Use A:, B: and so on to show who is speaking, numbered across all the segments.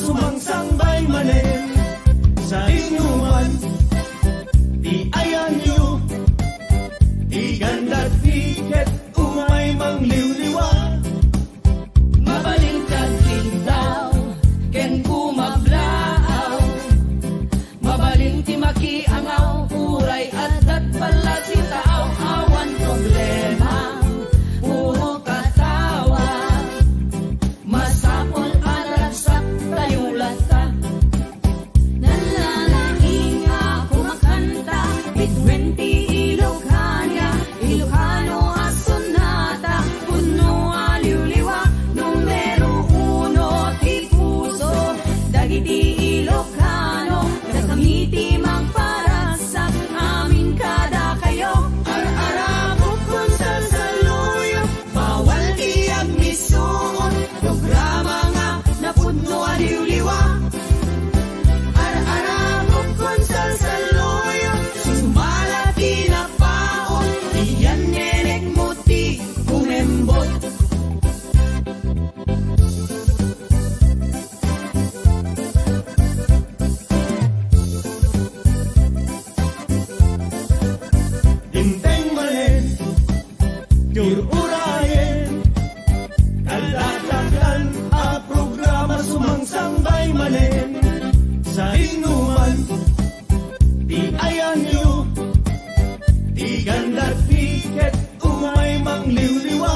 A: sumangsambay manen sa inuman. Di ayan nyo, di ganda't tiket, umay mangliw-liwa.
B: Mabalintad daw, ken kumablaaw. Mabalinti makiangaw, uray at pala si tao. Awan problema, puro katawa. Masapol alaragsak tayo lata. Nalalangin ako makanta, B20 Ilocania, Ilocano asonata, puno aliw-liwa, numero 1 ti puso, dagiti Ilocano, nakamiti mang parasak, amin kada kayo. Ar-arabo kung sasaluyo, bawal iyag misuon, programa nga na puno aliw-liwa. Ar-arabo kung sasaluyo, sumalati na paon, iyan nenek mo ti kumembot.
A: Dinteng manen, urayen, kalatakan a programa sumangsambay manen sa inuman. Di ayan nyo, di ganda't tiket, umay mangliw-liwa.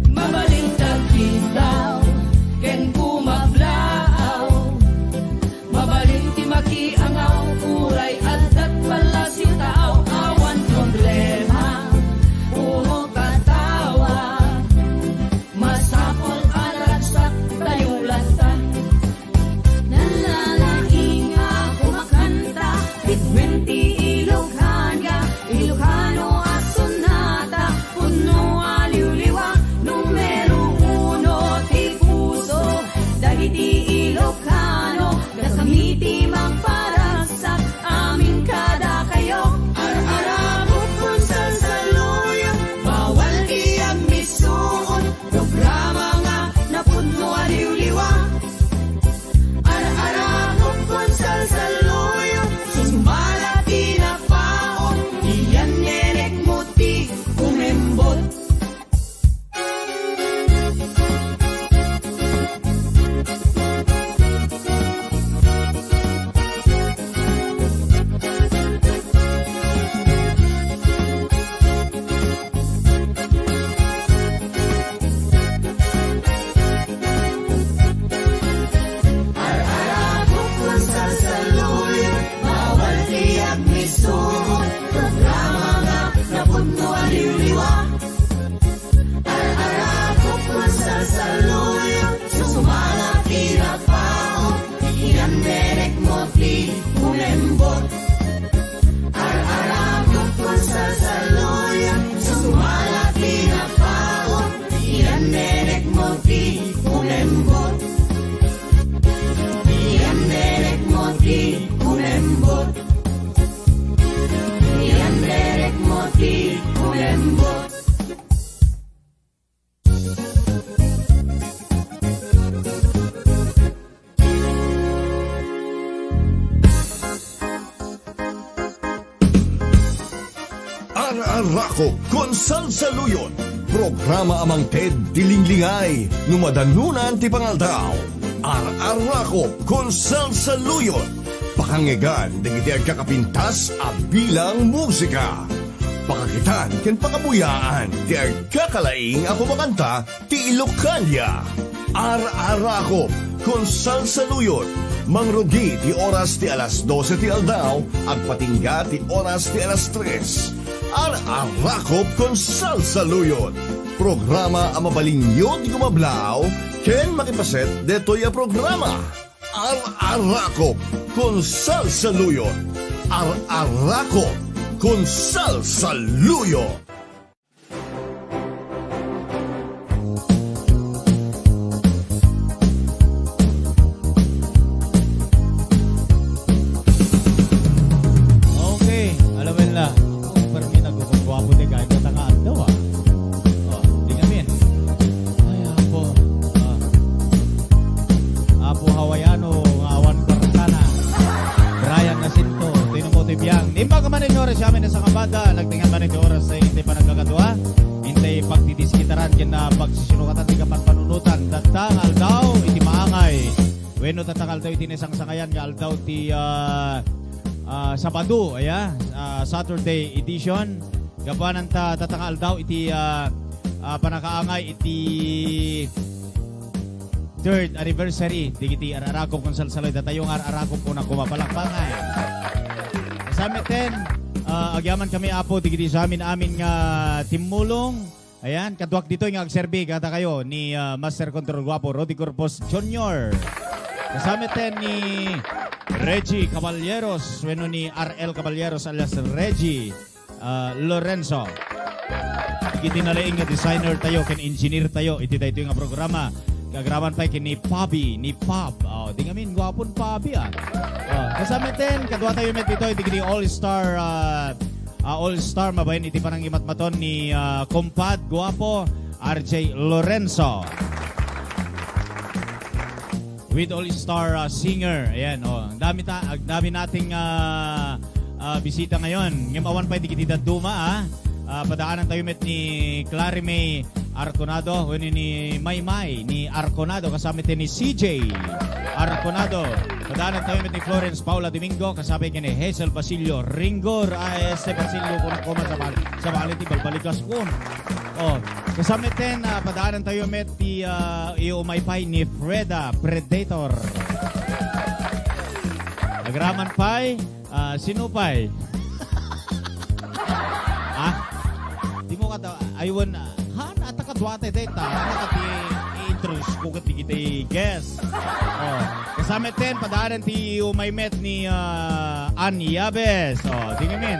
B: Mabalintag daw, ken kumablaaw. Mabalinti makiangaw, uray at pala si tao. Awan problema, puro katawa. Masapol alaragsak tayo lata. Nalalangin ako makanta, B20 Ilocania, Ilocano asonata, puno aliw-liwa, numero 1 ti puso, dagiti Ilocano, nakamiti mang parasak, amin kada kayo. Ar-arabo kung sasaluyo, bawal iyag misuon, programa nga na puno aliw-liwa. Ar-arabo kung sasaluyo, sumalati na paon, iyan nenek mo ti kumembot. Ar-arabo kung sasaluyo, bawal iyag misuon, programa nga na puno aliw-liwa. Ar-arabo kung sasaluyo, sumalati na paon, iyan nenek mo ti kumembot. Ar-arabo kung sasaluyo, sumalati na paon, iyan nenek mo ti kumembot. Iyan nenek mo ti kumembot. Iyan nenek mo ti kumembot.
C: Ar-arako kon salsaluyon, programa amang Ted Dilinglingay, numadanunan ti pangaldaw. Ar-arako kon salsaluyon, pakangegan dagiti agkakapintas a bilang musika. Pakakitan ken pakabuyaan ti agkakalaing ako makanta ti Ilocania. Ar-arako kon salsaluyon, mangrugi ti oras ti alas 12 ti aldaw, agpatingga ti oras ti alas 3. Ar-arakop kon salsaluyon, programa ang mabalinyo ti gumablaw, ken makipaset detoy a programa. Ar-arakop kon salsaluyon, ar-arakop kon salsaluyon.
D: Okay, alam mo na. Parang may nagugwapo ni Gaya katangaan daw ah. Oh, di kami. Ay, apo. Apo, bada, nagtingan man iti oras sa hindi pa nagkakadua. Hindi pagtitiskitaran ken na pagsisinukatan di kapan panunutan. Datang aldaw iti maangay. Wenno tatang aldaw iti nesang sangayan nga aldaw ti Sabado, Saturday edition. Gapanan ta tatang aldaw iti panakaangay iti third anniversary digiti Ararakop kung salsaloy datayong Ararakop po na kumapalakpangay. Kasama ten agyaman kami apo digiti sa amin nga timulong. Ayan, kadwak dito nga agserbi kata kayo ni Master Control Guapo Rodi Corpus Jr. Kasama ten ni Reggie Caballeros, wenno ni RL Caballeros alias Reggie Lorenzo. Digiti nalaing nga designer tayo ken engineer tayo iti dayto nga programa. Kagraman pa ni Pabi, ni Pab. Oh, di ngamin gwapon Pabi kasama ten kadwa tayo met dito iti All-Star All-Star mabayan iti panang imatmaton ni Kompad Guapo RJ Lorenzo. With All-Star singer. Ayan, dami nating bisita ngayon. Ngayon awan pa iti duma padaanan tayo met ni Clary May Arconado, ni Maymay ni Arconado, kasama ni CJ Arconado. Padaanan tayo met ni Florence Paula Domingo, kasama ni Hazel Basilio Ringor, este Basilio kung sa baliti balbalikas kun. Kasama din, padaanan tayo met ni Iumaypay ni Freda Predator. Agraman pay, sinupay. Di mo kata, ayun, atakadwate data, nakati i-introduce ko kati kita guest. Kasama din, padaanan ti Iumaymet ni Ann Yabes. Tingin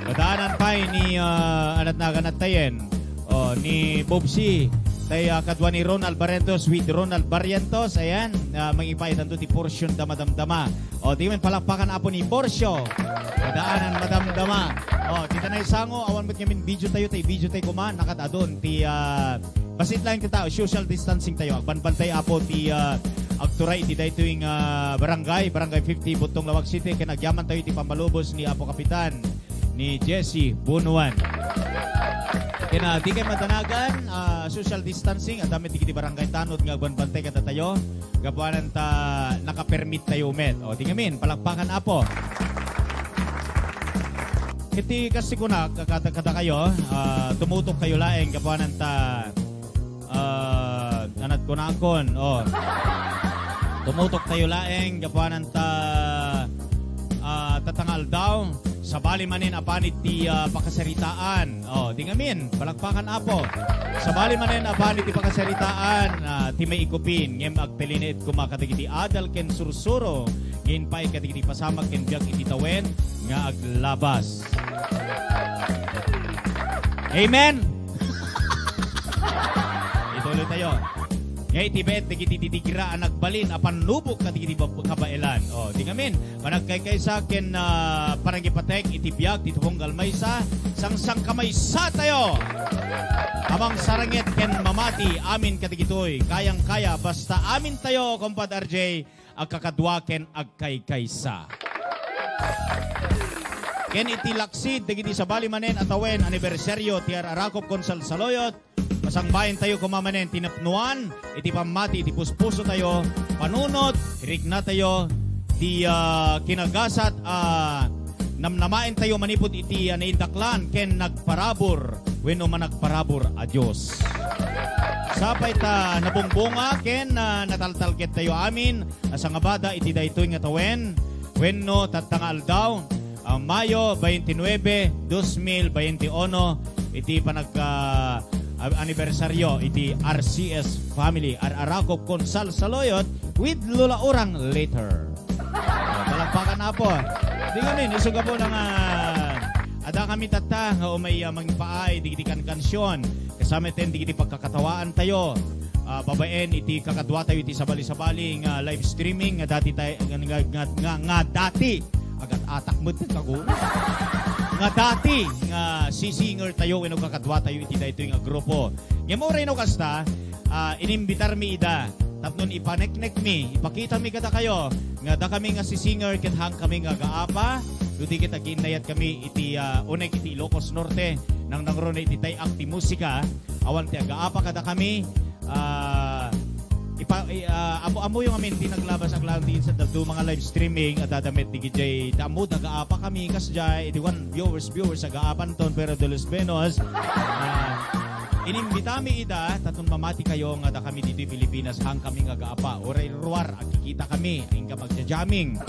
D: padaanan pay ni anat naganat tayen. Ni Bobsi tay kadwa ni Ronald Barrientos with Ronald Barrientos. Ayan, mangipay tanto ti portion damadamdama. Tingin palakpakan apo ni Borsio. Padaanan madamdama. Tita na isango awan met ngamin video tayo kuman nakatadon ti basit lang kita social distancing tayo. Agbanbantay apo ti agturay iti daytoy barangay 50 Butong Lawag City ken agyaman tayo ti pamalubos ni Apo Kapitan ni Jesse Bunuan. Kaya di kayo matanagan, social distancing, at dami di barangay tanod nga banbantay kata tayo, gabanan ta nakapermit tayo met. Di ngamin, palakpakan apo. Kiti kasi ko na, kata kayo, tumutok kayo laeng, gabanan ta, anat ko na angkon, tumutok tayo laeng, gabanan ta, tatangal daw, sabali manin apanit ti pakasaritaan. Di ngamin, palakpakan apo. Sabali manin apanit ti pakasaritaan, ti may ikupin. Ngem agpelinit kumakatigiti adal ken sursuro. Ngin pa'y katigiti pasamag ken biag iti tawen nga aglabas. Amen! Ituloy tayo. Ngay tibet digiti titigira nagbalin apan lubok katigiti kabailan. Di ngamin managkay sa akin parangipatek iti biag ti tunggal maysa sangsang kamaysa tayo. Amang sarangit ken mamati amin katigitoy kayang-kaya basta amin tayo kompad RJ agkakadwa ken agkaykaysa. Ken iti laksid digiti sabali manen atawen anibersaryo ti Ararakop Konsal Saloyot. Masangbayan tayo kumamanen, tinapnuan, iti pamati, iti puspuso tayo, panunot, irigna tayo, di kinagasat, namnamain tayo manipod iti naindaklan, ken nagparabor, wenno man nagparabor, adios. Sapay ta nabungbunga, ken nataltalket tayo amin, asangabada iti daytoy nga tawen, wenno tatangal daw, Mayo 29, 2021, iti anibersaryo iti RCS family Ararakop Konsal Saloyot with Lula Urang later. Talakpakan na po. Di ngamin, isuga po ng ada kami tata nga umay mangpaay digitikan kansyon. Kasama ten digiti pagkakatawaan tayo. Babaen iti kakadwa tayo iti sabali-sabali nga live streaming nga dati tayo nga dati agat atak mo kagulo. Nga dati nga singer tayo wenno kakadwa tayo iti daytoy nga grupo. Ngemo ray no kasta inimbitar mi ida tapnon ipaneknek mi ipakita mi kada kayo nga da kami nga singer ket hang kami nga gaapa Duti kita ginayat kami iti unay iti Ilocos Norte nang nangron iti tay akti musika. Awan ti agaapa kada kami. Amo yung amin tinaglabas ang lang din sa do mga live streaming at dadamit ni GJ damo nagaapa kami kasjay iti one viewers agaapan ton pero de los Benos inimbitami ida taton mamati kayo nga da kami dito Pilipinas hang kami agaapa oray ruar akikita kami ang magja-jamming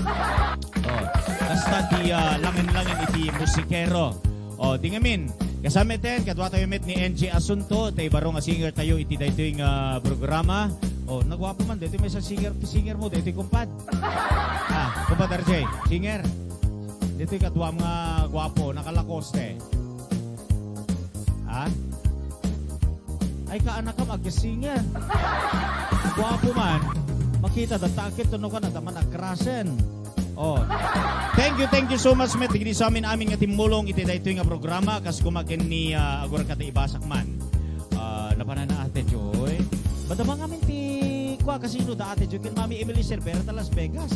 D: basta di langin iti musikero tingamin kasama ten kadwa tayo met ni NJ Asunto tay baro nga singer tayo iti daytoy nga programa. Nagwapo man dito may sa singer mo dito kumpad. Kumpad RJ, singer. Dito kadwa nga gwapo nakalakoste. Ay kaanak ka mag-singer. Gwapo man. Makita datakit tuno ka na daman akrasen. Thank you so much met digdi sa amin nga timulong iti daytoy nga programa kas kumaken ni agora kata ibasak man. Napanana Ate Joy. Badamang amin ti kwa kasino da Ate Joy ken Mami Emily Cervera ta Las Vegas.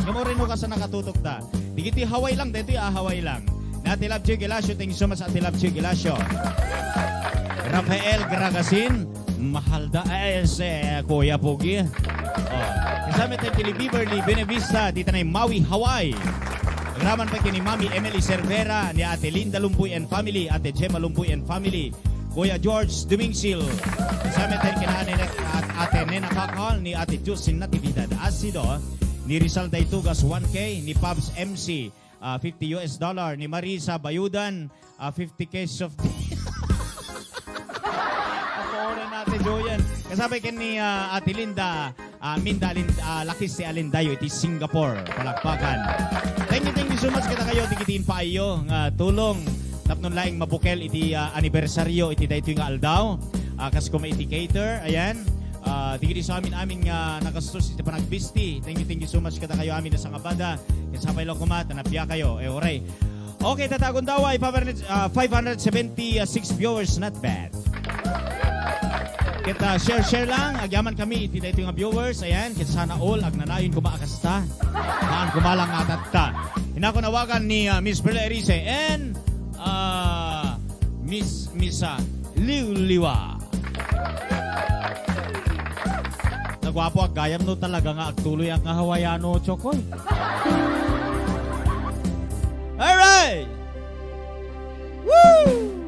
D: Gamore no ka sa nakatutok ta. Digiti Hawaii lang daytoy Hawaii lang. Na Ate Love Joy Gelasio, thank you so much Ate Love Joy Gelasio. Rafael Gragasin, mahal da Kuya Pogi. Kasama tayo kili Beverly Benevista dito na Maui, Hawaii. Nagraman pa kini Mami Emily Cervera ni Ate Linda Lumboy and family, Ate Gemma Lumboy and family, Kuya George Dumingsil. Kasama tayo kina Ate Nena Kakal ni Ate Jusin Natividad Asido ni Rizal Daitugas 1K ni Pabs MC $50 ni Marisa Bayudan 50 cases of Ate Joyan. Kasabay ken ni Ate Linda Minda Lakis si Alindayo iti Singapore. Palakpakan. Thank you so much kita kayo tigitin pa iyo nga tulong tapnon laing mabukel iti anibersaryo iti daytoy nga aldaw. Kas kuma iti cater ayan. Tigiti sa amin nga nakastos iti panagbisti. Thank you so much kita kayo amin sa ngabada. Kasabay lo kumat napya kayo. Oray. Okay, tatagon daw ay 576 viewers, not bad. Kita share lang, agyaman kami iti daytoy nga viewers. Ayan, kita sana all agnanayon kumaakasta. Haan kumalang atatta. Hinako nawagan ni Miss Bella Erice and Miss Misa Liwliwa. Nagwapo ag gayam no talaga nga agtuloy ang Hawaiano Chokoy. Alright! Woo!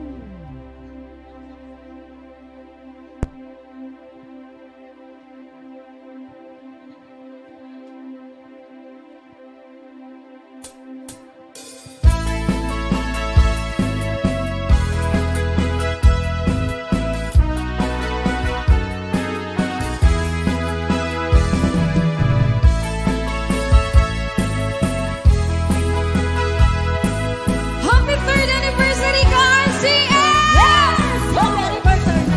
B: Happy 3rd anniversary, guys! CM! Yes! Happy anniversary!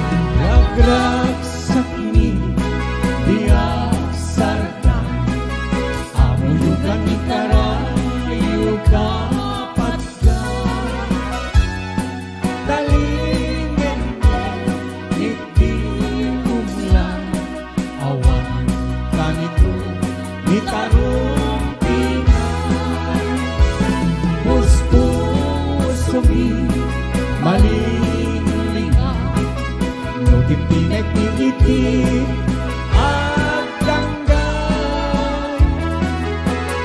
A: Ragsak ini dia sarta amuyukan ikarayu kapat ka talingen iti umlan awan kanito ni tarong pinay gusto sumi malinlinga no tipinek iti at langgay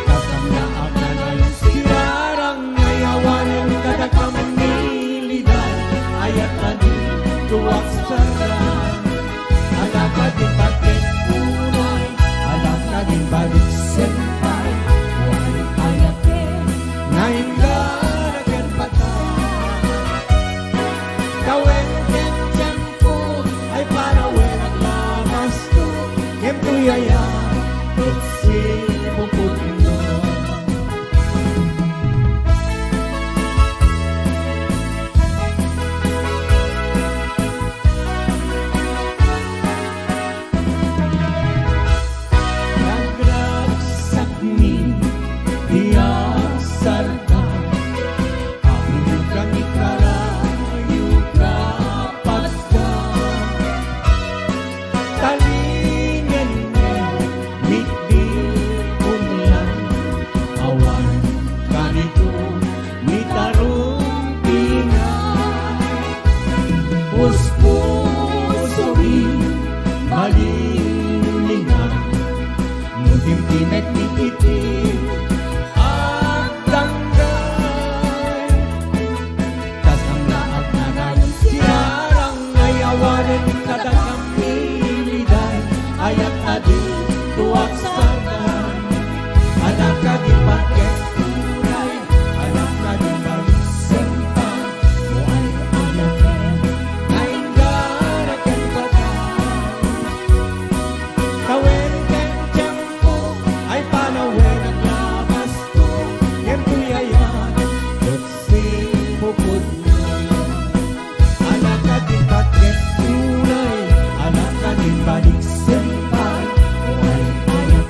A: kasamnaan na ngayon sirarang ngayawan ang kadakamang nilidan ayat na di tuwak sarang anak na di bakit unay anak na di balik senpay wali ayat ngayon ka nagyan patay kawin ken ko ay para wenag lamas to kem tuyaya si pupuno nagragsak ni dia sarta amuyukan kami karayu kapat ka talingen mitdi umlan duwag sardan. Anak ka di paket tunay, anak ka di pagsimpan. Buhay anak kain garakan patay. Tawen ken tiempo ay panawin ang lamas ko. Tiempo yayan, luksing pupud mo. Anak ka di paket tunay, anak ka di pagsimpan. Buhay anak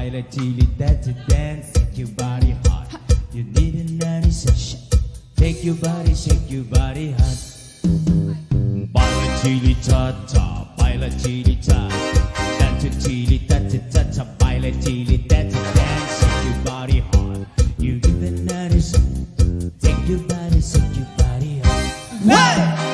A: baila chili, that's a dance, take your body hot. You need another session. Take your body, shake your body hot. Baila chili cha cha, baila chili cha. That's a chili, that's a cha cha, baila chili, that's a dance, shake your body hot. You give another shot. Take your body, shake your body hot.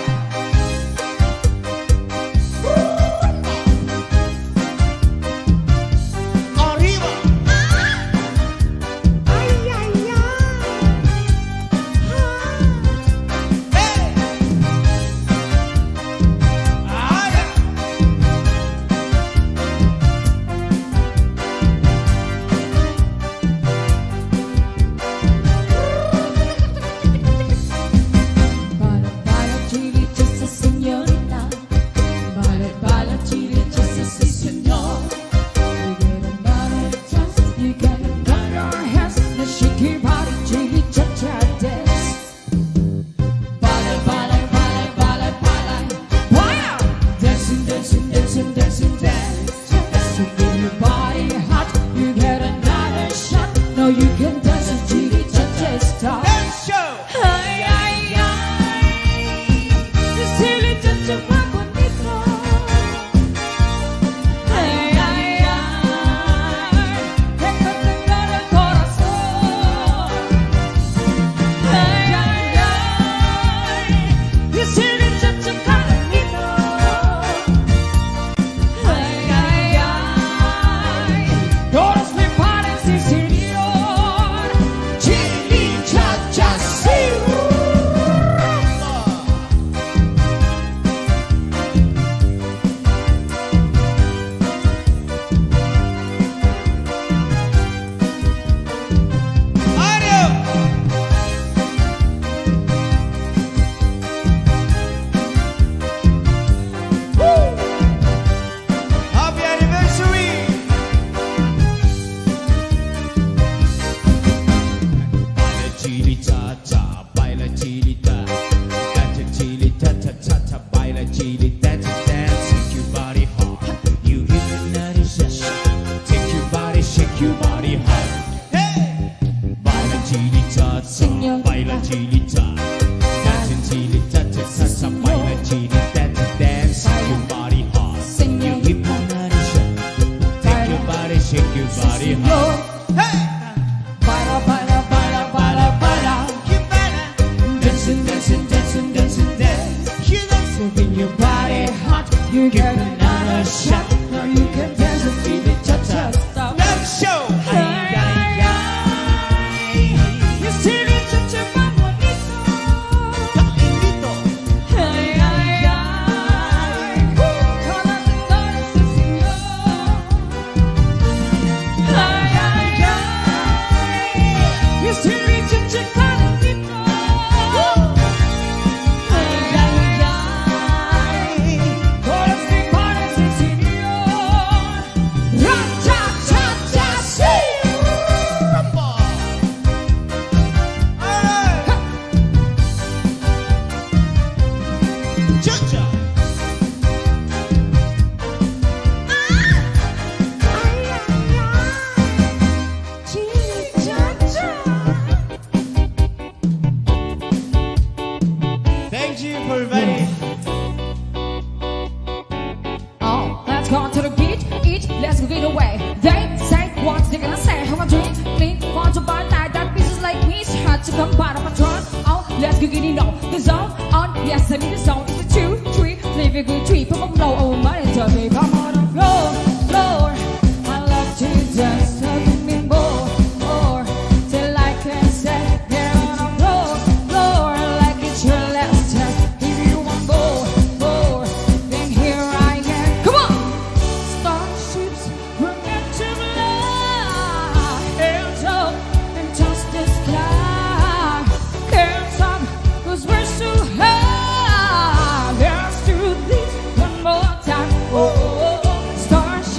B: Starships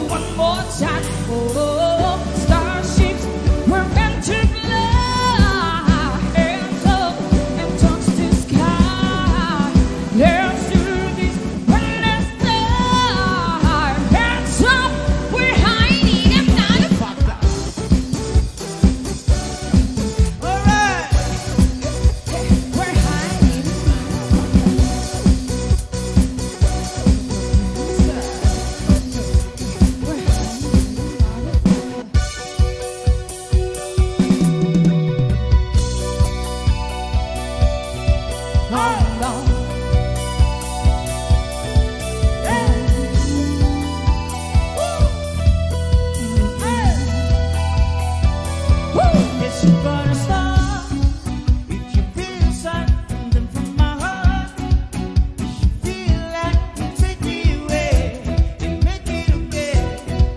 B: one more time. Oh, starships were meant to fly. Hands up and touch the sky. Let's do this one last time. Hands up, we're hiding and not a
D: Fuck that.
A: Alright.
B: we're hiding. Oh, no.
A: It's gonna stop if you feel something from my heart. If you feel like you take me away and make it okay,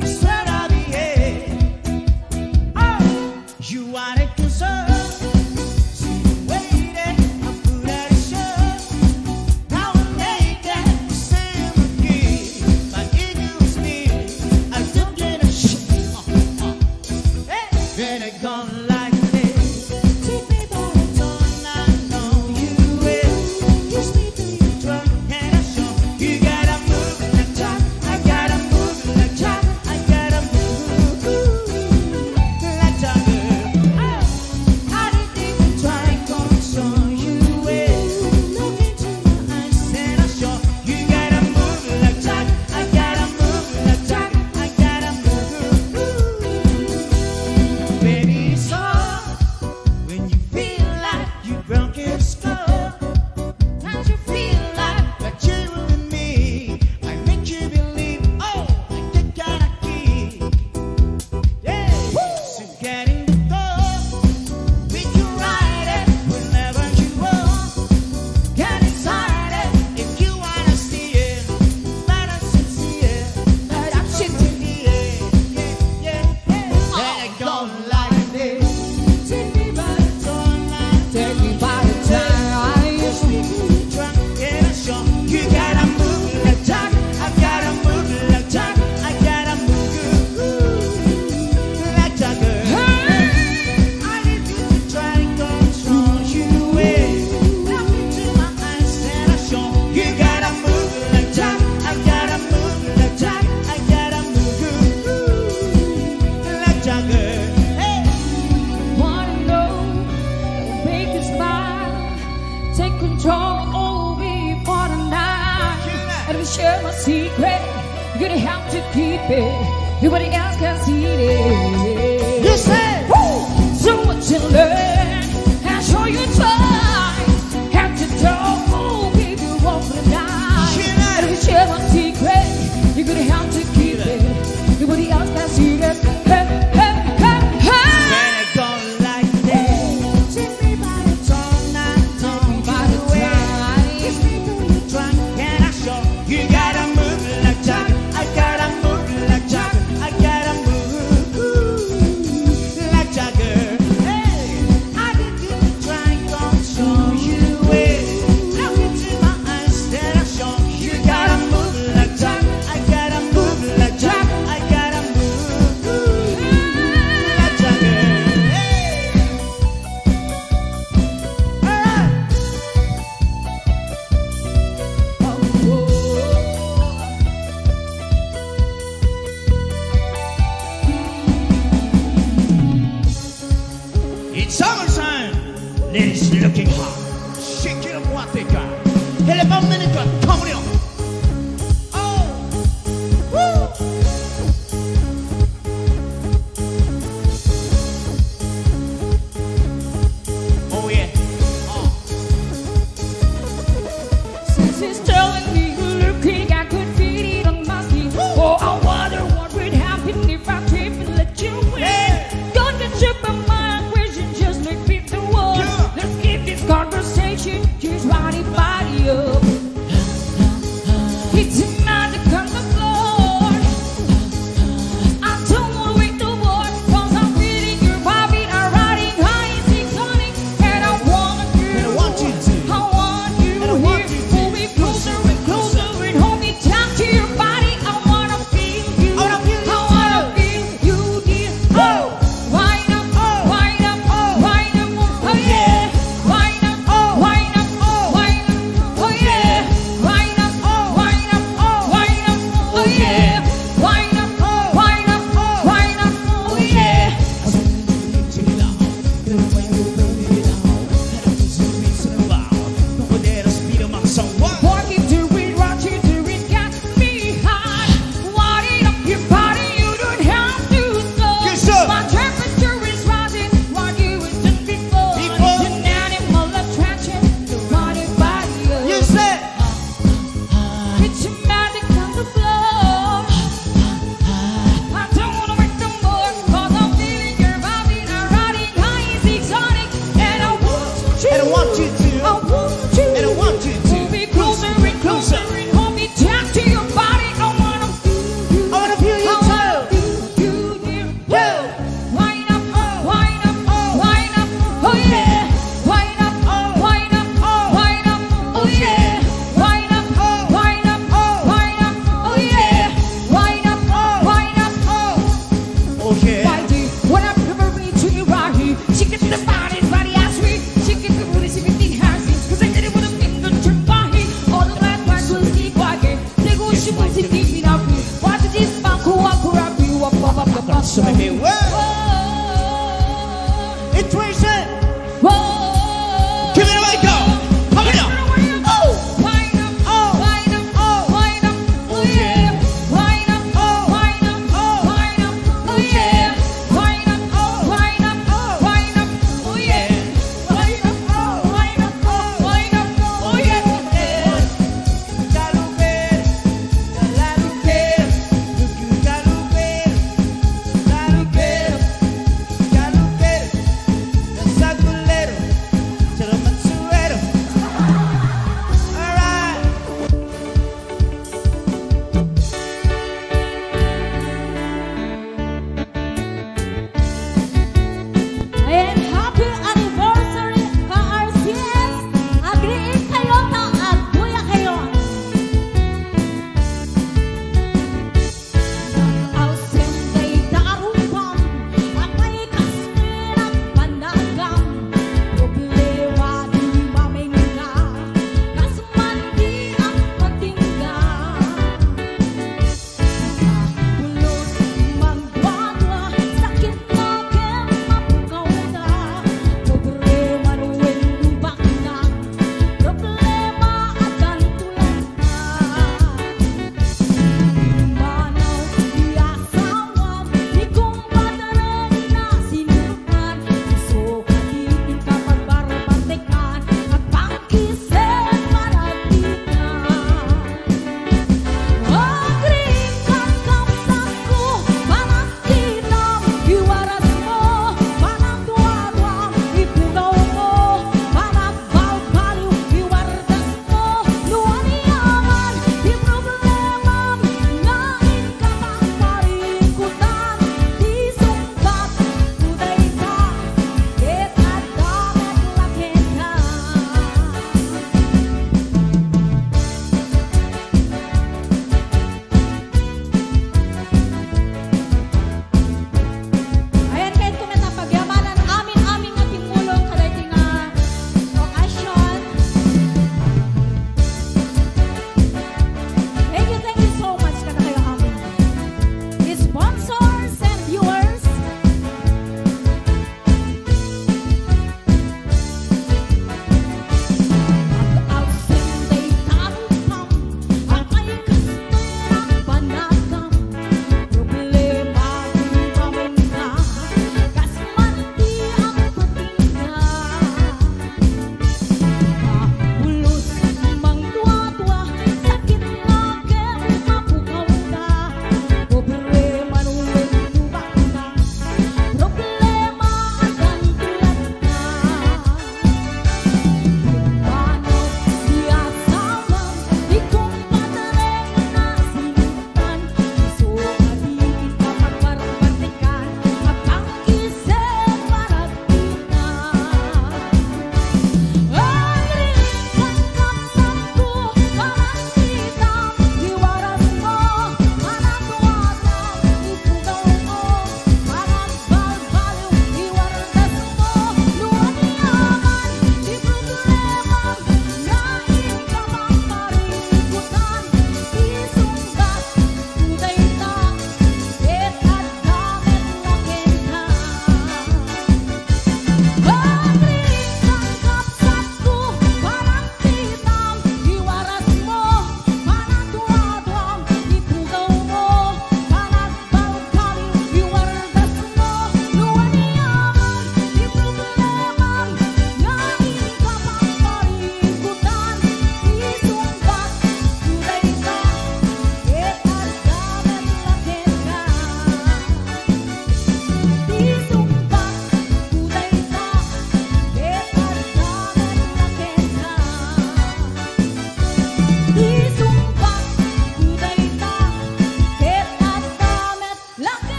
A: it's right out the end. Oh, you want it to serve. So you waited, I put out a show. Now I make that the same again. But it was me, I took it a shit. Then it gone like this. Take me by the tongue, I know you will. Kiss me till you drunk and I show you gotta move like that. I gotta move like that. I gotta move like that. I didn't even try to console you will. Look into my eyes and I show you gotta move like that. I gotta move like that. I gotta move. Baby, it's all when you feel like you broke your skull. And you feel like you and me. I make you believe, oh, I get kinda key. Yeah, so get in the door. We can ride it whenever you want. Get excited if you wanna see it. Let us see it. Let us see it. Yeah. Then it goes like this. Take me by the tongue,
B: Take me by the time.
A: kiss me till you drunk and I show you gotta move like that. I gotta move like that. I gotta move like that, girl. I need you to try to control you. Look into my eyes and I show you gotta move like that. I gotta move like that. I gotta move like that, girl. Hey.
B: Wanna know, make you smile, take control over me for the night. And if you share my secret, you're gonna have to keep it. Nobody else can see it.
A: You said.
B: So what you learn, and show you try. Have to know, baby, walk the night. And if you share my secret, you're gonna have to keep it. Nobody else can see it. Hey, hey, hey, hey.
A: Then it goes like this. Take me by the tongue, I don't
B: By
A: by
B: the
A: the way.
B: time.
A: Kiss me till you drunk and I show you gotta move like that. I gotta move like that. I gotta move like that, girl. Hey, I did you to try and control you. Look into my eyes and I show you gotta move like that. I gotta move like that. I gotta move like that, girl. Hey. Alright. It's summertime. Ladies looking hot. Shake it up, what they got. Elle est pas minicot. Come on. Oh. Woo. Oh yeah. Oh.
B: Since it's telling me you're looking, I could feel it on my skin. Oh, I wonder what would happen if I trip and let you in.
A: Yeah.
B: Don't get your mind question, just like with the one.
A: Yeah.
B: Let's keep this conversation just body body up. It's magic on the floor. I don't wanna wait no more, 'cause I'm feeling your body. I'm riding high and six honey, and I want you.
A: And I want you to.
B: I want you
A: And I want
B: here.
A: you to.
B: Pull me closer and closer.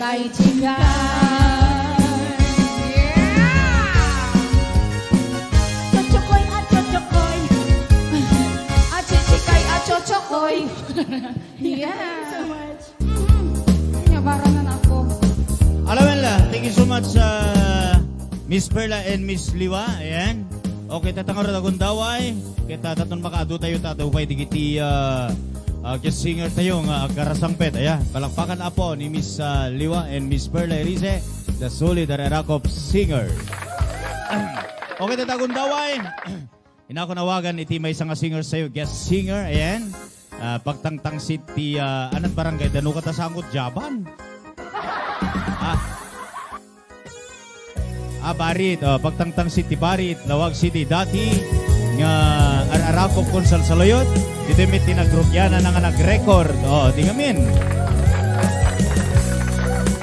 B: chikay, chikay. Chochokoy at chochokoy. At chichikay at chochokoy. Yeah. So much. Yabaran na ako.
D: Alam mo la, thank you so much Miss Perla and Miss Liwa. Ayan. Okay, tatangar na akong daway. Kita taton makaado tayo tataway digiti guest singer tayo nga Karasampet. Ayan, palakpakan apo ni Miss Liwa and Miss Perla Erice, the solid Arakop singer. Okay, tatagong daway. Inako nawagan iti may isang singer sa'yo, guest singer. Ayan. Pagtangtang city, anong barangay, dano ka tasanggot, Jaban. Barit. Pagtangtang city, Barit. Lawag city, dati. Nga Arakop Konsal Saloyot. Dito may tinagrupyana na nga nag-record. Di ngamin.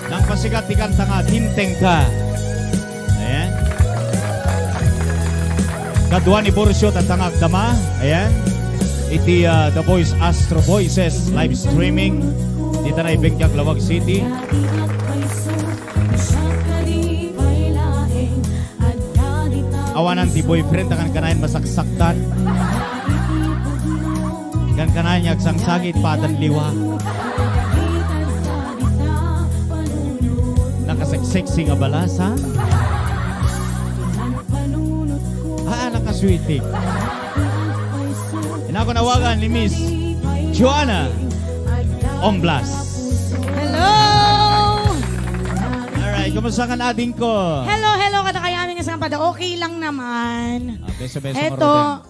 D: Nang pasikat di kanta nga, Tinteng Ka. Ayan. Kadua ni Borsyo tatangag dama. Ayan. Iti The Voice Astro Voices live streaming. Dito na ibengkyak Lawag City. Awanan ti boyfriend akan kanain masaksaktan. Kan kanain agsangsagit patan liwa. Nakaseksexy nga balasa. Nakasweetik. Inako nawagan ni Miss Joanna Omblas.
B: Hello!
D: Alright, kumusta ka na ading ko?
B: Hello, kada kaya aming isang pada. Okay lang naman.
D: Beso-beso
B: Eto.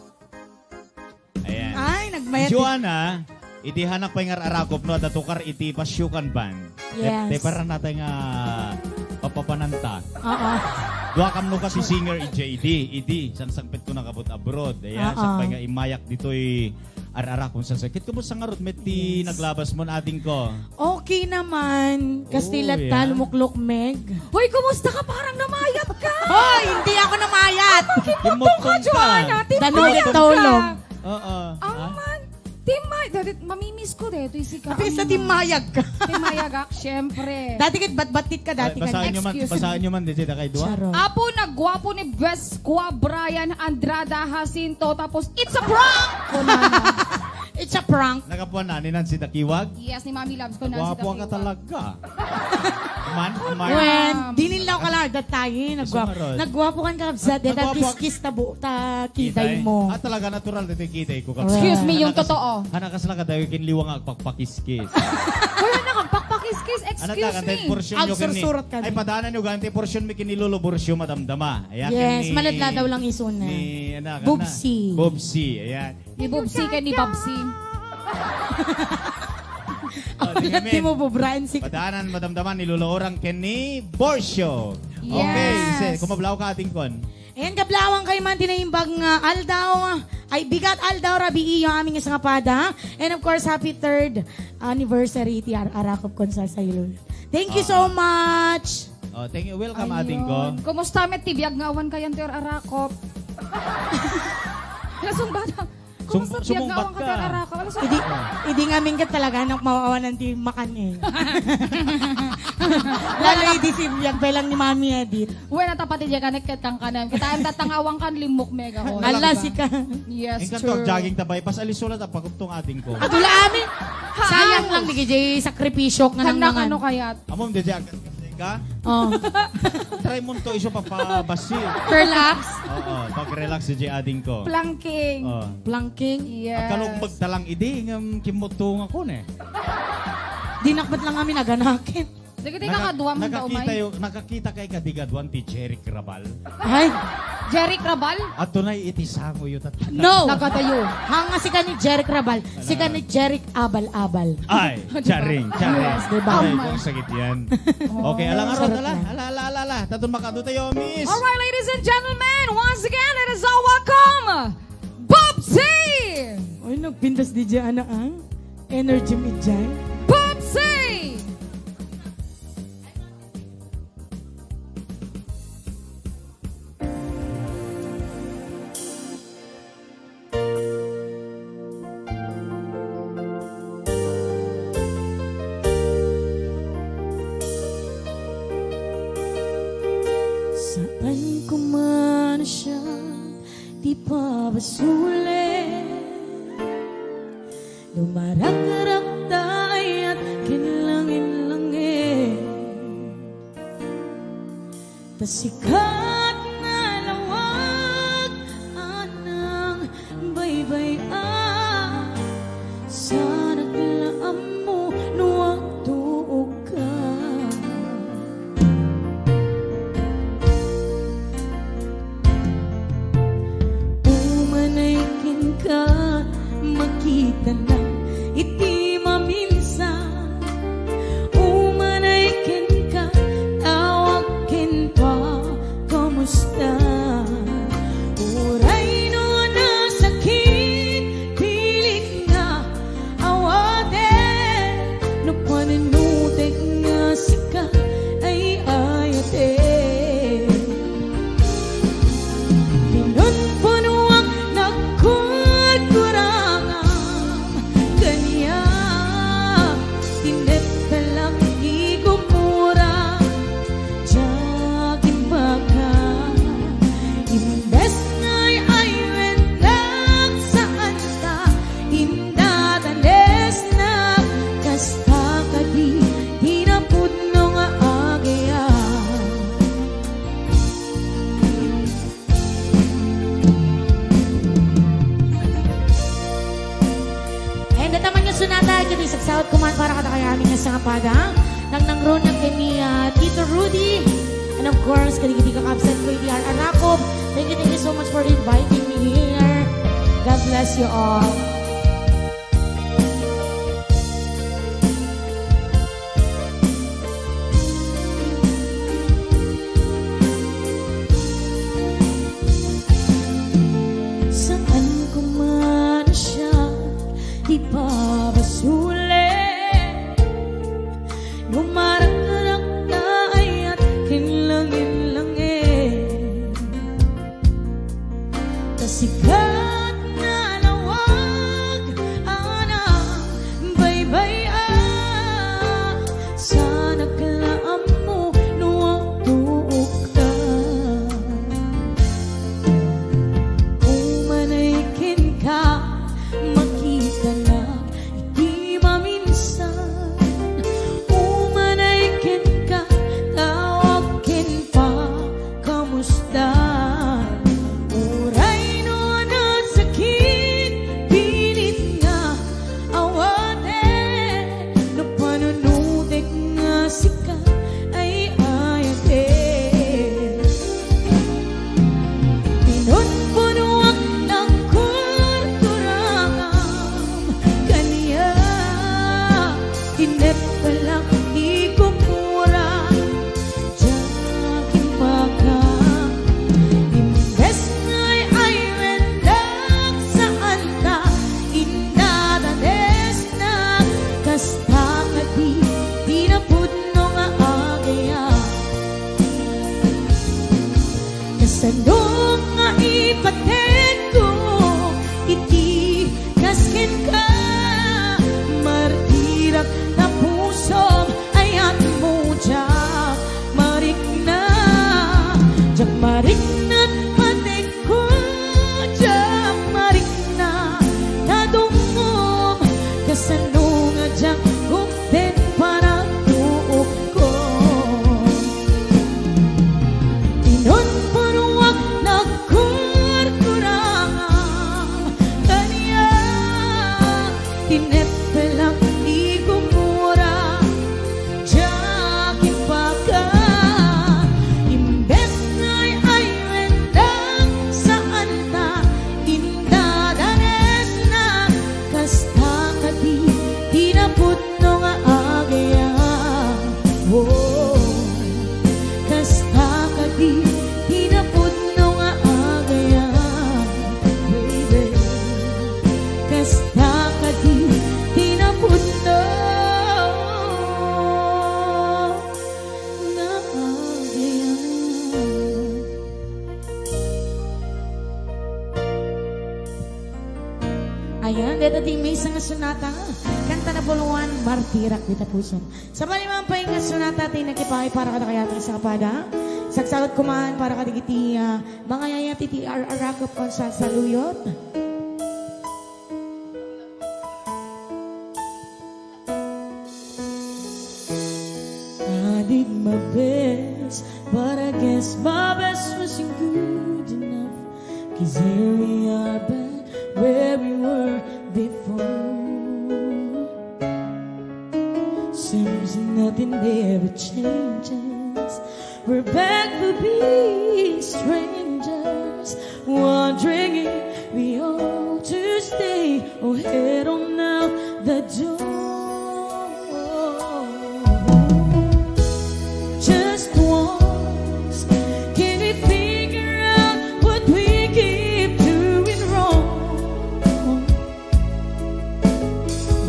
D: Ayan.
B: Ay, nagbayad.
D: Joanna, iti hanak pa yung arakop no, datukar iti pasyukan ban.
B: Yes.
D: Te para natin nga papapananta.
B: Oo.
D: Dua kam no kasi singer Idi. Sansangpit ko nakabot abroad. Ayan, sa nga imayak dito'y arakop sa sakit. Kumusta nga rot, ti naglabas mo na ating ko?
B: Okay naman. Kastilat
D: Oh,
B: ta,
D: yeah.
B: lumuklok meg.
E: Hoy, kumusta ka? Parang namayat ka.
B: Hoy, hindi ako namayat.
D: Kimotong
E: Joanna,
B: Danugit tulong.
D: Oo.
E: Ang man, timay. Mamimiss ko dito. Isi ka.
B: At least na timayag ka.
E: Timayagak, syempre.
B: Dati kit bat-batit ka dati ka.
D: Basahin nyo man, di sila kay Dua.
B: Charot.
E: Apo, nagwapo ni Vesqua Brian Andrada Jacinto. Tapos, it's a prank!
B: It's a prank.
D: Nakapuan na ni Nancy Dakiwag.
E: Yes, ni Mami Loves ko na
D: Gwapo ka talaga. Man.
B: When, dinilaw ka lang datayin.
D: Sumarod.
B: Nagwapo kan ka sa deta
D: Nagwapo ka-
B: kiss ta kitay mo.
D: Talaga natural dito kitay ko.
E: Excuse me, yung totoo.
D: Hanakas lang ka tayo kinliwang agpagpakiskis.
E: Hoy, nakapakpakis-kis. Excuse me.
D: Portion nyo
B: Agsursurot ka
D: Ay,
B: din.
D: padaanan nyo ganti portion mi kinilolo borsyo madamdama. Ayan,
B: Yes, maladla daw lang isuna.
D: Ni, anak,
B: Bubsi.
D: Bubsi, ayan.
E: Ni Bubsi ka ni Babsi.
B: Ang lati mo po, Brian.
D: Padaanan madamdaman nilolo orang ken ni Borsyo. Okay,
E: Yes.
D: kumablaw ka ating kon.
B: Ayan, kablawang kay man tinaimbag nga aldaw. Ay, bigat aldaw rabi iyo aming isang pada. And of course, happy 3rd anniversary ti Arakop Konsal sa Ilul. Thank you so much.
D: Oh, thank you. Welcome ating ko.
E: Ayun. Kumusta met tibiyag nga awan kayan ter Arakop? Lasong bata. Kumusta tibiyag nga awan ka ter Arakop? Lasong
B: Idi nga minggat talaga nang mawawanan ti makan eh. Lalo idi sibyag pa lang ni Mami Edith.
E: Uwe, natapati diya kanek kang kanan. Kita ang tatangawang kan limok mega ho.
B: Ala si ka.
E: Yes,
D: Ingkan
E: true.
D: to, jogging tabay. Pas alisulat ang pagkuptong ating ko.
B: At wala amin. Sayang lang ni KJ sakripisyo nga nang
E: Handang
B: nangan.
E: ano kayat?
D: Amom, di ka?
B: Oh.
D: Try mo to iso papabasi.
B: Relax.
D: Oo, pag-relax si ading ko.
E: Planking.
D: Oh.
B: Planking.
E: Yes.
D: Kalong magtalang idi, ng kimuto nga ko ne.
B: Dinakbat lang kami naganakin.
E: Sige, nakaduwa mo daw, May.
D: Nakakita kay kadigaduan ti Jeric Rabal.
B: Ay,
E: Jerry Crabal?
D: At tunay itisango yun at
B: no.
E: Nakatayo.
B: Hanga si ka ni Jeric Rabal. Si ka ni Jeric Abal-Abal.
D: Ay, charing.
B: Yes, diba?
D: Ay, kung sakit yan. Okay, alang araw,
B: Sarap yan.
D: ala. Tatun makado tayo, miss.
E: Alright, ladies and gentlemen, once again, it is all welcome, Bubsy!
B: Ay, nagpintas di dyan, ah. Energy me dyan.
E: Bubsy!
B: basule lumarak-rak tayo at kinlangin-langin tasikat na lawag anang baybay-an sa naglaam mo nuwag tuog ka umanaykin ka makita na iti maminsan umanaykin ka tawagkin pa kamusta uray no na sakit pilit nga awate no pananutek nga sika ay ayate pinunpunuang nagkurkurangam kanya tindet talang igumura jagin baka imbes ngay ay wendag saan ka indadanes na kasta kadi hinapudno nga agaya and at naman yung sunata kadi sagsawat kuman para kada kaya amin nga sa kapada nang nangron ng kami Tito Rudy and of course kadi kakabsat ko DR Aracob. Thank you so much for inviting me here. God bless you all. Saan ko man siya ipabasuli lumarak-rak tayo at kinlangin-langin tasikat na lawag anang baybay-an sa naglaam mo nuwag tuog ka umanaykin ka makita na iti maminsan umanaykin ka tawagkin pa kamusta uray no na sakit pilit nga awate no panunutek nga sika ay ayate pinunpunuang ng kurkurangam kanya tinep palang igumura jagin baka imbes ngay ay wendag saan ka indadanes na kasta kadi pinapudno nga agaya kasandong nga ipaten ko iti kaskin ka martirap na pusom ayat mo jak marik na patek ko jak marik na nadungom kasandong nga jak gupten para tuog ko pinunpunuang nagkurkurangam kanya tinep palang igumura jagin baka imbes ngay ay wendag saan ta indadanes na kasta kadi hinapudno nga agaya oh kasta kadi hinapudno nga agaya baby kasta kadi hinapudno nga agaya. Ayan, dito di may isang sunata. Kanta na puluhan, Martirak dita puso. Sa palimang pahinga sunata, tinagkipay para kada kaya sa kapada.
F: Sagsagot ko man para kadigiti mga yaya titi arakap on sa saluyot. I did my best, but I guess my best wasn't good enough. 'Cause here we are back where we were before. Seems nothing ever changes. We're back to being strangers, wondering if we ought to stay or head on out the door. Just once, can we figure out what we keep doing wrong?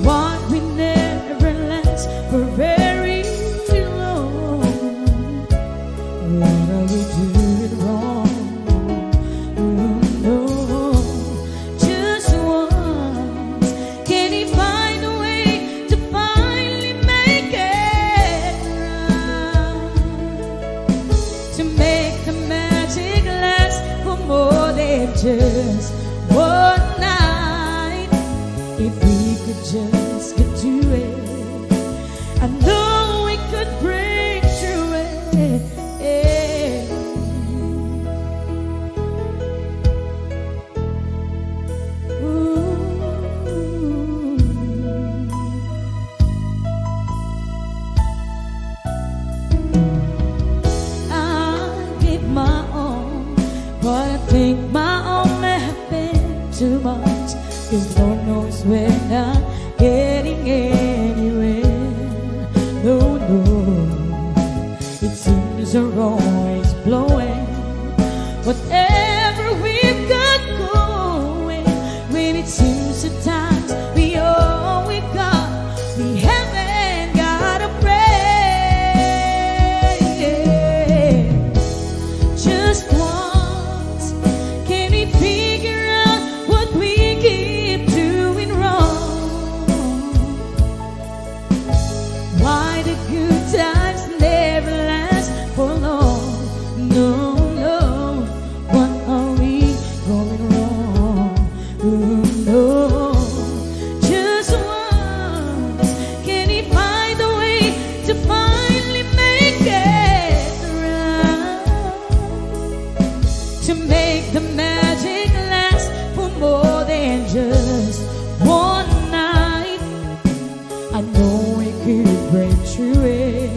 F: What we never last for very long. What are we doing wrong? No, just once. Can we find a way to finally make it right? To make the magic last for more than just one night. If we could just get to it, I know we could break through it. I give my all, but I think my all may have been too much. 'Cause Lord knows we're not getting anywhere. No, no, it seems we're always blowing whatever we've got going. When it seems at times we all we got, we haven't got a break. Just once, can we figure out what we keep doing wrong? Why the good times never last for long? No, no, what are we going wrong? No, just once, can we find a way to finally make it right? To make the magic last for more than just one night. I know we could break through it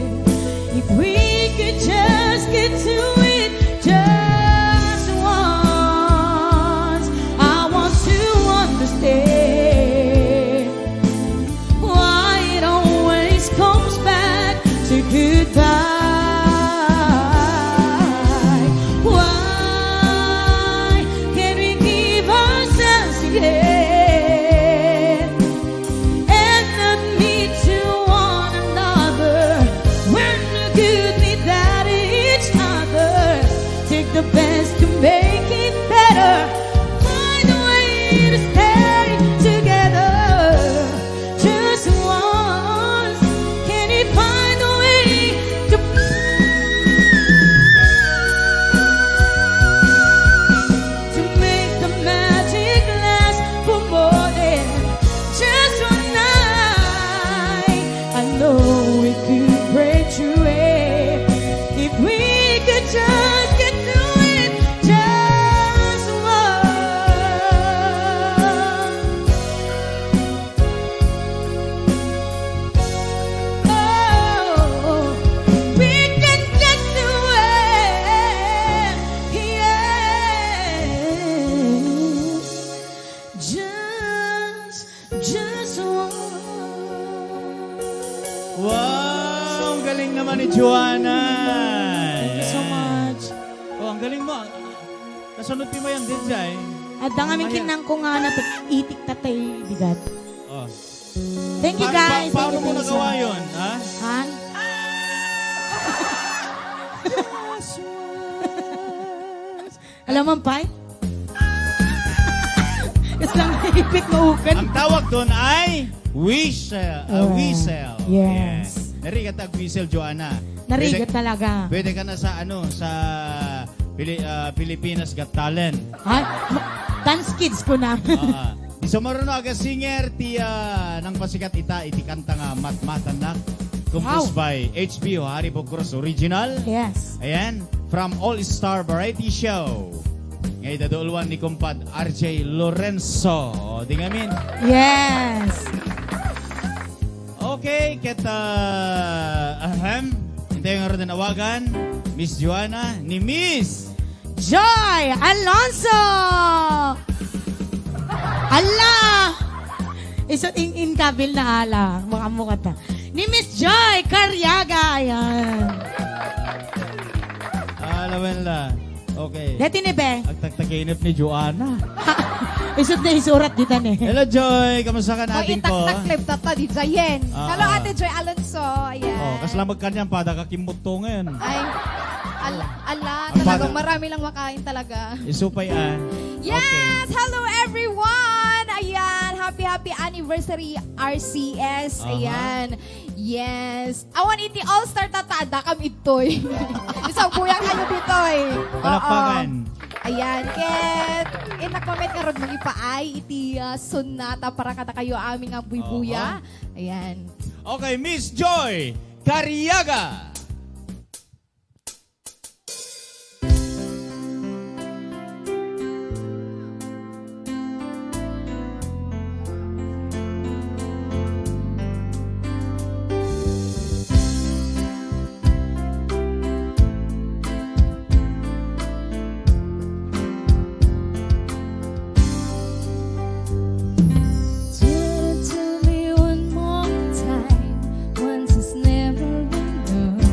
F: if we could just get to it just once. I want to understand why it always comes back to goodbye. Why can't we give ourselves again and admit to one another we're no good without each other? Take the best to make it better. Find a way to stay together. Just once, can we find a way to make the magic last for more than just one night? I know we could break through it if we could just get through it just once. Oh, we can get through it, yes. Just once.
D: Wow, ang galing naman ni Joanna.
F: Thank you so much.
D: Oh, ang galing mo. Nasunod mo yan din siya eh.
F: At ang aming kinang ko nga na itik tatay bigat.
D: Oh.
F: Thank you guys.
D: Paano
F: Thank
D: mo
F: you so
D: nagawa
F: much.
D: yun? Ha?
F: Han? Alam mo, Pai? Kasi lang naipit maukan.
D: Ang tawag doon ay whistle. A whistle.
F: Yes.
D: Narigat ang whistle, Joanna.
F: Narigat talaga.
D: Pwede ka na sa Pilipinas Got Talent.
F: Ay, dance kids ko na.
D: Di sumaruno aga singer ti nang pasikat iti kanta nga Matmatan na. Composed by HBO Harry Bocros Original.
F: Yes.
D: Ayan, from All Star Variety Show. Ngayon dadulwan ni kumpad RJ Lorenzo. O, di ngamin.
F: Yes.
D: Okay, hintay nga rin awagan, Miss Joanna ni Miss
F: Joy Alonso! Ala! Isot in kabil na ala. Mukha ta. Ni Miss Joy Carriaga. Ayan.
D: Alawan la. Okay.
F: Deti ni Be.
D: Agtagtaginip ni Joanna.
F: Isot na isurat dito ni.
D: Hello Joy, kamusta ka natin ko?
E: itak-tak tata di Zayen.
D: Ah.
E: Hello, Ate Joy Alonso. Ayan.
D: Oh, kaslamag kanyang pada kakimot to ngayon.
E: Ay, ala,
D: Ang
E: talagang
D: bata.
E: marami lang makain talaga.
D: Isupay
E: Yes! Hello everyone! Ayan, happy anniversary RCS.
D: Aha.
E: Ayan. Yes. Awan iti all-star tatada kami itoy. Isang buyang ano ditoy.
D: Palakpakan.
E: Ayan, ket inakoment nga rod magipaay iti sunata para kada kayo aming nga buy-buya. Ayan.
D: Okay, Miss Joy Carriaga.
F: Tell me one more time, once is never enough.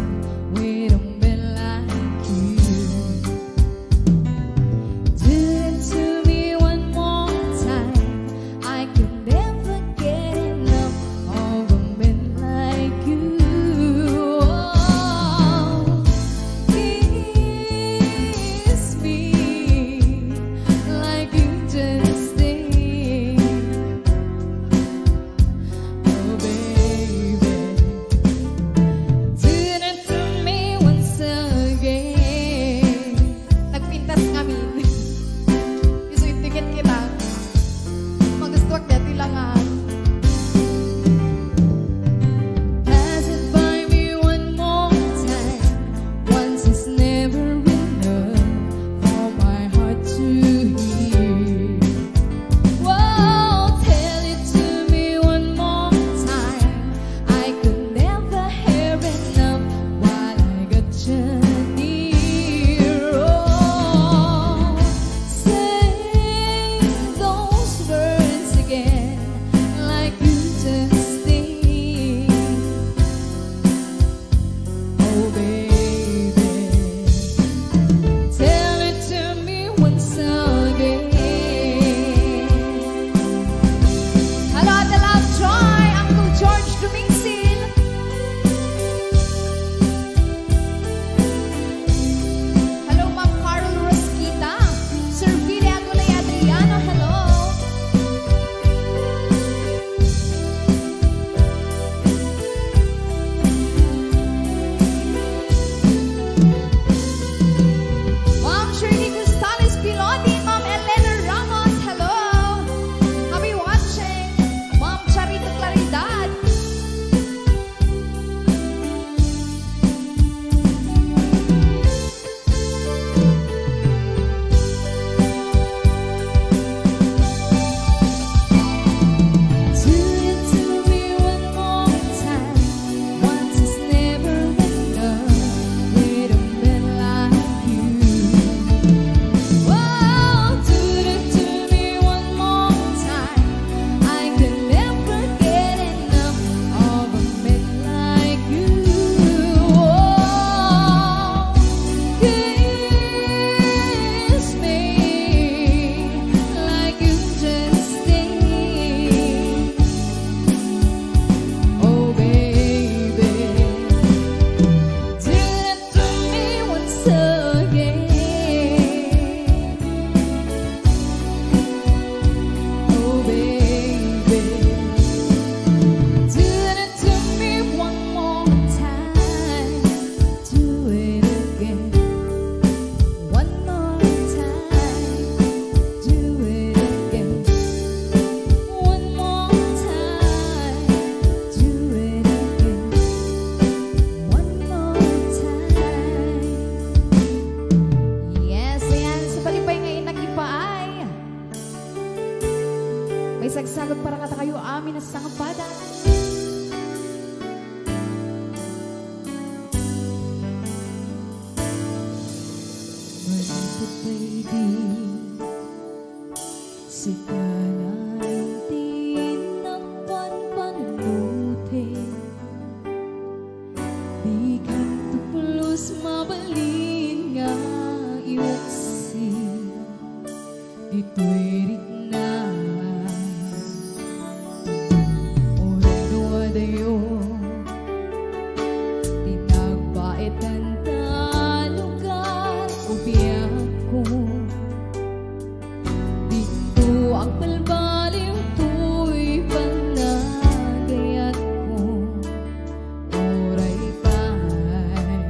F: Sikalain ng panpanunutin, di kan tuplos mabalin nga iwaksi, dito'y rigna. Oray no adayo, tinagbait kanta lugar o biyak ko. Dito ang balbaliw to'y panagayat ko. Oray pa'y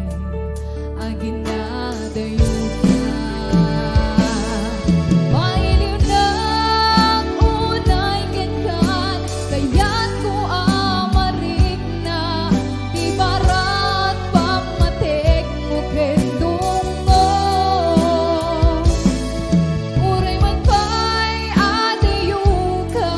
F: aginadayo ka. Mailiw ng unay genkan, kaya't ko amarik na. Di barat pamatik mo kendong mo. Uray man pa'y adayo ka,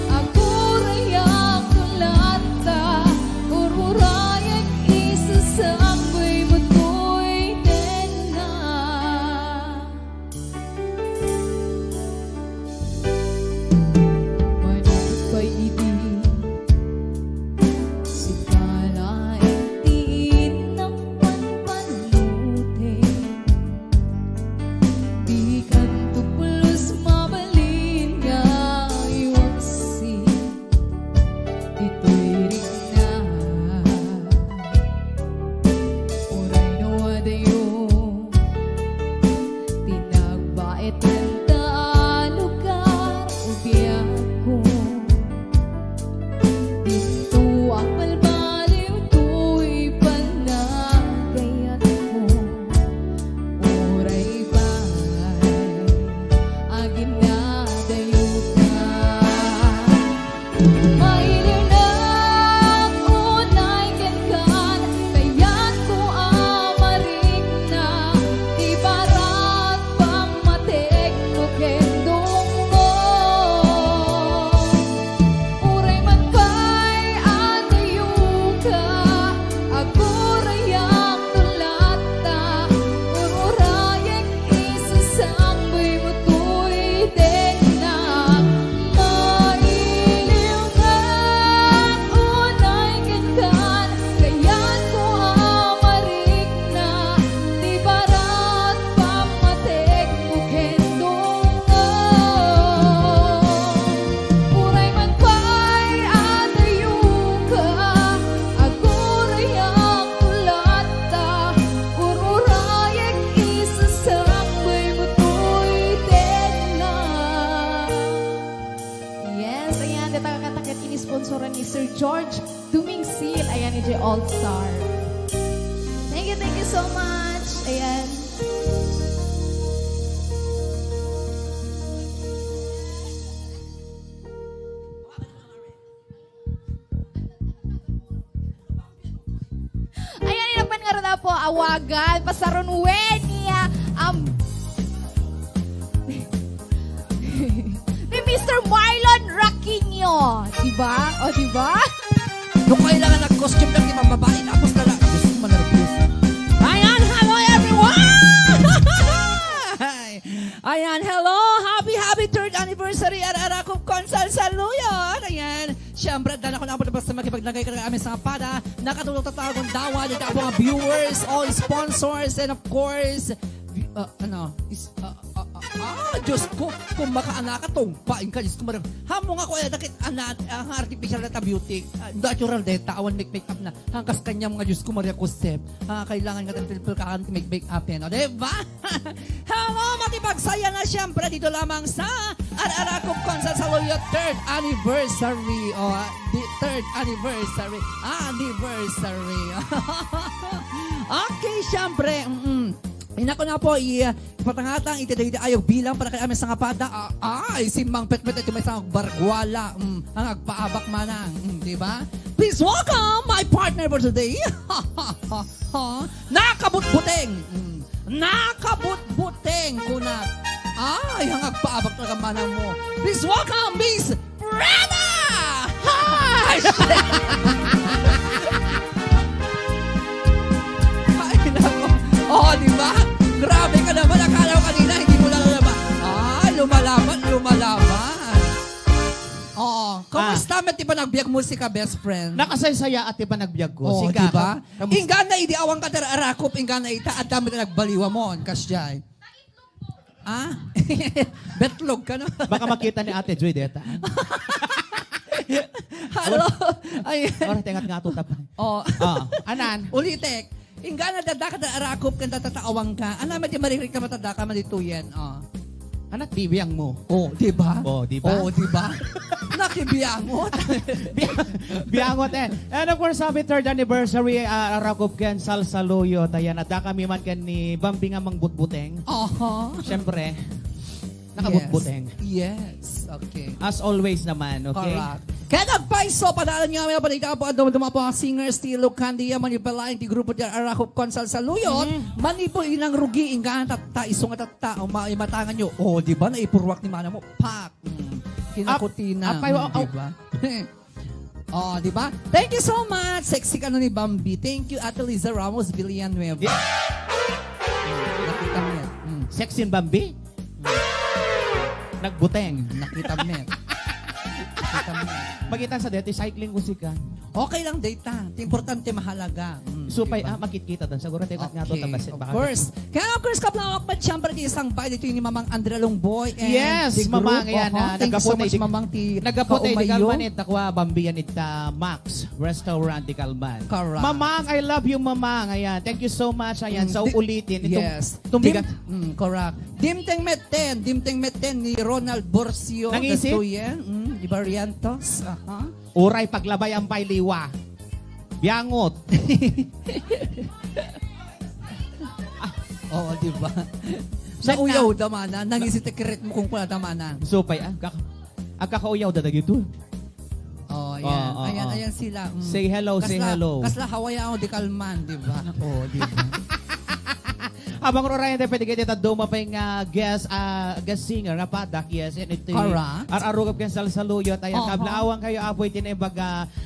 F: ako rayak tulata. Ururayag isasambay mo to'y tenga. Manapit pa'y ibig, sikalain tiin ng panpanutin. Di kan tuplos mabalin nga iwaksi, dito'y rigna. Oray no adayo, tinagbait kanta lugar o biyak ko. Dito ang balbaliw to'y panagayat ko. Oray ba'y aginadayo ka. Mailiw ng unay genkan, kaya't ko amarik na. Di barat pamatik mo kendong mo. Uray man pa'y adayo ka, ako rayak tulata. Ururayag isasambay mo to'y tenga. Mailiw ng unay genkan, kaya't ko amarik na. Di barat pamatik mo kendong mo. Uray man pa'y adayo ka, ako rayak tulata. Ururayag isasambay mo to'y tenga.
E: Yes, ayan. Dito kakatakit inisponsoran ni Sir George Dumingsil. Ayan, ni J All-Star. Thank you so much. Ayan. Ayan, inapan nga rin na po, awagan, pasaron niya, ni Mr. Marlon Raquinho. Diba? O, diba?
G: Kung kailangan ng costume ng ibang babae, tapos na lang. Diyos ko, manervyos. Ayan, hello everyone! Ayan, hello! Happy 3rd anniversary Ararakop Consal Saluyot! Ayan, syempre, dahil ako nakapalabas sa makipaglagay ka ng aming sapada, nakatulong tatawagong dawa, dito ang mga viewers, all sponsors, and of course, Diyos ko, kung makaanak ka, tungpain ka, Diyos ko, hamong ako, nakit anak, ang artificial na beauty, natural data, awan make up na, hangkas kanya mga Diyos ko, Maria Kusep, kailangan nga tayo ka make up yan, o, diba? Hello, matipagsaya na siyempre, dito lamang sa Ararakop Consal Saluyot 3rd anniversary, o, 3rd anniversary, okay, siyempre, Inako na po, ipatangatang itidayda ayaw bilang para kay amin sa ngapada. Si Mang Petpet ito may isang bargwala. Ang agpaabak manang. Diba? Please welcome my partner for today. Nakabutbuteng. Nakabutbuteng kunat. Ang agpaabak talaga manang mo. Please welcome Miss Rana! Hi! Ay, nako. Oh, di ba? Grabe ka naman. Akala ko kanina, hindi mo lang naman. Lumalaban. nagbiag musika, best friend.
D: Nakasaysaya at iba nagbiag ko.
G: Oh,
D: Sika.
G: diba?
D: Kamusta?
G: Inggan na idiawang ka arakop, inggan na ita, at dami na nagbaliwa mo, kasyay. Ah? Betlog ka na.
D: Baka makita ni Ate Joy deta.
G: Hello? Ay,
D: Ora tengat nga to tapay.
G: oh.
D: Anan?
G: Ulitek. Inggan na dadaka na arakop, kang tataawang ka. Ano, di maririk ka matadaka, malituyen. Oh.
D: Anak tibiyang mo.
G: Oh, di ba?
D: Oh, di ba?
G: Oh, di ba? Nakibiyangot.
D: Biangot eh. And of course, happy third anniversary Arakop Ken Salsaluyot. Ayan, at kami man ken ni Bambi nga mang butbuteng. Siyempre, nakabutbuteng.
G: Yes. Okay.
D: As always naman, okay?
G: Correct. Kaya nagpaiso, padalan nga may balita po at dumaduma po ang singer Stilo Candia, manipalain ti grupo di Arakop Konsal sa Luyot, manipo inang rugi, ingaan tata, isong atata, matangan nyo. Oh, di ba, naipurwak ni mana mo, pak, kinakutina.
D: Apay,
G: di ba? Oh, di ba? Thank you so much, sexy ka na ni Bambi. Thank you, Ate Liza Ramos Villanueva.
D: Yeah.
G: Nakita mo yan.
D: Sexy and Bambi? Nagbuteng.
G: Nakita mo yan. Nakita mo yan.
D: Magitan sa deti, cycling ko sika.
G: Okay lang data. Importante mahalaga.
D: Supay,
G: diba?
D: makikita doon. Siguro tekat nga to tabasin.
G: Of course. Kaya of course, kaplawak pa siyempre ti isang bahay dito ni Mamang Andrea Longboy. And
D: Yes,
G: the
D: Mamang,
G: group.
D: yan.
G: Thank you so much, Mamang ti
D: Nagaputay di
G: Kaumayo.
D: Kalman takwa Bambiyan ita Max Restaurant di Kalman.
G: Correct.
D: Mamang, I love you, Mamang. Ayan, thank you so much. Ayan, sa ulitin.
G: Yes.
D: Tumbigat.
G: Correct. Dimteng Meten ni Ronald Borcio.
D: Nangisip?
G: Di Barrientos.
D: Uray paglabay ang pailiwa. Biangot.
G: Oo, di ba?
D: Set
G: Sa uyaw damana, nangisip kiret mo kung pala damana.
D: Supay, kakauyaw dadag ito.
G: Oh, ayan.
D: Oh.
G: Ayan sila.
D: Say hello, say hello.
G: Kasla hawaya ako di kalman, di ba? Oh, di ba?
D: Abang Rorayan, pwede kayo dito duma pa yung guest singer na padak, yes. And ito
G: Correct.
D: ararugap kayo sa saluyot. Ayan, kablaawang kayo apoy tinibag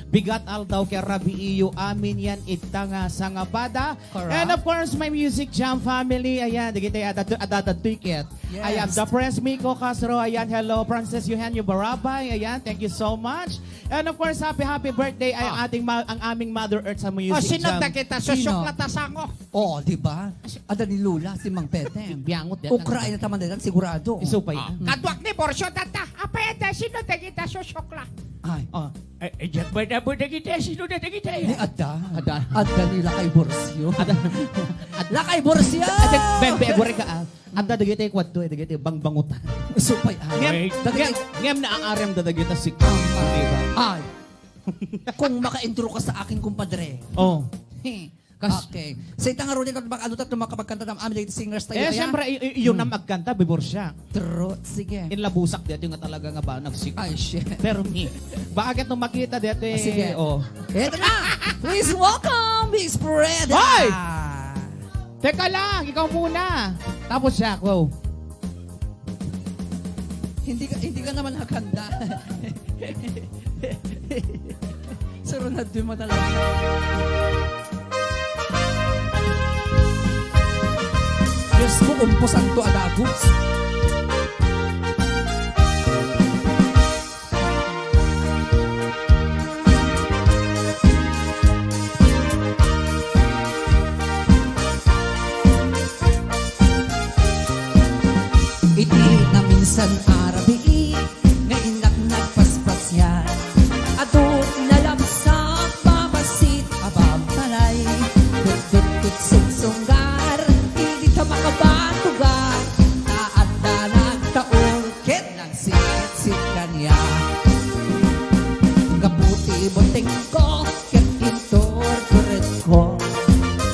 D: bigat aldaw kay Rabi Iyo. Amin yan itanga sa ngapada.
G: Correct.
D: And of course, my Music Jam family. Ayan, digit ay adada ticket.
G: Yes.
D: Ayan, the Press Miko Castro. Ayan, hello, Francis Eugenio Barabay. Ayan, thank you so much. And of course, happy birthday ay ang aming Mother Earth sa Music Jam.
A: kita,
G: Sino?
A: tasango.
G: Oh, di ba? Ada ni Lula, si Mang Pete.
D: Biangot yan.
G: Ukraina taman nila, sigurado.
D: Isupay.
A: Kadwak ni Borsyo tata. Apa yan, sino na kita, susokla.
G: Ay,
D: Oh.
A: Diyan ba na po na kita, sino na kita
G: ni
A: yan?
G: Ada. Ada nila kay Borcio. Lakay Borcio!
D: Bembe, agore ka. Ada dagiti kwadto, dagiti bangbangutan.
G: Supay ay.
D: Ngem na ang arem dadagita si diba?
G: Ay. Kung maka-intro ka sa akin, kumpadre.
D: Oh.
G: Okay. Sa itang aro dito, mag-ano tayo makapagkanta ng amin dito singers tayo.
D: Eh, siyempre, yun na magkanta before siya.
G: True. Sige.
D: Inlabusak dito nga talaga nga ba, nagsik.
G: Ay, shit.
D: Pero me, bakit nung makita dito eh,
G: Sige.
D: oh.
G: Eto na! Please welcome, Big Spread!
D: Hoy! Teka lang, ikaw muna. Tapos siya, wow.
G: Hindi ka naman nakanda. Sa Ronaldo mo talaga. Diyos mo, umpusan to adagos. Iti na minsan arabi, ngayon nagpaspas yan. Adot na lamsak, babasit, abamtalay. Tut-tut-tut sungsunggar, hindi ka makabatugar. Taat na nagtaon, ket nang sit-sit kanya. Kabuti bunting ko, ket intor-turet ko.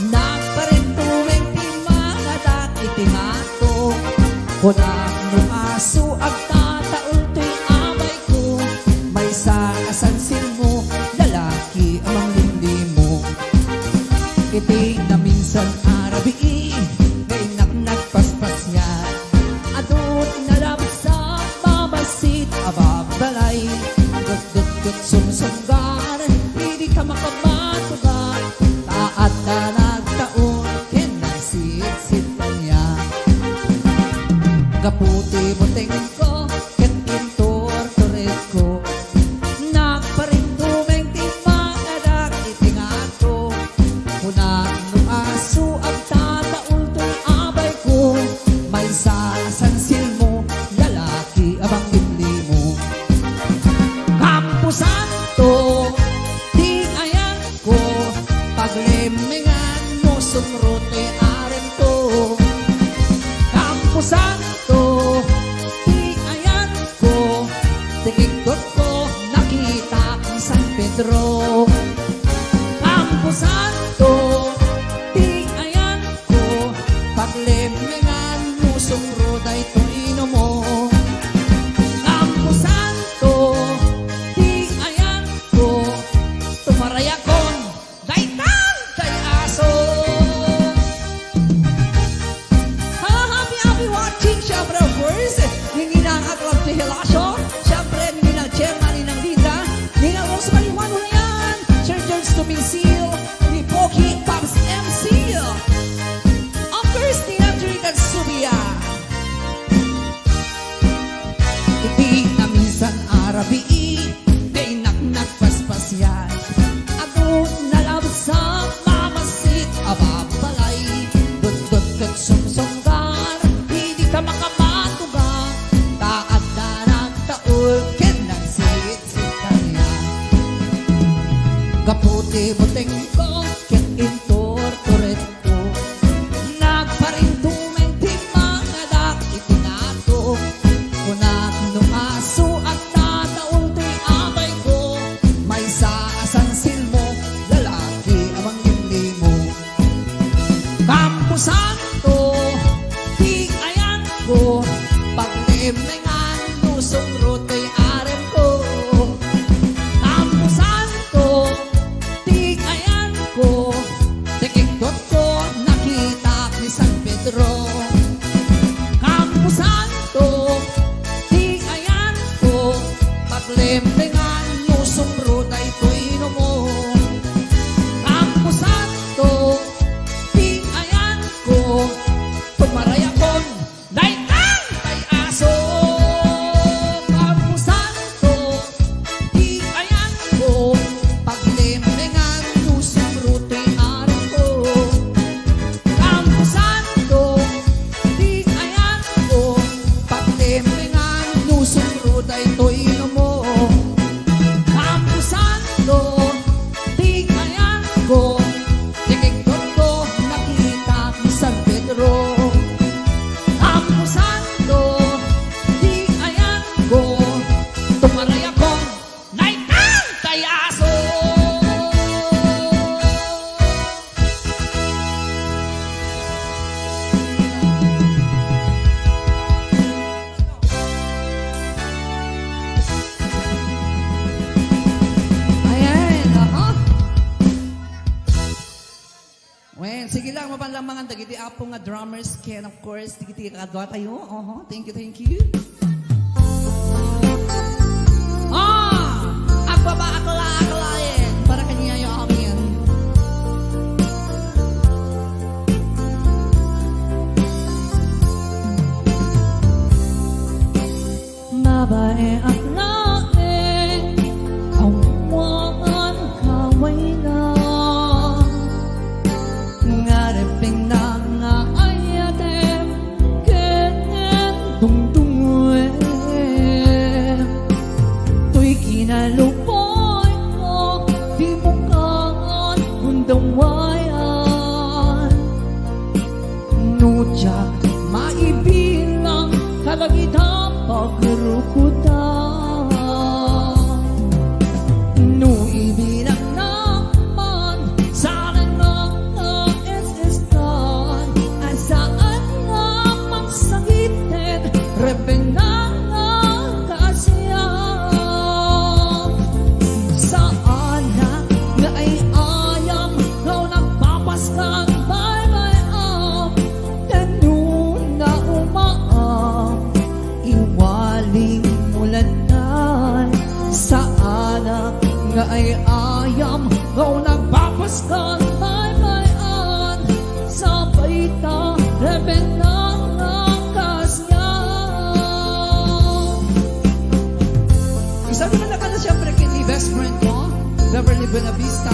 G: Nagparintuwing ti mga dati tingato. Kunang nung aso ang tataon to'y amay ko. May sa asansin mo, lalaki ang hindi mo. Iting na minsan arabi, ngayon nagpaspas yan. Adot na lamsak, mabasit, ababbalay. Gut-gut-gut sumsunggar, hindi ka makabatugar. Taat na nagtaon, kinagsit-sit niya. Kaputi mo ko, ket intor turet ko. Nagparinto Paglimingan mo sumrote aren ko Campo Santo Di ayan ko Tigikot ko nakita ang San Pedro Campo Santo Di ayan ko Paglimingan mo sumrote ito ino mo Campo Santo Di ayan ko Tumarayakon Daytang kay aso Happy watching Siyempre of course Ninginang Atlab Tihilasyo Siyempre ninginang chairman Ninang Linda Ninang Rosemary Juan Hulayan Sir George Tumisil Ni Poki Pops MC Of course Ninang Trinidad Subia Iti na minsan arabi Day nak paspasyan Ako nalabas sa mamasit Ababalay Dut-dut kat sumsunggar Hindi ka makamatugang Taat na nagtaul Ken nang sit-sit kanya Kaputi buteng ko Ken intor-turet ko Nagparintumen Di mga dak itinato Kunak nung aso at tataol to'y abay ko May saasan silmo Lalaki amang limli mo Campo Santo Di ayan ko Paglimingan mo sumroto'y aren ko Campo Santo Di ayan ko Tikikot ko nakita ni San Pedro Campo Santo Di ayan ko Paglimingan mo sumroto'y tuino mo Campo Santo Di ayan ko Tumarayakon Daytang kay aso Campo Santo Di ayan ko Paglimingan mo sumroto'y aren ko Campo Santo Di ayan ko Paglimingan mo sumroto'y tuino mo Campo Santo Di ayan ko Tikikot ko nakita ni San Pedro Campo Santo Di ayan ko Tumaray akong Naitang kay aso Ayan, aha. Well, sige lang, mapalang mga dagiti apo nga drummers can of course, digiti kadwa kayo. Thank you. Agbaba akla-aklain para kanya yung amin.
F: Babae at laing ang muwaan kaway na ngareping na nga ayatem kenen tungtungwe tuy kinalupoy mo di mukaan undawayan
G: Nudya, maibilang kalagitang pagrukutan. No ibilang naman sa akin mga is-istan ay saan nga magsagitin rebenang kaasyan. Saan na ay ayam ikaw nagpapaskan baybayam ganun na umaam iwaling mulanan. Saan nga ay ayam ikaw nagpapaskan baybayan sabay ta rebenang kasyan. Isa naman na ka na siyempre kini best friend ko Beverly Buenavista.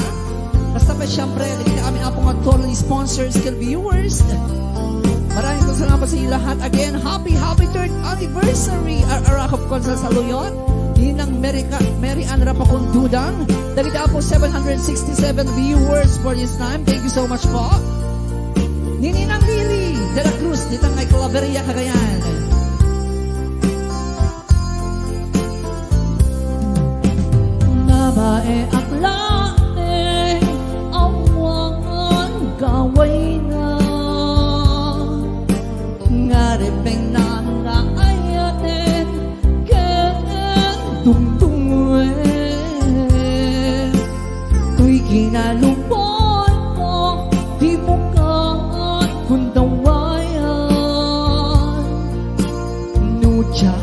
G: Basta pa siyempre lagi na kami na pong totally sponsors and viewers. Maraming salamat sa inyo lahat. Again, happy 3rd anniversary Arak of Consa Saluyot. Inang Mary Ann Rapacundudang. Dagita po 767 viewers for this time. Thank you so much po. Nininang Liri de la Cruz, ditang ay Claveria, Cagayan.
F: Nabae aklane awangan gaway na ngarepeng nangayaten ken tungtungwe tuy kinalupon mo di mo kaan kundawayan nutya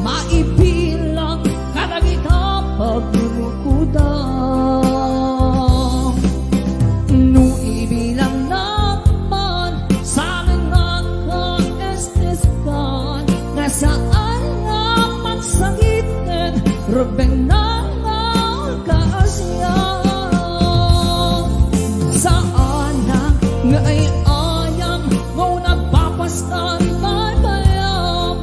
F: maibilang kadagita pagdurukudang nu ibilang naman sana nakaka-estes-kan na saan nga magsagitin rebeng nakakaasya saan nga ay ayang mo nagpapastan bayam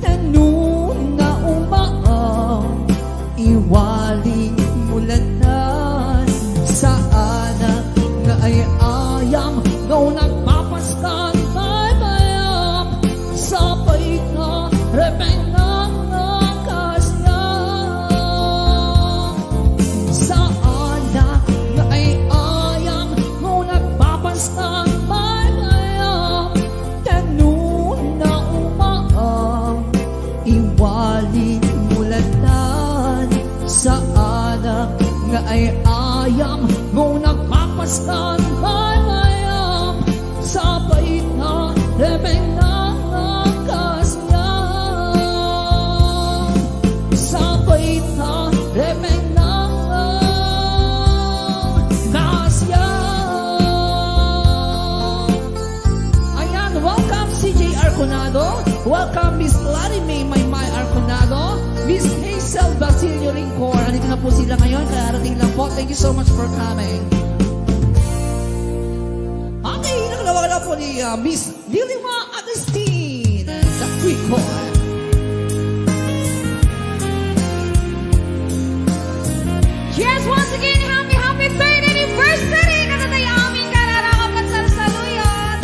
F: tanong na umaang iwaling mulatan saan nga ay ayang ngaw nagpapaskan bayam sabay ka rebeng nakakasya saan nga ay ayang ngaw nagpapaskan bayam tanong na umaang iwaling mulatan saan nga ay ayam mo nagpapaskan bayam sabay na rebeng nakakasya sabay na rebeng nakakasya. Ayan, welcome CJ Arconado, welcome Miss Larry May Arconado, Miss Hazel Basilio Rincor. Andito na po sila ngayon, kararating lang po. Thank you so much for coming. Okay, nakalawa na po ni Miss Lilima Agustin, the quick call.
E: Yes, once again, happy 3rd anniversary! Katatay aming kararakan at salsaluyan!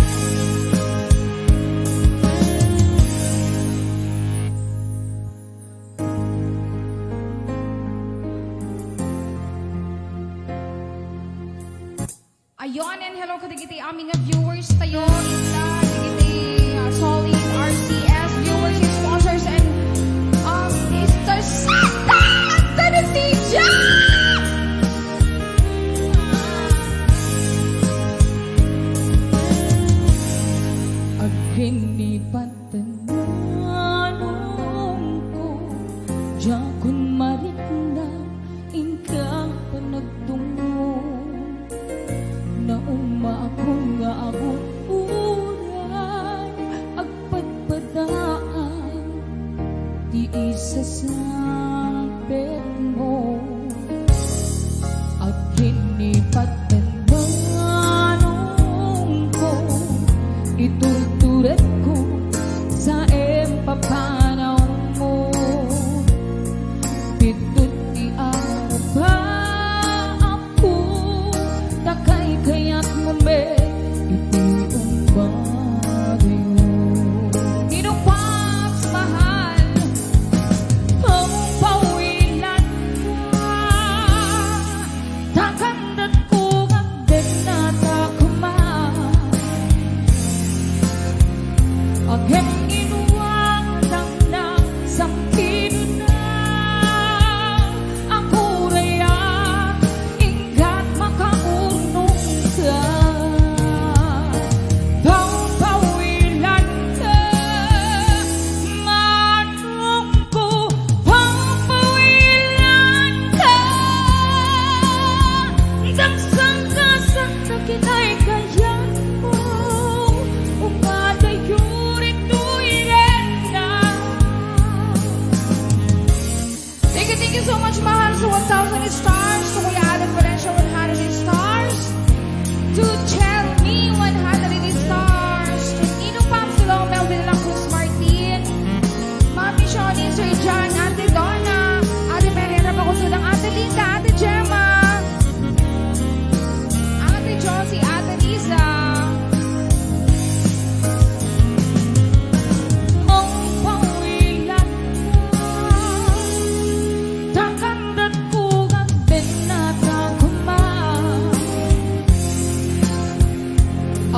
E: Ayon, and hello katigiti aming viewers tayo. Ita, katigiti solid RCS viewers and sponsors and Mr. Santa Tanisija!
F: Aginipantananong ko Jakun marikna ingkang panagtungo Na uma akong nga abot uray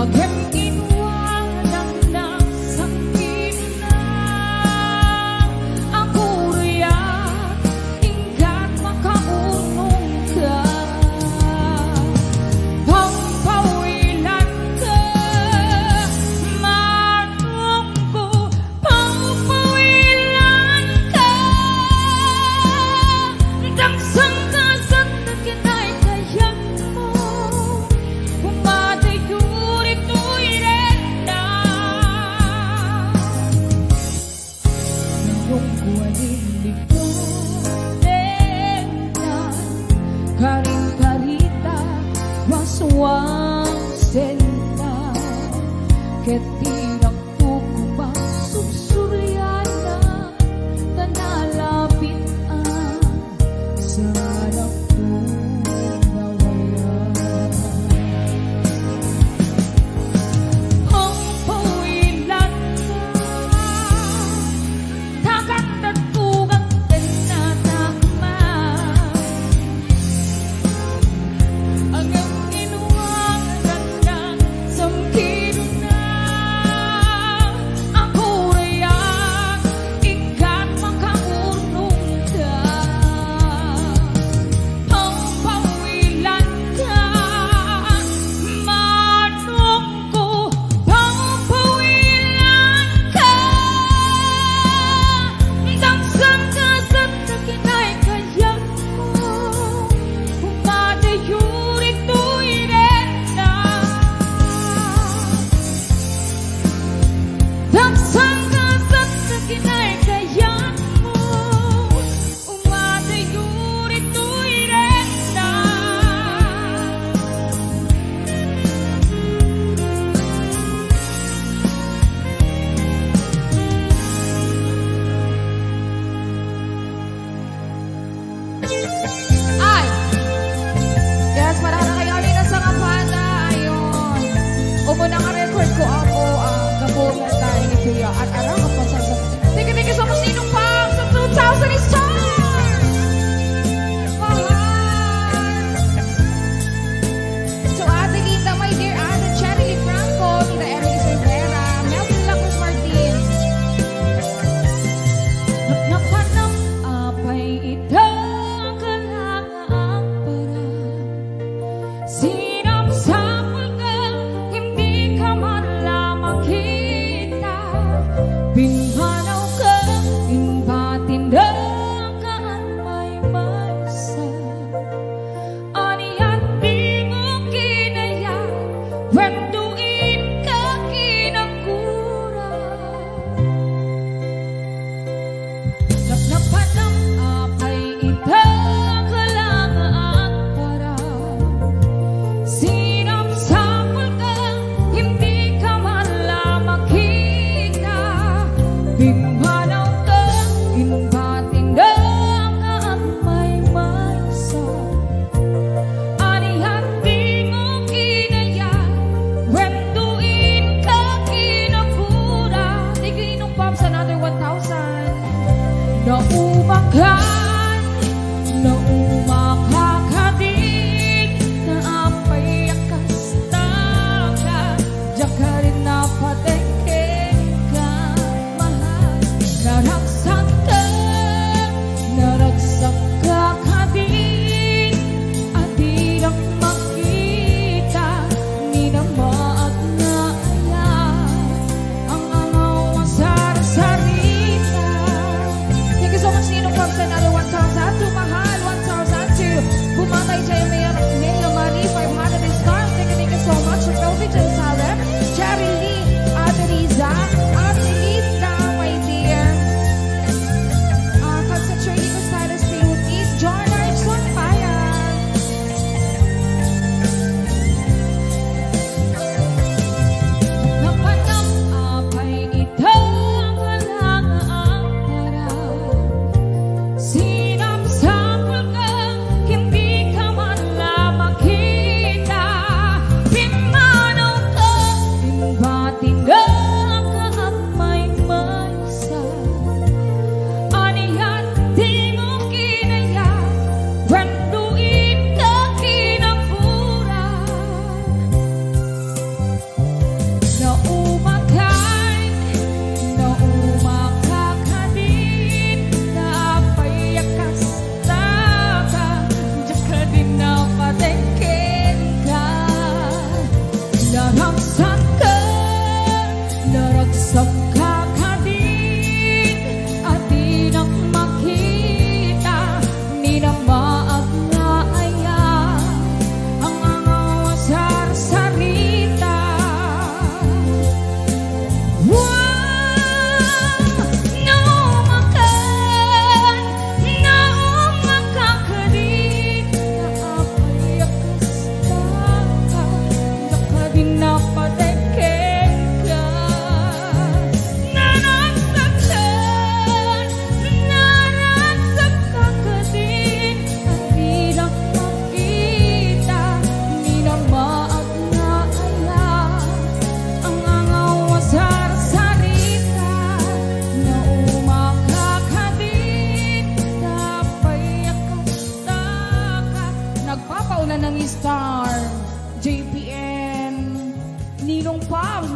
B: Agam inuwanan na sakit na ako riyan, ingkat makaunong ka. Pangpawilan ka, manong ko, pangpawilan ka. Dangsang kasang na kinay kayang mo, pumatay yuri to'y renda. Nung kuwanin dito, renda, karing-karita, waswang senta, ketirang tukubang susuryana, tanalapit ang sarap nawala. Ang pawilan ka, takang natugang tinatakma. Ang iyong inuwanan na sangkiro na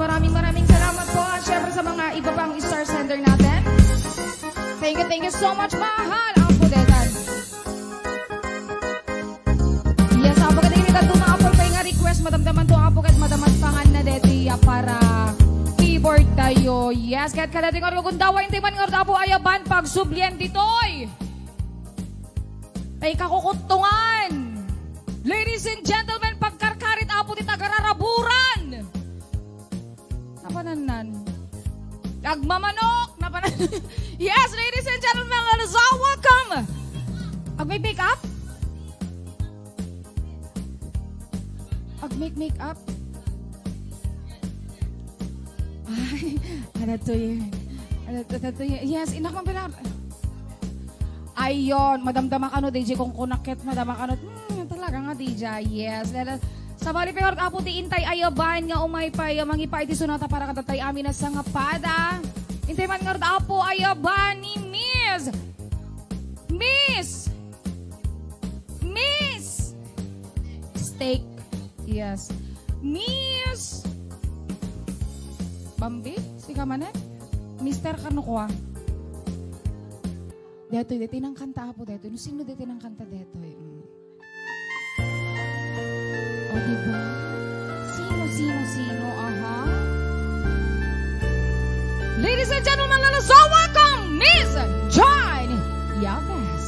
E: maraming salamat po. At syempre sa mga iba pang star sender natin. Thank you so much, mahal ang pudetan. Yes, ako ka din ito mga po nga request. Madamdaman to ako kat madamat pangan na deti para keyboard tayo. Yes, kahit kadating ko kung dawa hindi man nga po ayaban pag sublyen ditoy. Ay kakukuntungan. Ladies and gentlemen, pagkarkarit apo ti tagararaburan. Napananan. Agmamanok. Napananan. Yes, ladies and gentlemen, let us all welcome. Mag-make up? Mag-make up? Ay, ano to yun? Ano to yun? Yes, inak man pala. Ayon, madamdama ka no, DJ, kung kunakit, madama ka no. Talaga nga, DJ, yes. Sa bali pero apo ti intay ayaban nga umay pa mangipay ti sunata para katatay amin na sa ngapada. Intay man nga apo ayaban ni Miss Steak. Yes. Miss Bambi? Sika man eh? Mr. Kanukwa. Detoy ng kanta po detoy. No, sino detoy ng kanta detoy? O, diba? Sino? Aha. Ladies and gentlemen, let us all welcome Miss John Yaves.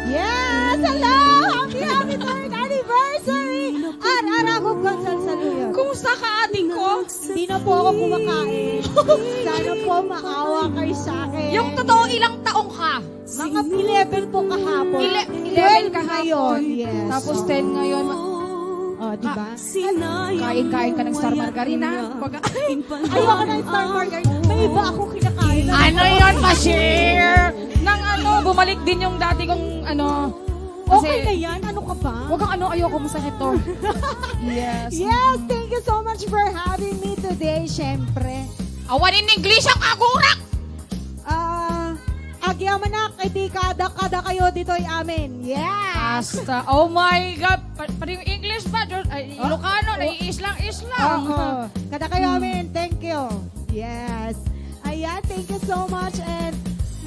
H: Yes! Hello! Happy third anniversary! Ako Gonzal Saluyon.
E: Kumusta ka, ating ko?
H: Hindi na po ako kumakain. Sana po maawa kayo sa akin.
E: Yung totoo, ilang taong ka?
H: Mga 11 po kahapon.
E: 11
H: 12 ngayon. Yes.
E: Tapos 10 ngayon.
H: Oh, diba?
E: Kain-kain ka ng Star Margarina.
H: Ayoko ng Star Margarina. May iba ako kinakain.
E: Ano yun, pa-share? Nang bumalik din yung dati kong
H: Okay na yan? Ano ka ba?
E: Huwag kang ayoko masakit to. Yes.
H: Yes, thank you so much for having me today, syempre.
E: Awan in English ang kagurak!
H: Agyaman na, kay kada kayo dito'y amin. Yes!
E: Basta, oh my God! Pari English ba? Ay, Ilocano, nai-islang.
H: Oo. Kada kayo amin, thank you. Yes. Ayan, thank you so much. And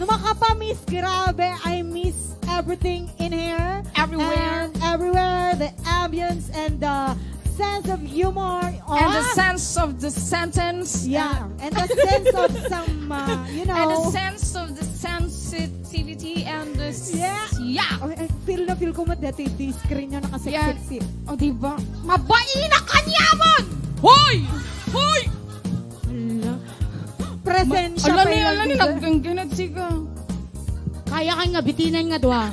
H: numakapamiss, grabe, I miss everything in here.
E: Everywhere.
H: And everywhere, the ambience and the sense of humor.
E: And the sense of the sentence.
H: Yeah, and the sense of some,
E: And the sense of the sensitivity and the... Yeah!
H: Oh, feel ko mo dati, di screen nyo nakasexy.
E: O, diba? Mabai na kanyaman! Hoy!
H: Presensya pa yung
E: Alani, nagganggana siya.
H: Kaya ka nga, bitinan nga doa.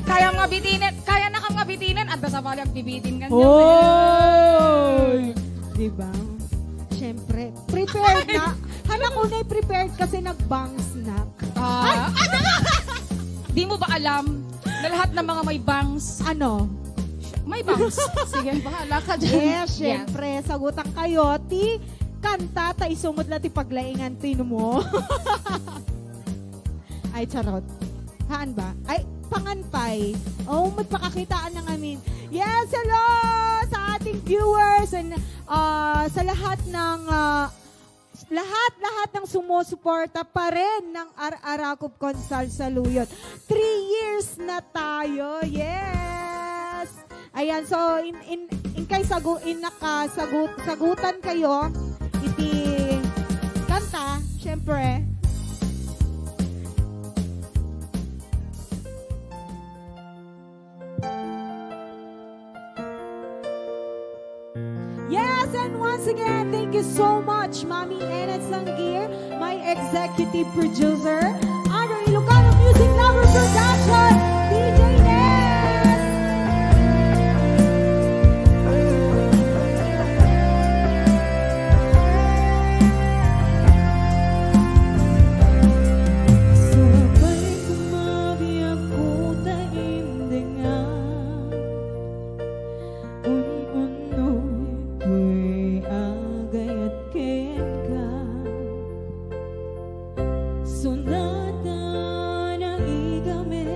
E: Kaya na kang nga bitinan at basta pala bibitin ka niya.
H: Hoy! Diba? Siyempre, prepared na. Hala ko na prepared kasi nag-bang snack.
E: Di mo ba alam na lahat ng mga may bangs,
H: Ano?
E: may bangs? Sige, bahala ka dyan.
H: Yes, siyempre. Sagutan kayo. Ti kanta, ta isumod na ti paglaingan tino mo. Ay, charot. Haan ba? Ay, panganpay. Oh, magpakakitaan ng amin. Yes, hello sa ating viewers and sa lahat ng lahat ng sumusuporta pa rin ng Arakop Consal Saluyot. 3 years na tayo. Yes. Ayan, so in kay sagutan kayo iti kanta, syempre. Yes, and once again, thank you so much, Mami Enet Sanggir, my executive producer, under Ilocano Music Lover Production, DJ Ness. Sabay kumabi ako taimdengan, un-unoy ko'y agayat ken ka. Sunatan ang igamin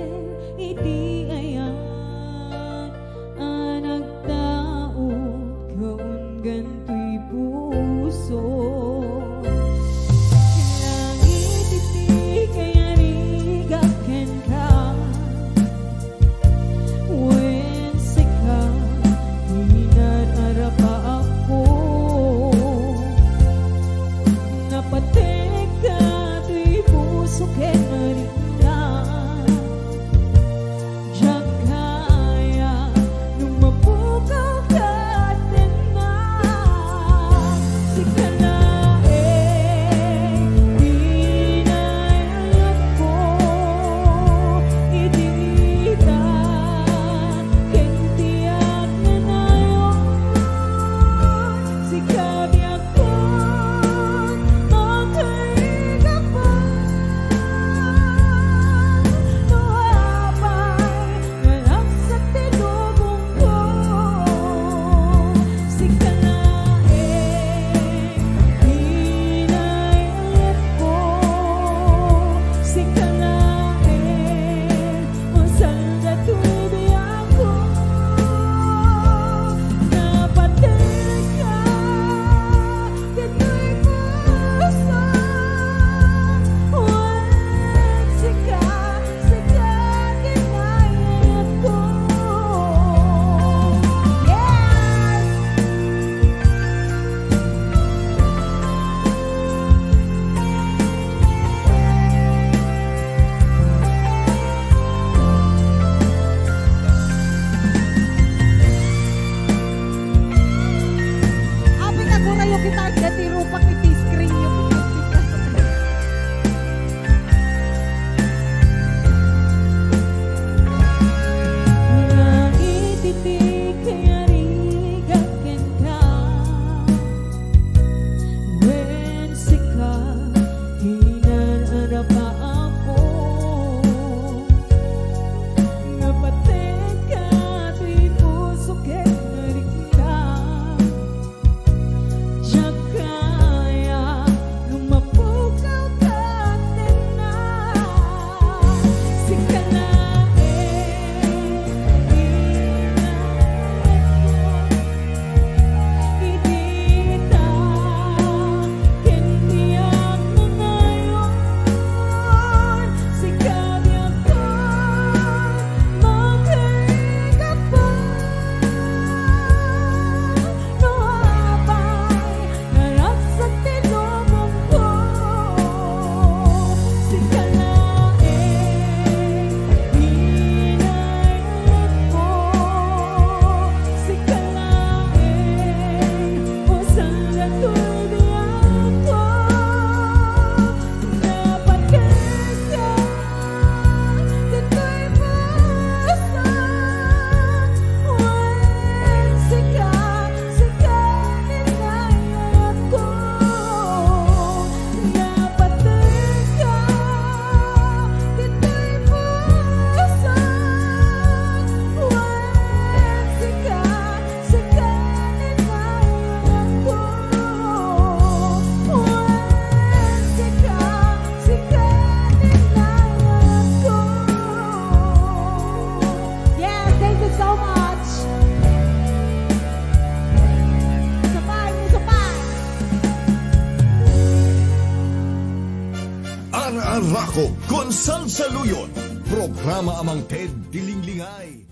C: Araraco con Salsa Luyon. Programa amang Ted Dilinglingay.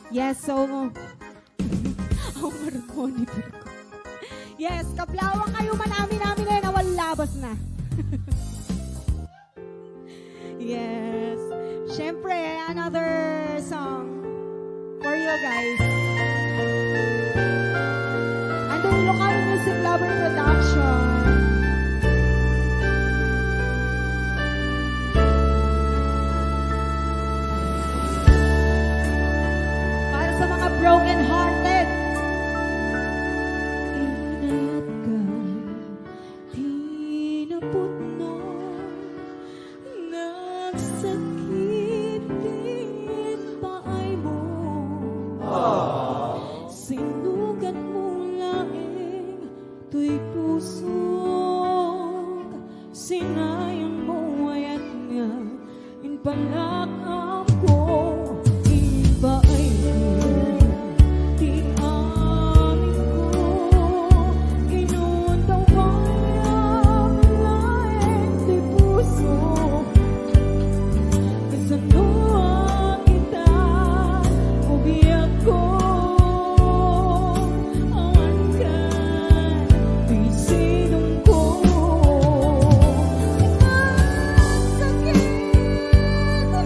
H: Yes, so... Ang monitor ko. Yes, kaplawang kayo manami namin na nawal labas na. Yes. Siyempre, another song for you guys. Andong Local Music Lover Production. Para sa mga broken hearted. Inayat ka, pinaputno, nagsakitin paay mo. Sinugat mo laing tuy pusok, sinayang mo ayat nga, inpalak ako, iba ay di amin ko, inundawayan laing tuy pusok, kasanua kita, ubiyak ko, awan ka, pisidong ko. Sakit na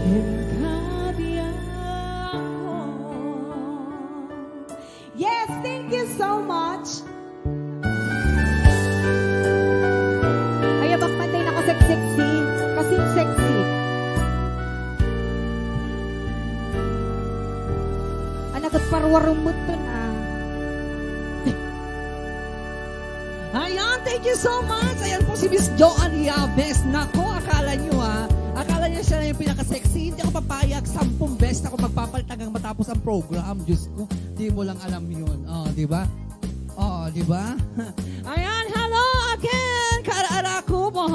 F: en cada amor.
H: Yes, thank you so much. Ay, abak man tayo nakaseksexy. Kasing sexy. Anak at parwarong mo to na.
G: Ayan, thank you so much. Ayan po si Miss Joanne Yabes. Nako, akala nyo akala nyo siya na yung pinaka-sexy. Hindi ako papayag. 10 beses ako magpapalit hanggang matapos ang program. Diyos ko, di mo lang alam yun. Oh, di ba? Oh, di ba? Ayan, hello again, Kara ko po,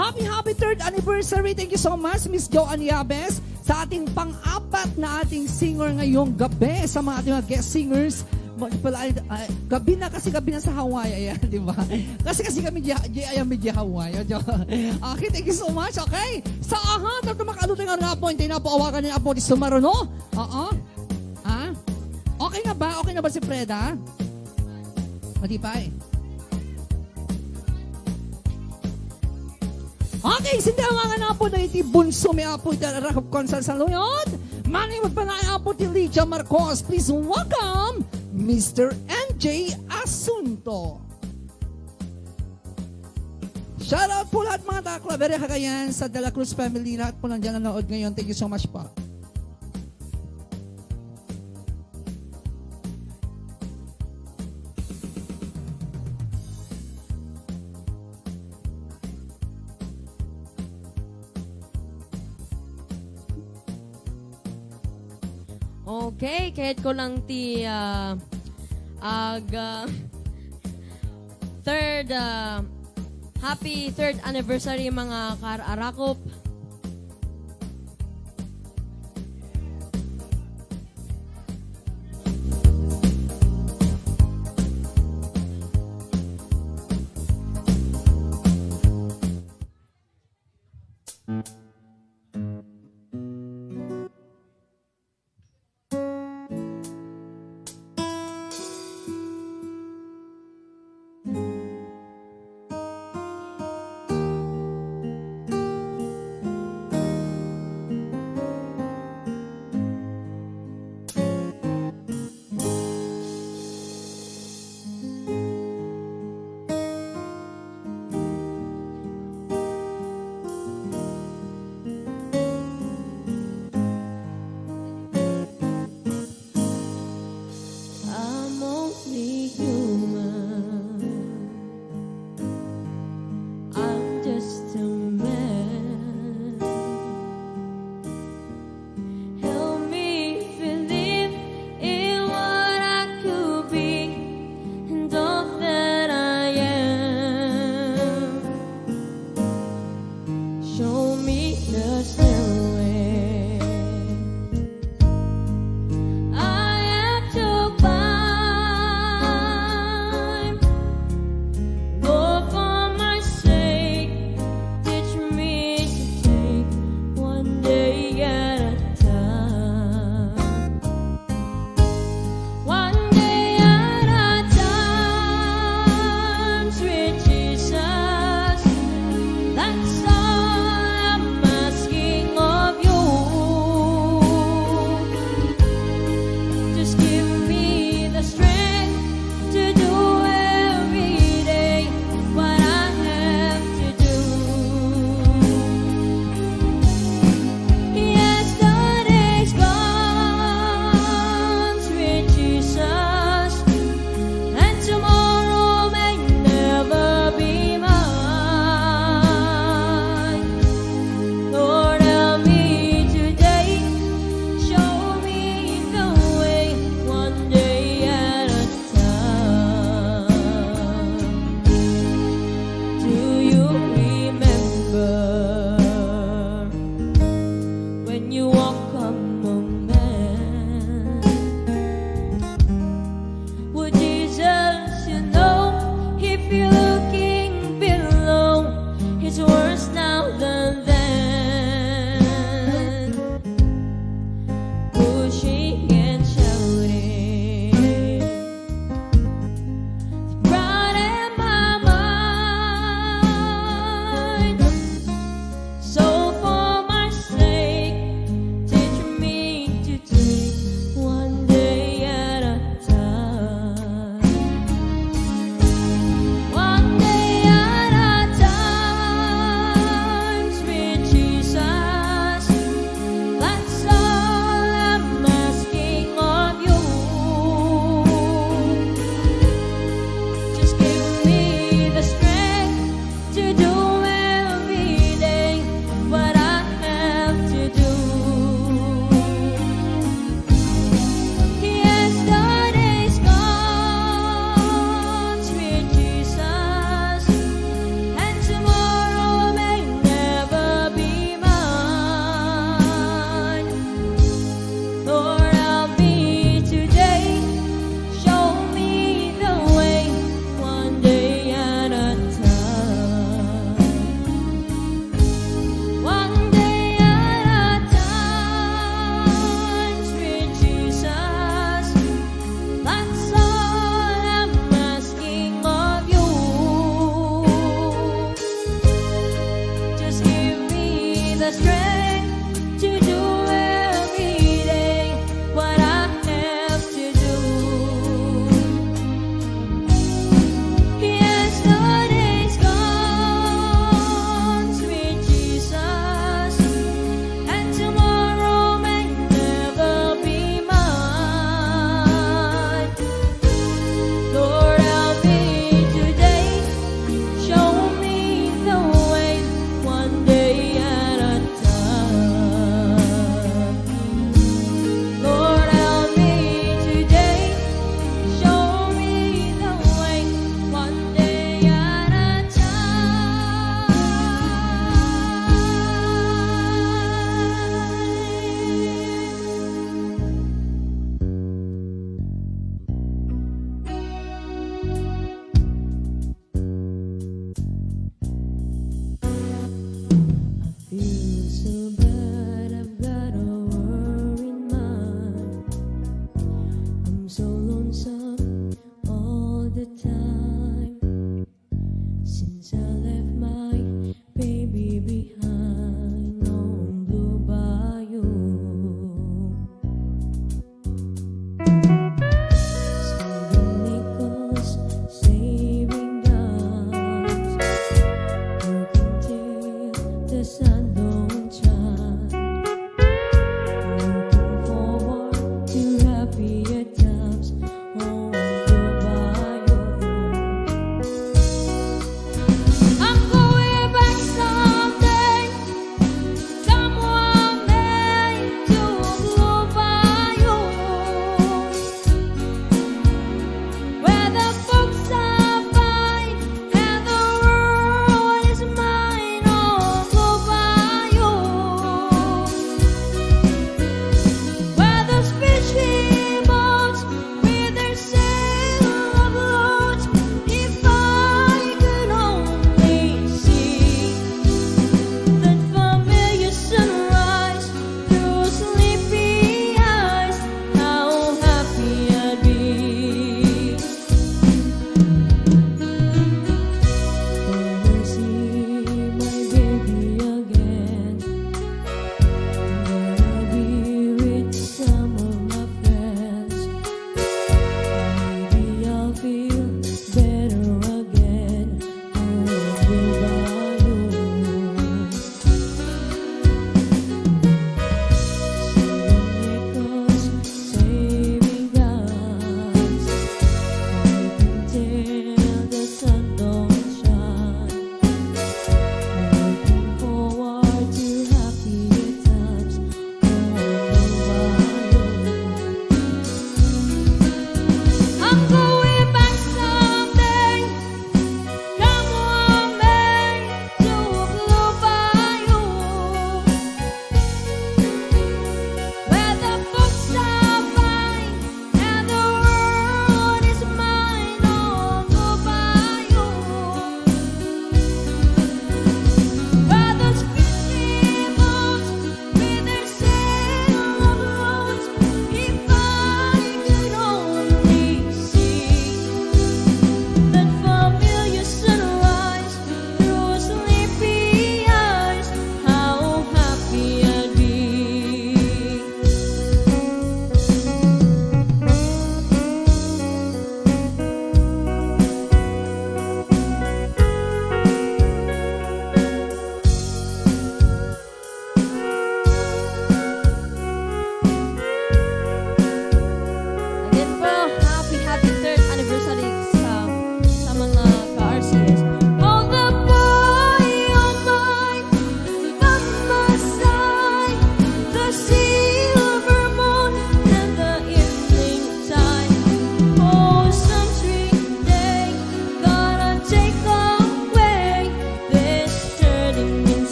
G: Happy 3rd anniversary. Thank you so much, Miss Joanne Yabes, sa ating pang-apat na ating singer ngayong gabi, sa mga ating mga guest singers. Gabi na sa Hawaii, ayan, di ba? Kasi kami ayan medya Hawaii. Okay, thank you so much, okay? Sa tapos makalutay nga po, hindi na po awakan niya po di sumaruno. Okay na ba? Okay na ba si Freda? Matipay. Okay, sinda nga na po na iti bunso may apo iti Rakop Konsal sa Luyot. Mani magpanay apo ti Lydia Marcos. Please welcome Mr. NJ Asunto. Shout out po lahat mga takla. Very kagayan sa De La Cruz family. Lahat po nandiyan nanood ngayon. Thank you so much po.
I: Okay, kahit ko lang ti happy 3rd anniversary mga Kar-Arakop.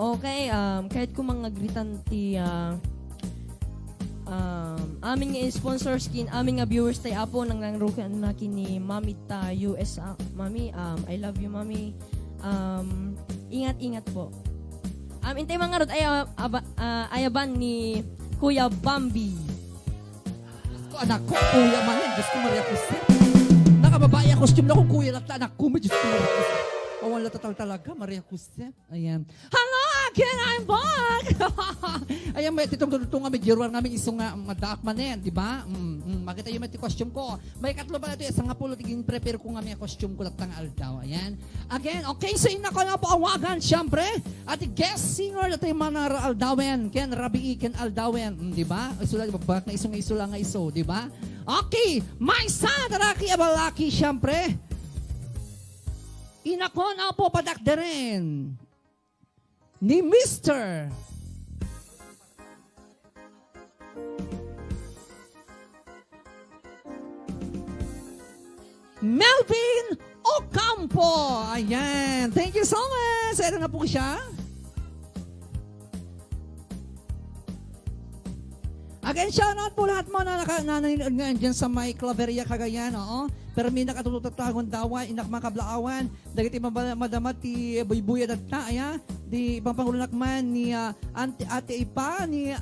I: Okay, kahit ko mga gritan ti aming nga sponsors kin aming nga viewers tay apo nang nangrukan na kini Mami ta US Mami, I love you Mami. Ingat po. Intay mga rod ayaban ni Kuya Bambi.
G: Diyos ko, anak ko, kuya man yan. Diyos ko, Maria Jose. Nakababae ang costume na kung kuya lang anak ko. Diyos ko, Maria Jose. Pawala tatal talaga, Maria Jose. Ayan. Hello again, I'm back! Ayan, may titong tutong nga, may jiruan nga, may isong nga, madaak man yan, di ba? Makita yung may costume ko. May katlo ba na ito, isang nga pulo, tiging prepare ko nga may costume ko latang aldaw. Ayan. Again, okay, so ina ko na po awagan, syempre. At guest singer na tayo mga aldawen. Ken Rabii, Ken Aldawen. Di ba? Isula, di ba? Bakit na isong isula nga iso, di ba? Okay, my son, Taraki Abalaki, syempre. Ina ko na po padakdarin ni Mr. Melvin Ocampo. Ayan. Thank you so much. Ito na po siya. Again, shoutout po lahat mo na nanonood dyan sa may Claveria, Cagayan. Oo. Pero may nakatututagon dawa, inak mga kablaawan. Dagiti madamat ti Buybuya datta. Ayan. Di ibang pangulunakman ni Ate Ipa, ni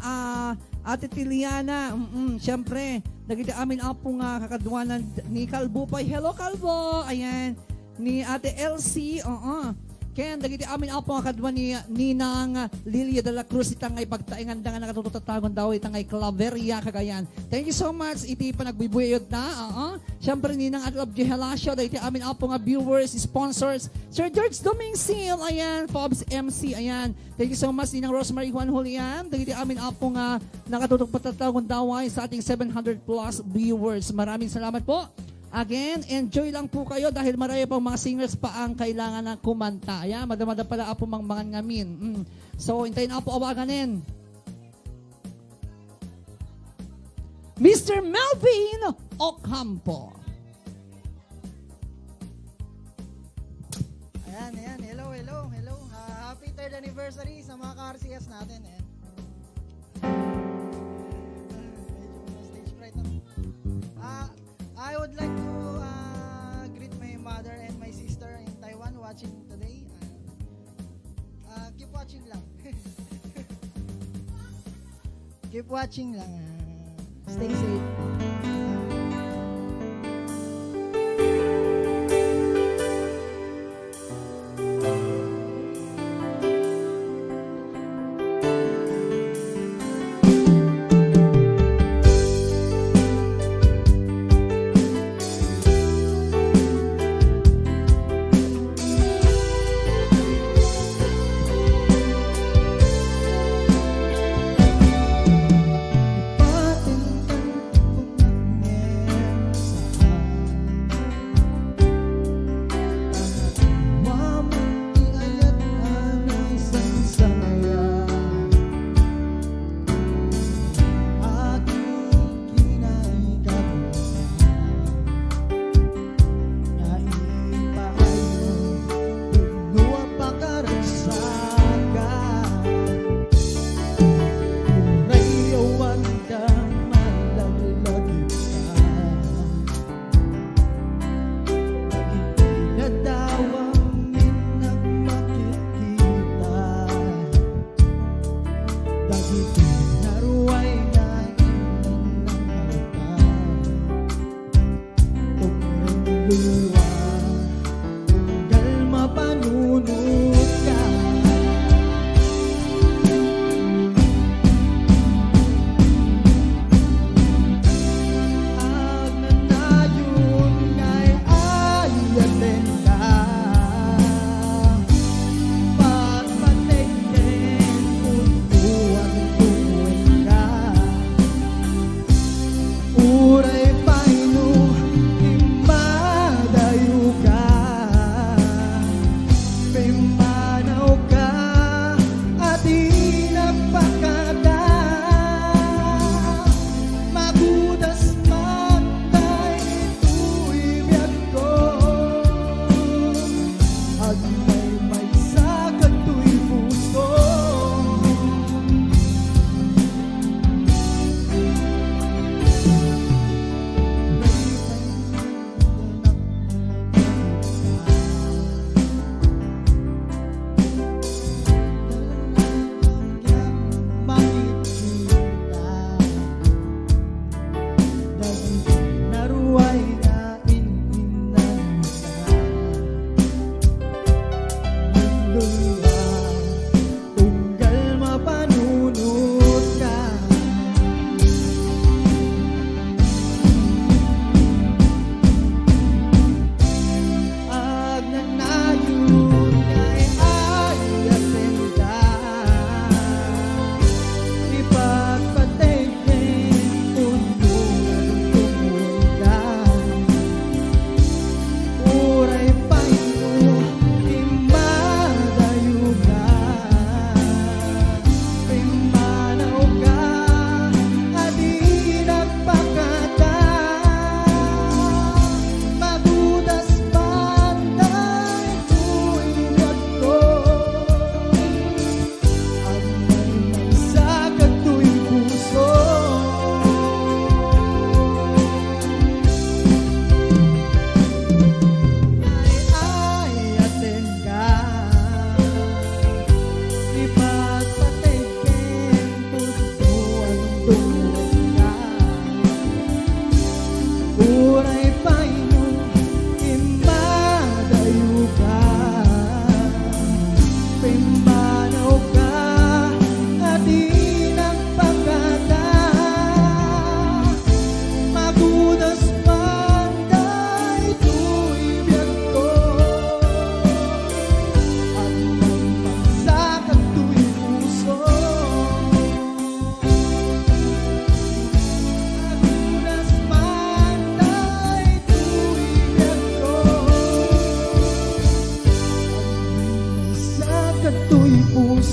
G: Ate Tiliana. Siyempre, dagiti amin apo nga kakadwanan ni Kalbo pa. Hello, Kalbo. Ayan. Ni Ate Elsie. Oo. Kaya dagiti amin apo nga kadwa ni Ninang Lilia de la Cruz itang ngay pagtaingan da nga nakatututagon daw itang ngay Claveria, Cagayan. Thank you so much. Iti pa nagbibuyod na. Siyempre Ninang Adlab Gehelasio, dagiti amin apo nga viewers, sponsors. Sir George Domingsil, ayan, Fobs MC, ayan. Thank you so much Ninang Rosemary Juan Julian. Dagiti amin apo nga nakatututagon daw sa ating 700 plus viewers. Maraming salamat po. Again, enjoy lang po kayo dahil marami pang mga singers pa ang kailangan na kumanta. Ayan, madamada pala po mga ngamin. So, hintayin na po awaganin. Mr. Melvin Ocampo.
J: Ayan. Hello. Happy 3rd anniversary sa mga ka-RCS natin. Ayan. Medyo stage fright na. I would like to greet my mother and my sister in Taiwan watching today. Keep watching lang. Keep watching lang. Stay safe.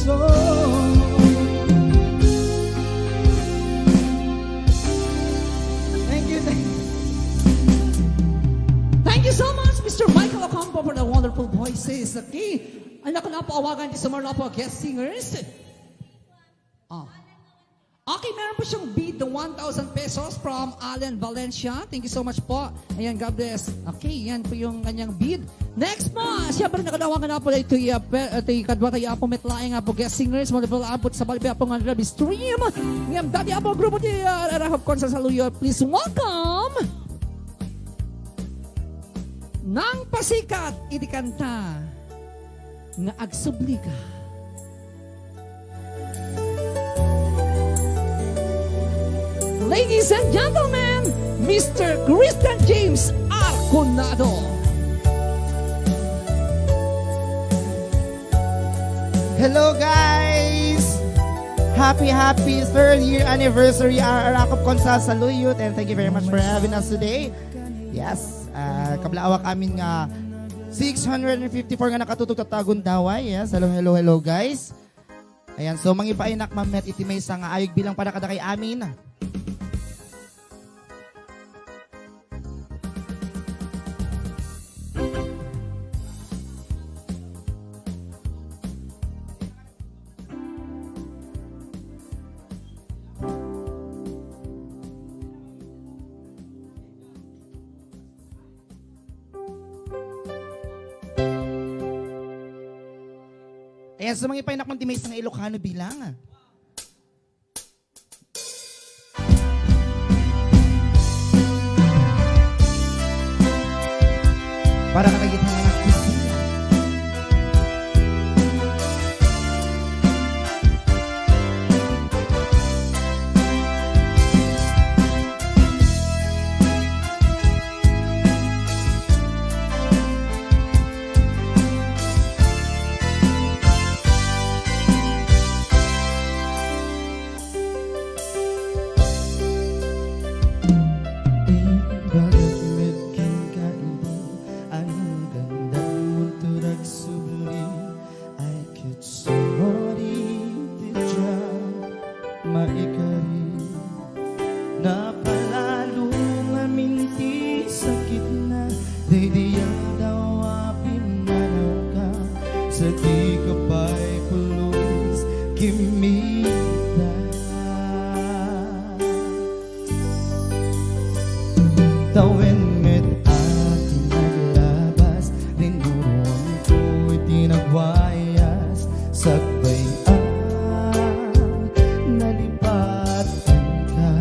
J: song. Thank you.
G: Thank you so much, Mr. Michael Ocampo, for the wonderful voices. Okay. Ay, naku na po, awagan din sa mga po guest singers. Oh. Okay, meron po siyang bid ng 1,000 pesos from Allen Valencia. Thank you so much po. Ayan, God bless. Okay, yan po yung kanyang bid. Next po, siyempre nakadawagan na po ito yung kadwa tayo po metlaing po guest singers. Wonderful abot sa balibaya po nga live stream. Ngayon, dati po grupo di Rahab Consa Saluyo. Please welcome nang pasikat iti kanta nga agsubliga. Ladies and gentlemen, Mr. Christian James Arconado.
J: Hello guys! Happy 3rd year anniversary Arakop Consa Saluyot, and thank you very much for having us today. Yes, kablaawa kami nga 654 nga nakatutog tatagon daway. Yes, hello guys. Ayan, so mangipainak mamet iti may nga ayog bilang para kada kay amin. Ayan, so mga ipainak mong timays ng Ilocano bilang. Para nakagit ng mga kusina. Tawin met aking naglabas, linuruan ko'y tinagwayas, sagbayang nalipatan ka.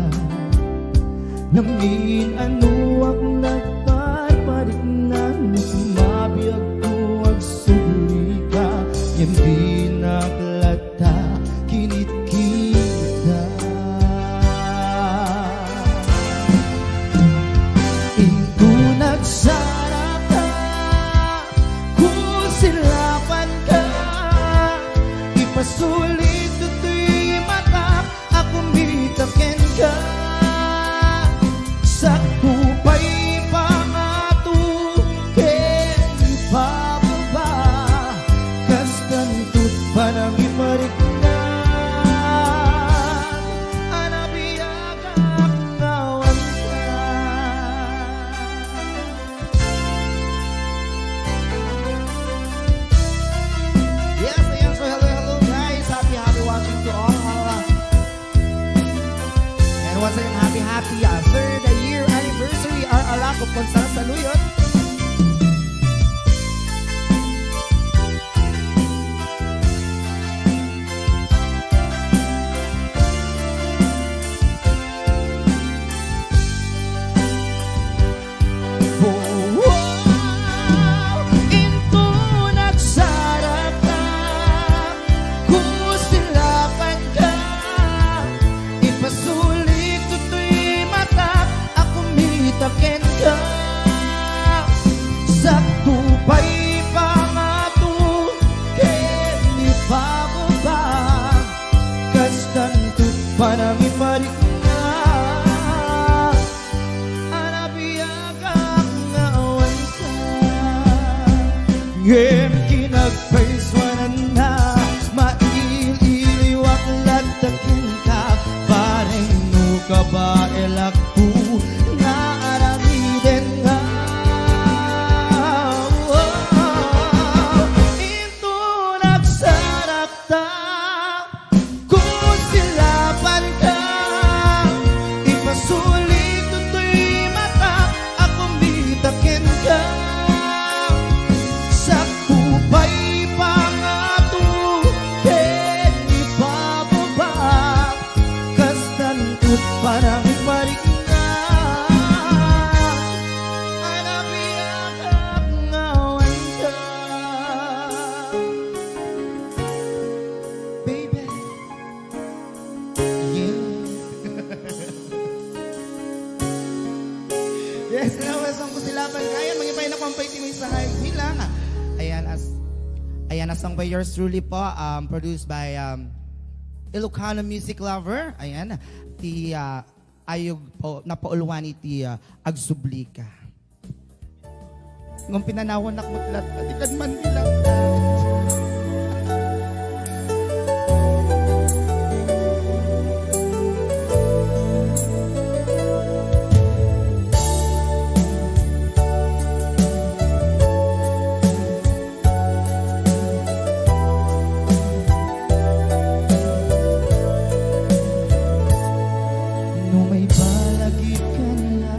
J: Namin anuak nagparparik na, sumabiyag ko agsuli ka, yan binaklata, kinit kita. Ito nagsarap ka, kusilapan ka, ipasulit ito'y mata, ako mitaken ka. Sakto pa'y pangatukin, ipababa, kastantut pa nang iparik na, anabiyagak ngawan ka. Yes, ayan, so hello guys, happy watching to all. And once again, happy 3rd year anniversary Arakop Consa Saluyot. Into nagsarap ka, kusilapan ka, ipasulit ito'y mata, ako mitaken ka. Sakto pa'y pangatukin, ipababa, kastantut pa nang iparik na, anabiyagak ngawan ka. Ngem kinagpaiswanan na, mata. Kung silaban ka, ipasulit to'y mata. Ako mitakin ka sa kupay pangatuhin ipababa. Kastan ko't parang maringan, ay nabiyakap ngawan ka. Baby, yeah. Yes, nawasang ko sila pa. Ayan, magipay na pampay timing sa kahit bilang. Ayan, asang by yours truly po, produced by Ilocano music lover. Ayan, ti ayog po, napaulwani ti Agsublika. Nung pinanawan nakmutlat, atikad man bilang. Nung may balagid ka na,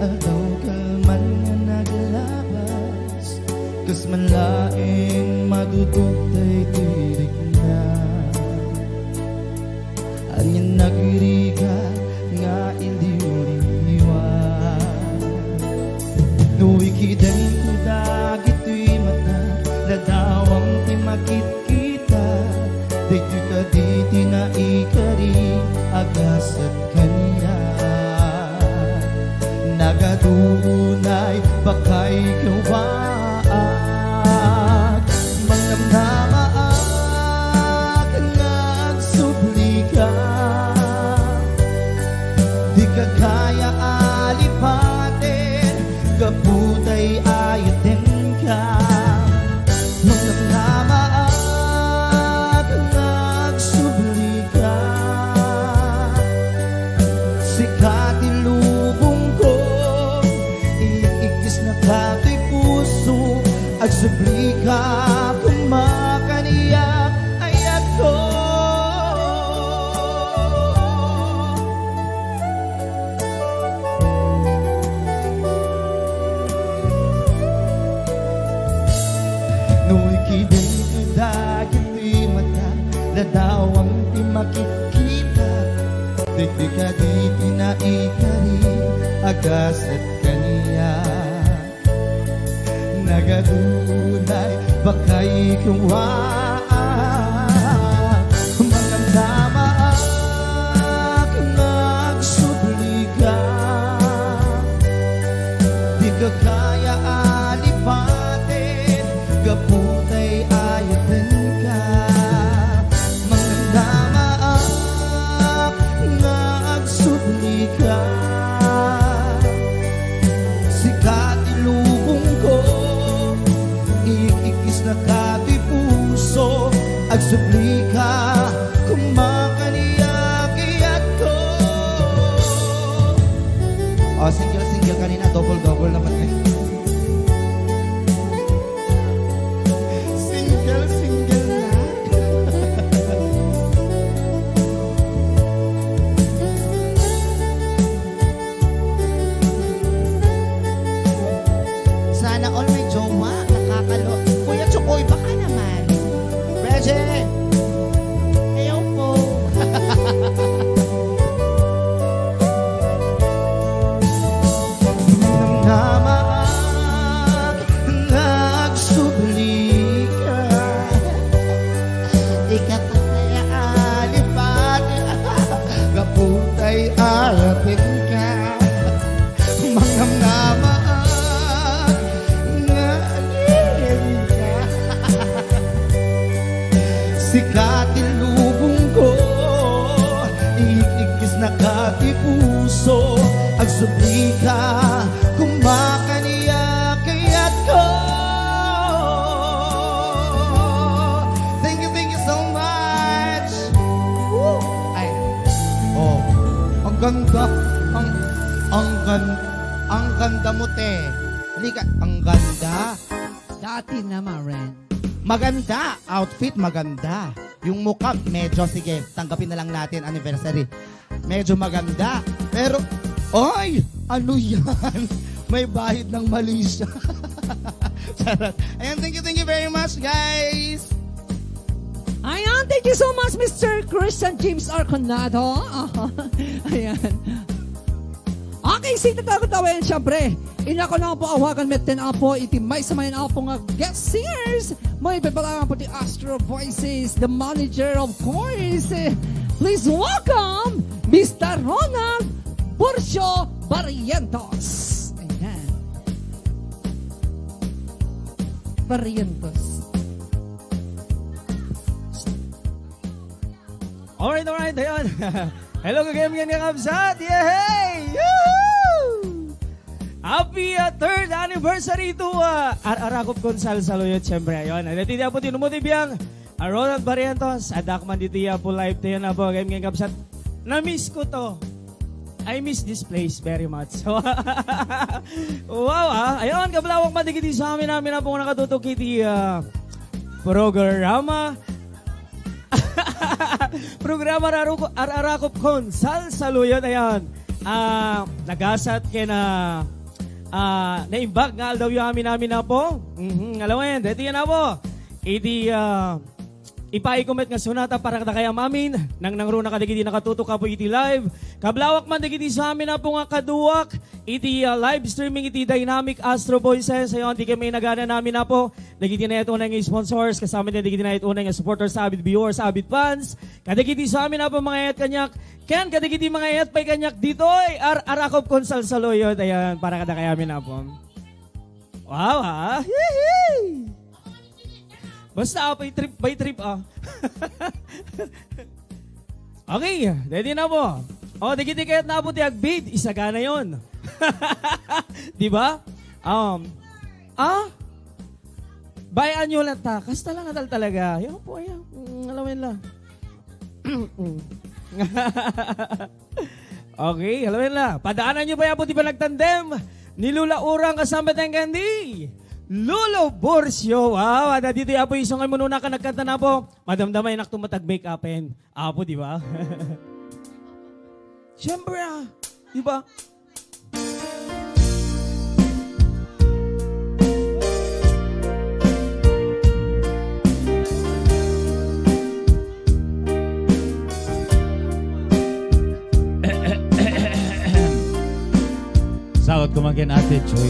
J: aldaw kalman nga naglabas. Kas manlaing madudugtay tirik na. Anyan nagiriga nga iliw-liwan. Nuwikidan ko dagito'y mata, ladawang ti makit-kita. Dito ka di na ikari, agasat kanya. Nagadunay bakay kawaag, manamnamaag nagsublika. Di ka kaya alipatin, kaputay ayatin ka. Manamnamaag nagsublika. Sikat ilubong ko, iikis na kato'y puso. At sublika kumakaniyak ayat ko. Nuikidin ko dagit di mata, ladawang di makikita. Di ka di tinaikari, agasat kaniya. Nagadunay bakay kawaag, manamnamaag nagsublika. Di ka kaya alipatin, kaputay ayatin ka. Manamnamaag nagsublika. Sikat ilubong ko, iikis na kato'y puso. At sublika kumakaniyak iyat ko. O, single kanina, double naman eh. Single na. Sana all may jowa, nakakalo. Kuya Chokoy, baka naman. Reggie! Ayaw po. Namaag, nagsublika. Di ka kaya alipat, kaputay alapin ka. Manamnamaag, nagiging ka. Sikat ilubong ko, iikis na kati puso. Agsublika kumakaniyak iyat ko. Thank you so much. Woo! Ay, oh, ang ganda, ang ganda mo te. Halika, ang ganda.
G: Dati naman, Ren.
J: Maganda, outfit maganda. Yung mukha, medyo, sige, tanggapin na lang natin, anniversary. Medyo maganda. Pero, ay, ano yan? May bahid ng mali siya. Charot. Ayan, thank you very much, guys.
G: Ayan, thank you so much, Mr. Christian James Arconado. Ayan. Okay, sino tayo siyempre. Ina ko lang po awagan metten po iti may samayan po nga guest singers. May papalangan po the Astro Voices, the manager of course. Please welcome Mr. Ronald Porcio Barrientos. Ayan. Barrientos.
A: Alright, ayun. Hello kagayam yan nga kabsat. Yay! Yoo-hoo! Happy 3rd anniversary to Arakop Consal Saluyot, siyempre. Ayun, natitiya po tinumutibiyang Ronald Barrientos. Adakman ditiya po live tayo na po kagayam yan kabsat. Na-miss ko to. I miss this place very much. Wow, ayun, kablawak madigiti sa amin namin na po nakatutok iti programa. Programa Arakop Consal Saluyot. Ayan. Nagasat kaya na naimbag nga aldaw yung amin namin na po. Alawen, dito yan na po. Iti ipaikomet nga sunata para kaya mamin nang nangruna kadigiti nakatutok ka po iti live. Kablawak man digiti sa amin na po nga kaduwak iti live streaming iti Dynamic Astro Voices. Ayon, di kami nagana namin na po. Digiti na ito na ng sponsors, kasama din digiti na ito na ng supporters, avid viewers, avid fans. Kadigiti sa amin na po mga ayat kanyak. Ken, kadigiti mga ayat pa'y kanyak dito ay Arakop Consal Saluyot. Ayan, para kada kaya amin na po. Wow, ha? Yee-hee! Basta by trip. Okay, ready na po. O, digiti kaya't na po ti agbid, isa ka na yun. Di ba? Bayan nyo lang ta. Kasta lang adal talaga. Yan po, ayan. Alamin lang. Okay, alamin lang. Padaanan nyo ba yan po di ba nagtandem? Nilula urang kasama tayong kandi. Lolo Borcio. Wow, ada dito apo isong ay mununa ka nagkanta na po. Madamdamay nak tumatag make upin. Apo, di ba? Siyempre, di ba?
D: Sahod ko maging ate, Choy.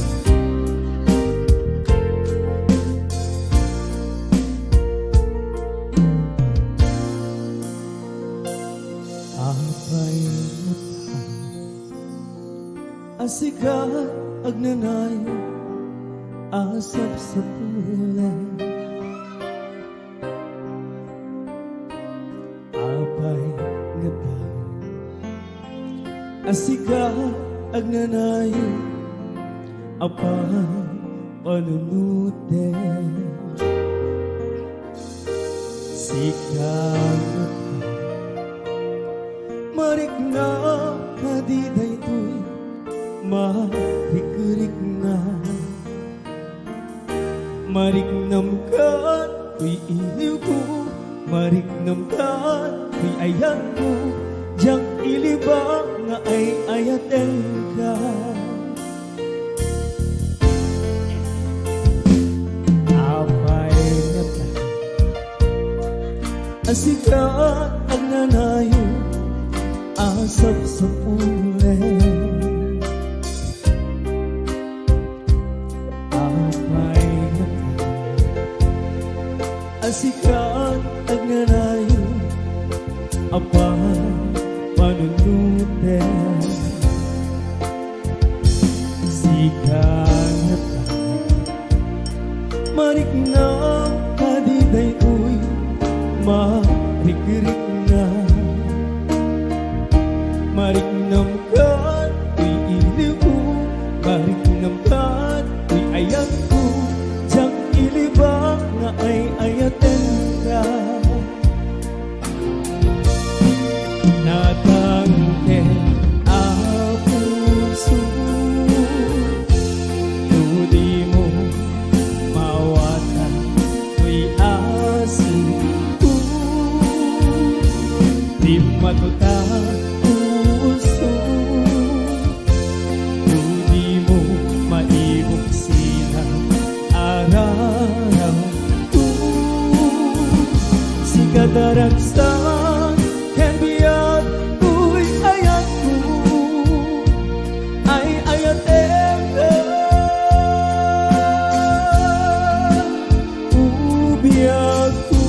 A: Apay asikat agnanay asap sa pulan. Apay ngatay asikat agnanay apay panunuten. Sikat marik na kadiday to'y marikrik na. Marik namkan to'y iliw ko, marik namkan to'y ayan ko, diyang ilibang nga ay ayaten ka. Apay nga ta asikat ang nanayo asap sa pulen. Apay na ta asikat ang nanayo apay panunuten. Sikat na ta marik na kadiday ko'y marikrik na. Marik namkan ko'y iliw ko, marik namkan ko'y ayan ko, diyang ilibang nga ay ayaten ka. Natangke ang puso, di mo mawatan ko'y asin ko. matuta puso, hindi mo maibog sila araw ko. Si kadaragsan can be up, uy ayat ko, ay ayatem ka, ubiyak ko.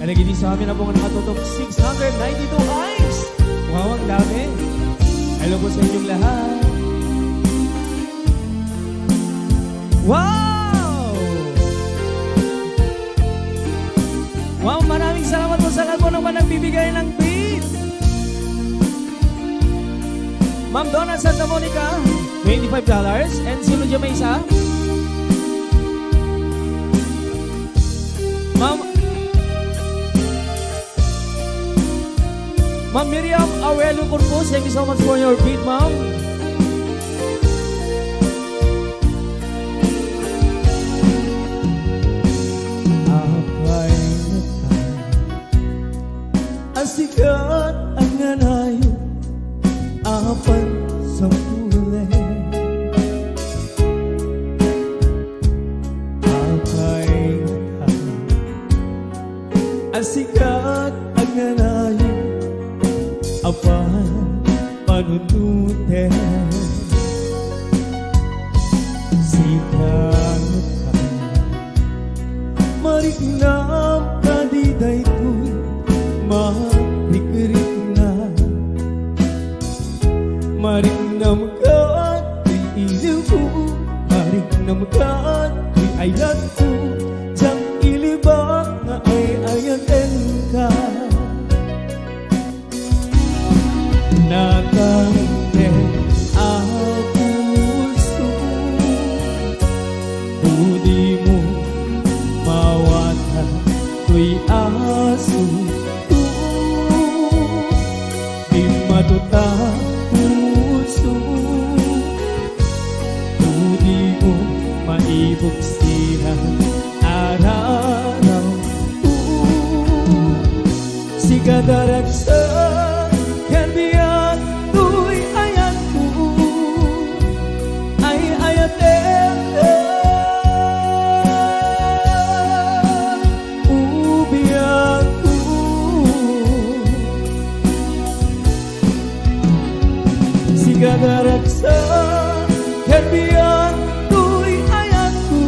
A: Kalagini sa amin na po nga nakatutok 692 eyes. Wow, ang dami. Hello po sa inyong lahat. Wow! Wow, maraming salamat po sa lahat po naman nagbibigay ng beat. Ma'am Donna Santa Monica, $25. And sino dyan may isa? Ma'am Miriam Aurelio Corpus, thank you so much for your beat, ma'am. Apay na tayo, ang sikat ang nanayo, apan sa huli. Apay na tayo, ang sikat ang nanayo, apan panunute. Sikat ka, mariknam ka di daytoy, marikrik na. Mariknam ka di iliw ko, mariknam ka di ayat ko, diyang ilibak na ay ayaten ka. Nakangge ang puso, hindi mo mawata to'y aso ko. Di matuta puso, hindi mo maibog sila araw ko. Si kadaragsan can be up, uy ayat ko, ay ayatem ka, ubiyak ko. Si kadaragsan can be up, uy ayat ko,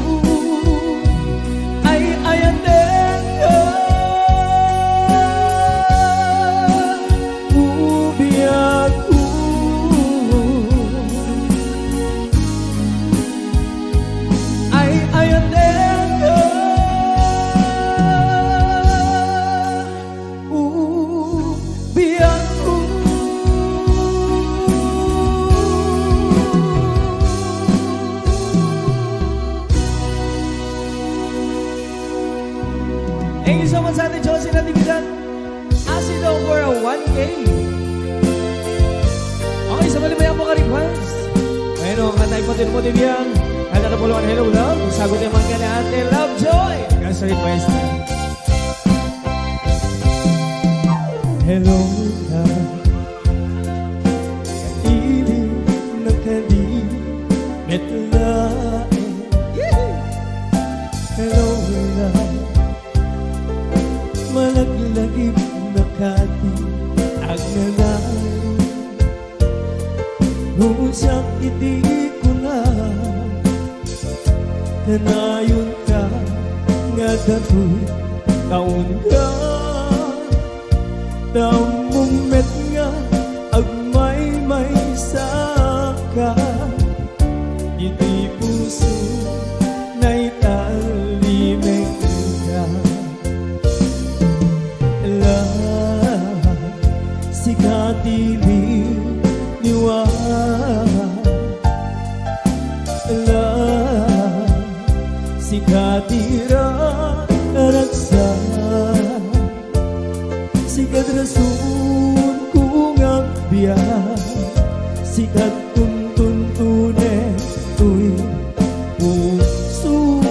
A: ay ayatem ka, ubiyak ko. Ay ayatem ka, ubiyak ko. Thank you so much, Ate Josie Natividad. Acid over a 1K. Okay, sa mali mo ka-request. Ayun o, katay po din mo din yan. Kaya na po lang, hello love. Sagot naman ka na Ate Lovejoy. Kaya sa request. Hello love, kaili na kali metlae. Hello love, malaglagig na kati agnanay. Ngunsak iti ko na kanayon ka nga datoy taon ka. Damong met nga agmay-may saka, iti puso na'y talimig ka. La sikatili niwa, la sikatira karaksa, sikat rason kung agbiyak, sikat tuntuntune tuy puso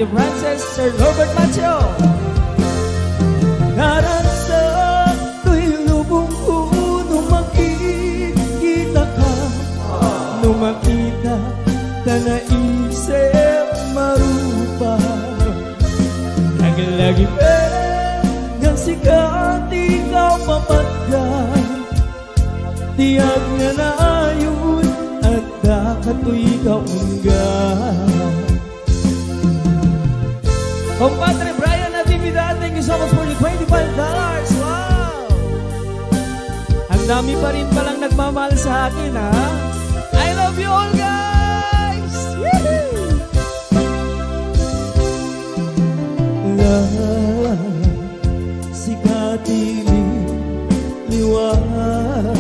A: Ate Frances, Sir Norbert Macho. Narasa ko'y lubong ko nung makikita ka. Nung makita ka naisip marupa. Lagi pa ng sikat ikaw papagdan. Tiyag nga na ayun at dakato'y kaunggan. Compadre Brian Natividad, thank you so much for the $25. Wow! Ang dami pa rin palang nagmamahal sa akin, ha? I love you all, guys! Yee-hoo! Sikati liwanag.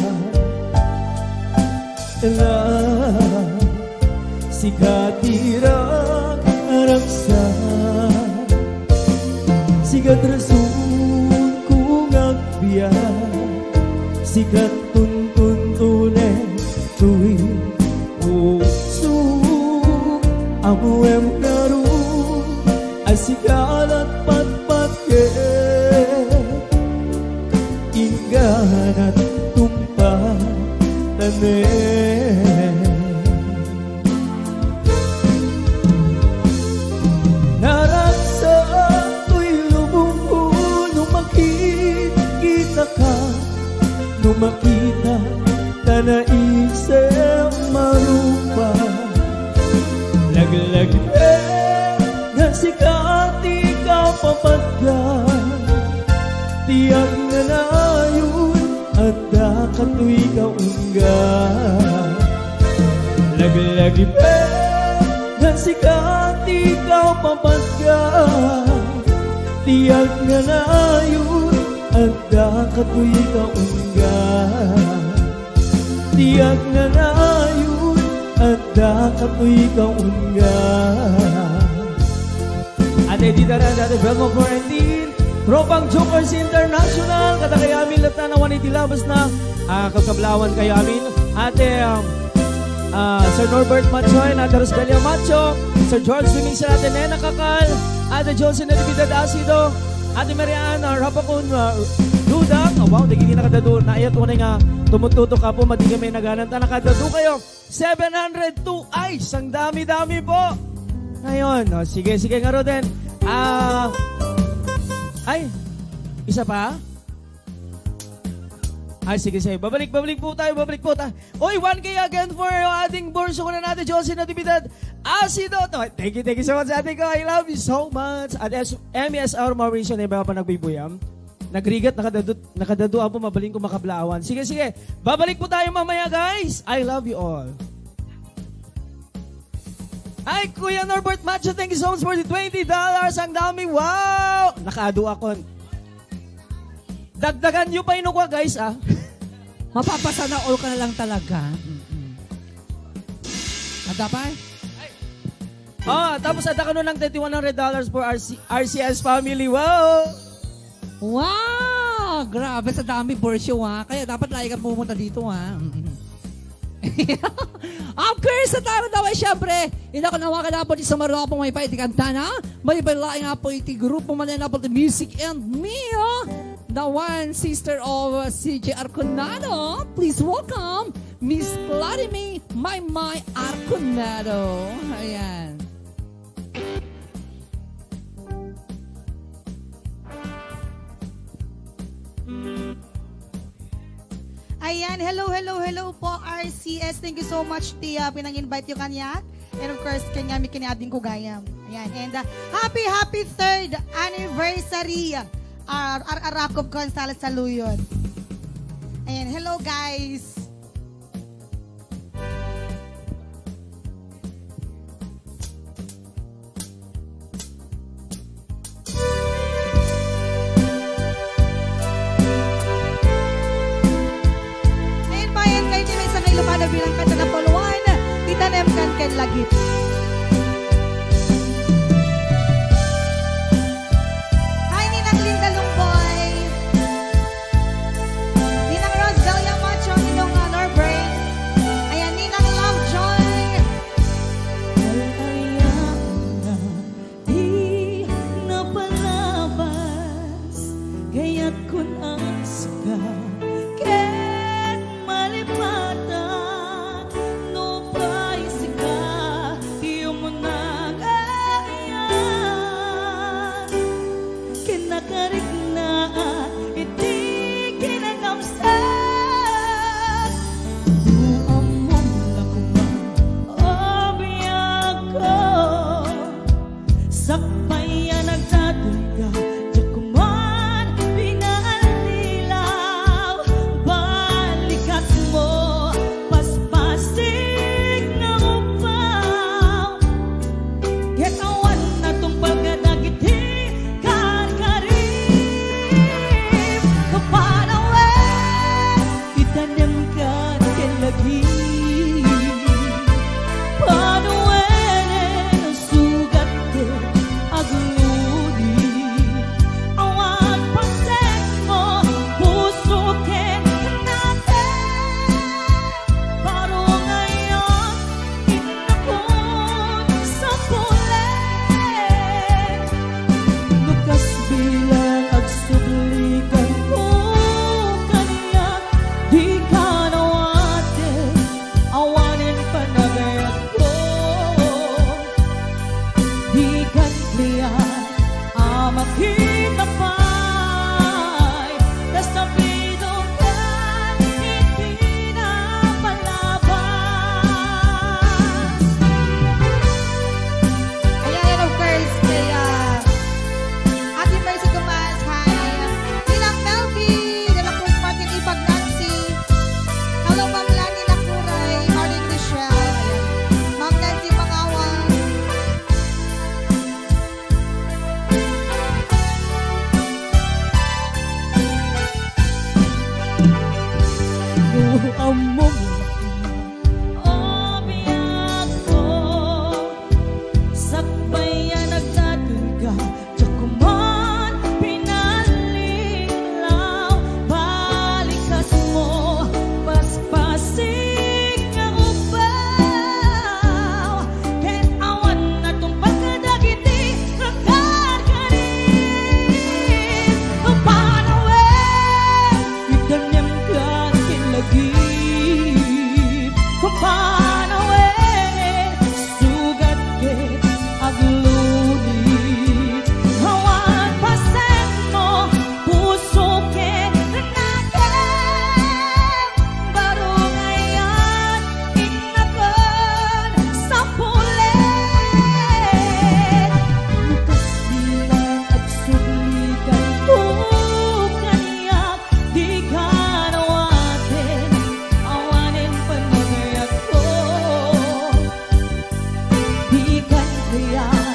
A: Sikati raksa. Sikat rason kung agbiyan. Sikat tuntunin tuwi puso. Amuem karoon asikalat patpatket. Inganat tumpah tanen. Naraksa ko'y lubong ko nung makikita ka. Nung makita ka naisip marupa. Lagi-lagi nga sikat ikaw papagdan. Tiyag na nayon at dakato'y kaunggan. Lagi-lagi nga sikat ikaw papagdan. Tiyag na nayon at dakato'y kaunggan. Tiyag na nayon at dakato'y kaunggan. Ate Dita na Ate Belmo Quarantine, Tropang Jokers International, katakayamin lahat na nawan itilabas na kakablawan kayo amin. Ate Sir Norbert Machoy, Ate Rosbelia Macho, Sir George Dumingsa, Ate Nena Kakal, Ate Johnson Natividad Asido, Ate Mariana Rapakun Duda. Wow, nagiging nakadado na iyat unay nga tumututo ka po, madi kami nagananta, nakadado kayo 702 eyes, ang dami-dami po ngayon. Sige nga ro din. Ay, isa pa? Ay, sige. Babalik po tayo. Oy, 1K again for ating borso ko na natin, Josie Natividad Asido. Thank you so much, ate ko. I love you so much. At MESR Mauricio na iba pa nagbibuyam. Nagrigat, nakadado po, mabaling ko makablaawan. Sige. Babalik po tayo mamaya, guys. I love you all. Ay, Kuya Norbert Macho, thank you so much for the $20. Ang dami, wow! Nakaado ako. Dagdagan nyo pa inukwa, guys, ah.
G: Mapapasana all ka na lang talaga. Ada pa?
A: Tapos ada ka nun ng $3,100 for RCS family. Wow!
G: Wow! Grabe, sa dami Borsyo, ha? Kaya dapat lagi ka pumunta dito, ha? Of course, sa tara daw ay syempre, inakanawa ka na po di sa maruha po may paitikanta na. May balaing nga po iti grupo manan po the music and me, the one sister of CJ Arconado. Please welcome Miss Vladimir My Arconado. Ayan.
H: Ayan, hello po RCS. Thank you so much, Tia. Pinang-invite yung kanya. And of course, kanya may kiniading ko gayam. Ayan, and happy 3rd anniversary Arakop Gonzales Saluyot. Ayan, hello guys. Lumana bilang kanta na poluan, titanemkan ken lagip. Hi, Ninang Linda Lungboy. Ninang Roselia Macho, Ninong Norbert. Ayan, Ninang Lovejoy.
F: Di Sakbayan nagtatangga, Jakuman pinalilaw. Balikat mo, paspasig na upaw. Getawan na tong pagkadagiti, karkarib. Kapanawen, itanim ka lagi. Panuwen, sugat ko agluni. Awan pasek mo, puso ken natin. Paro ngayon, inakon sa pulen. Lukas bilang agsublikan ko kanya, di ka nawatin, awanin panagayat ko. Di kan kliyan, makita pa'y nasabido ka, hindi na palabas.
H: Ayan, of course, kay Ate Mercy Tomas, hi. Ninang Melby, de la Cruz Martin Ipag Nancy. Hello, Ma'am Lani Lacuray, Maring Michelle. Ayan. Ma'am Nancy Pangawan.
F: Among obiyak ko, sakbayan nagtatangga, Jakuman pinalilaw. Balikas mo, paspasig nga upaw. Ken awan na tong pagkadagiti, kakarkarib. Panawen, itanim ka lagi. Panawen, sugat ken agluni. Awan pasek mo, puso ken natin. Baro ngayon, inakon sa pulen. Lukas bilang agsublikan ko kanya, di ka nawatin, awanin panagayat ko. Di kan kliyan,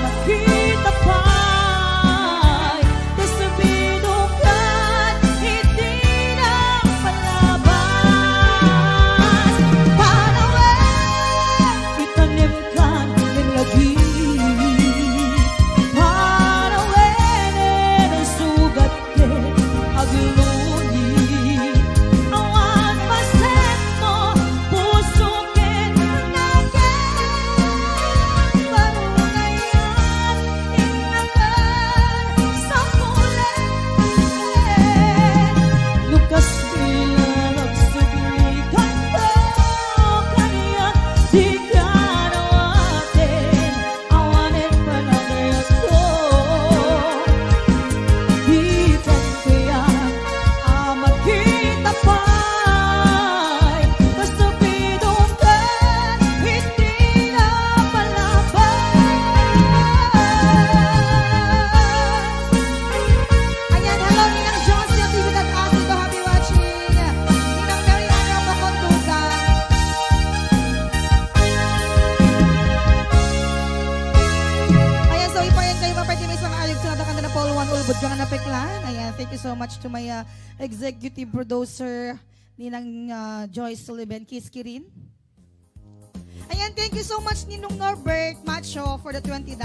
F: makita pa'y nasabido ka, hindi na palabas. Panawen, itanim ka lagi. Panawen, sugat ken agluni. Awan pasek mo, puso ken natin. Baro ngayon, inakon sa pulen. Lukas bilang agsublikan ko kanya, di ka nawatin, awanin panagayat ko. Di kan kliyan, makita pa'y nasabido ka, hindi na palabas.
H: Ayan, hello, Ninang Josie, Actividad Asido, happy watching. Ninang Mary Anna Makondugan. Ayan, so ipayan kayo mapwede may isang ayog sa natakan na Paul Juan Ulbud ka na peklan. Ayan, thank you so much to my executive producer, Ninang Joyce Sullivan Kiskirin. Ayan, thank you so much Ninong Norbert Macho for the $20.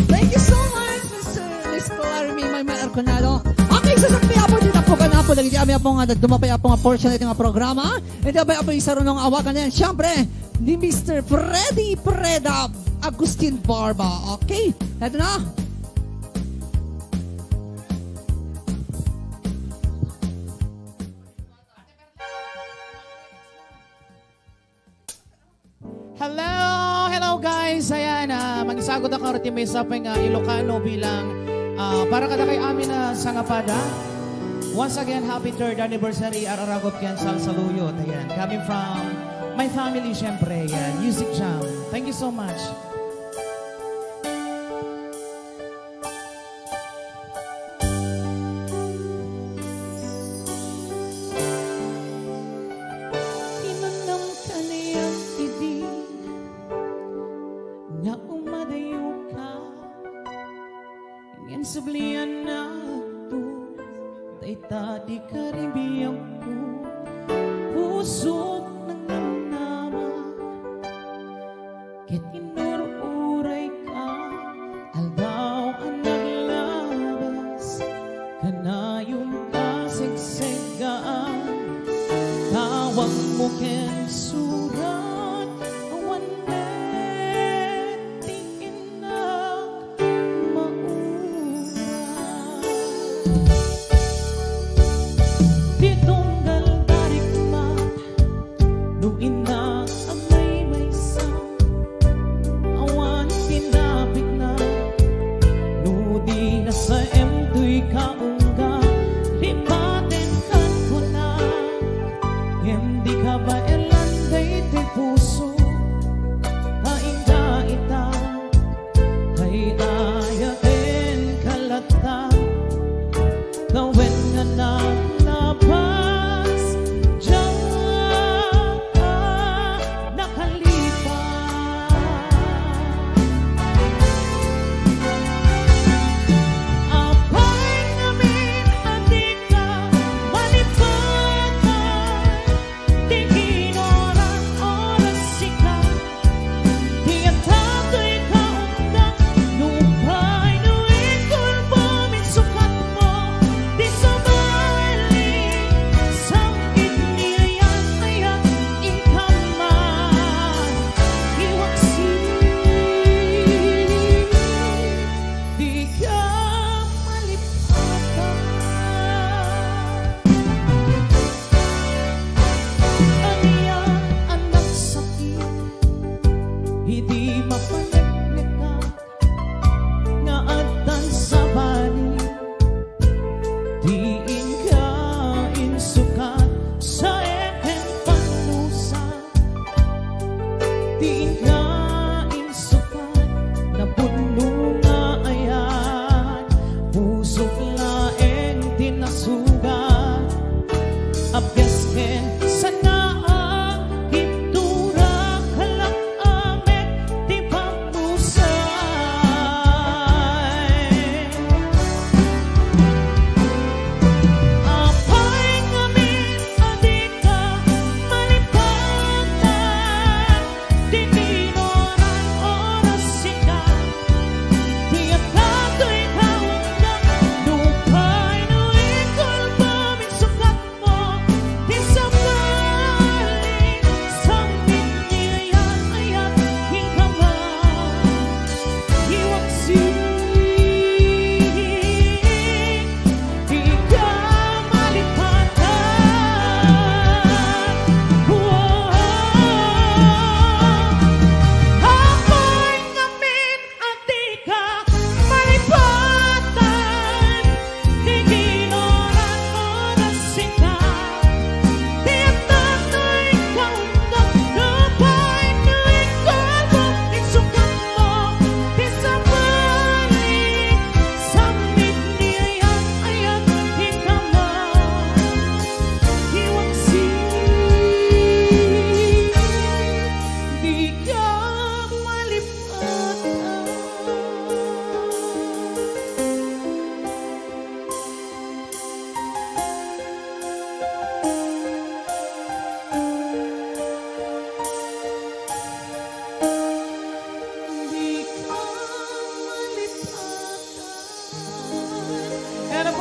G: Thank you so much, Mr. Lisco Army, may Arconado. Okay, sasakpi po dito po ka na po. Lagi kami po nga, dumapay po nga portion ito nga programa. Ito ba po isa rin ng awakan na yan. Siyempre, ni Mr. Freddy Preda Agustin Barba. Okay, ito na.
D: Hello guys. Ayan, mag-isagot ako rin may sapay nga Ilocano bilang para kada kay amin na sangapada. Once again, happy 3rd anniversary Araragop Kian Salsaluyot. Ayan, coming from my family syempre. Ayan, Music Jam. Thank you so much.
F: Inanam ka niya idi na umadayo ka ngayon sublian na to tay tadi karibiyang ko pusok ng namnama ket inururay ka aldaw ang naglabas kanayong kasigsegaan tawag mo ken surat awan tingin na maura ditunggal tarik mat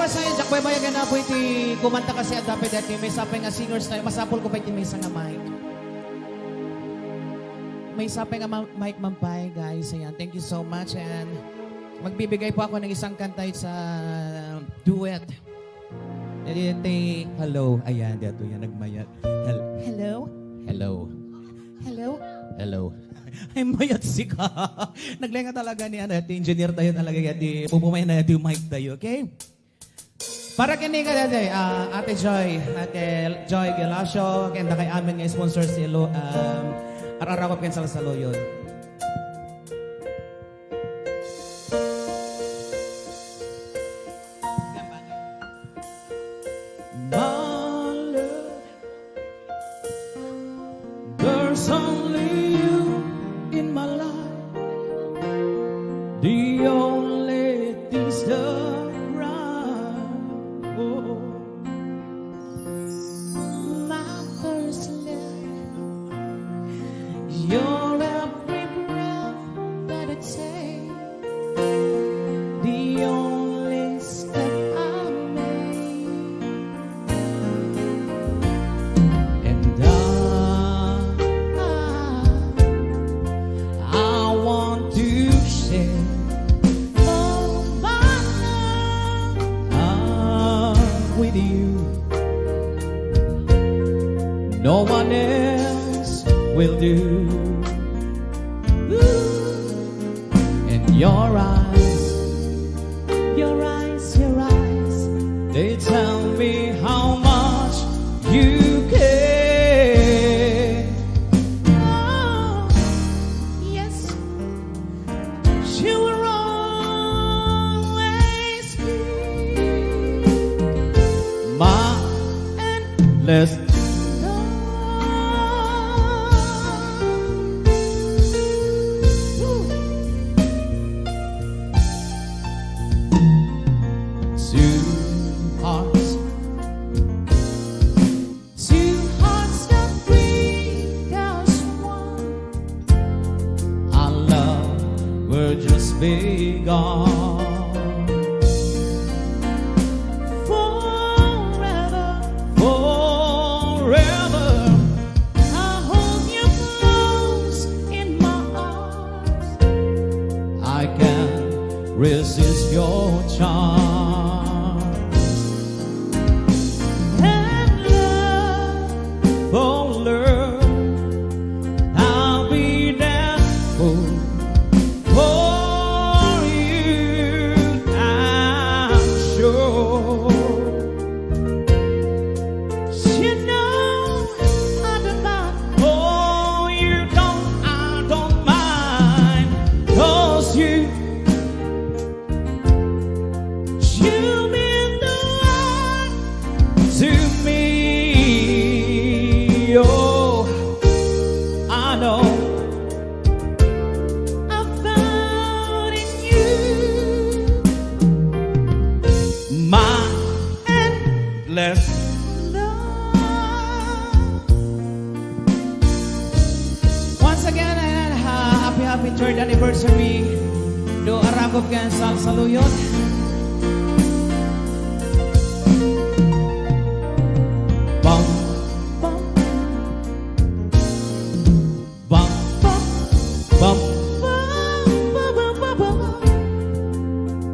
A: sa'yo, Jack Boy Bayagan na po iti kumanta kasi at dapat dati may sapay nga singers tayo. Masapol ko pa iti may isang nga mic. May sapay nga mic mampay, guys. Ayan, thank you so much. And magbibigay po ako ng isang kanta sa duet. Hello. Ayan, dito yan, nagmayat. Hello? Hello? Hello? Hello? Ay, mayat si ka. Naglenga talaga ni engineer tayo talaga. Pupumay na yung mic tayo, okay? Para kini ka dati, Ate Joy Gelasio, kaya kay amin nga sponsor si Ararakop kan sa Loyon. There's only you in my life, the only things that right. Oh. My first love, your every breath that I take, the only step I make, and I want to share all my love with you. No one else will do. And your eyes, they tell me how much you care. Oh, yes, you were always my endless two hearts that beat as one. Our love will just begun. Forever, I hold you close in my arms. I can't resist your charm. And love, oh love, I'll be there for you, I'm sure. You know I don't mind. Oh, you don't, I don't mind. 'Cause you mean the world to me. Oh, I know I found in you my endless love. Once again, ayan, happy third anniversary do Aragop kan sa Saluyot. Bum, bum, bum, bum, bum,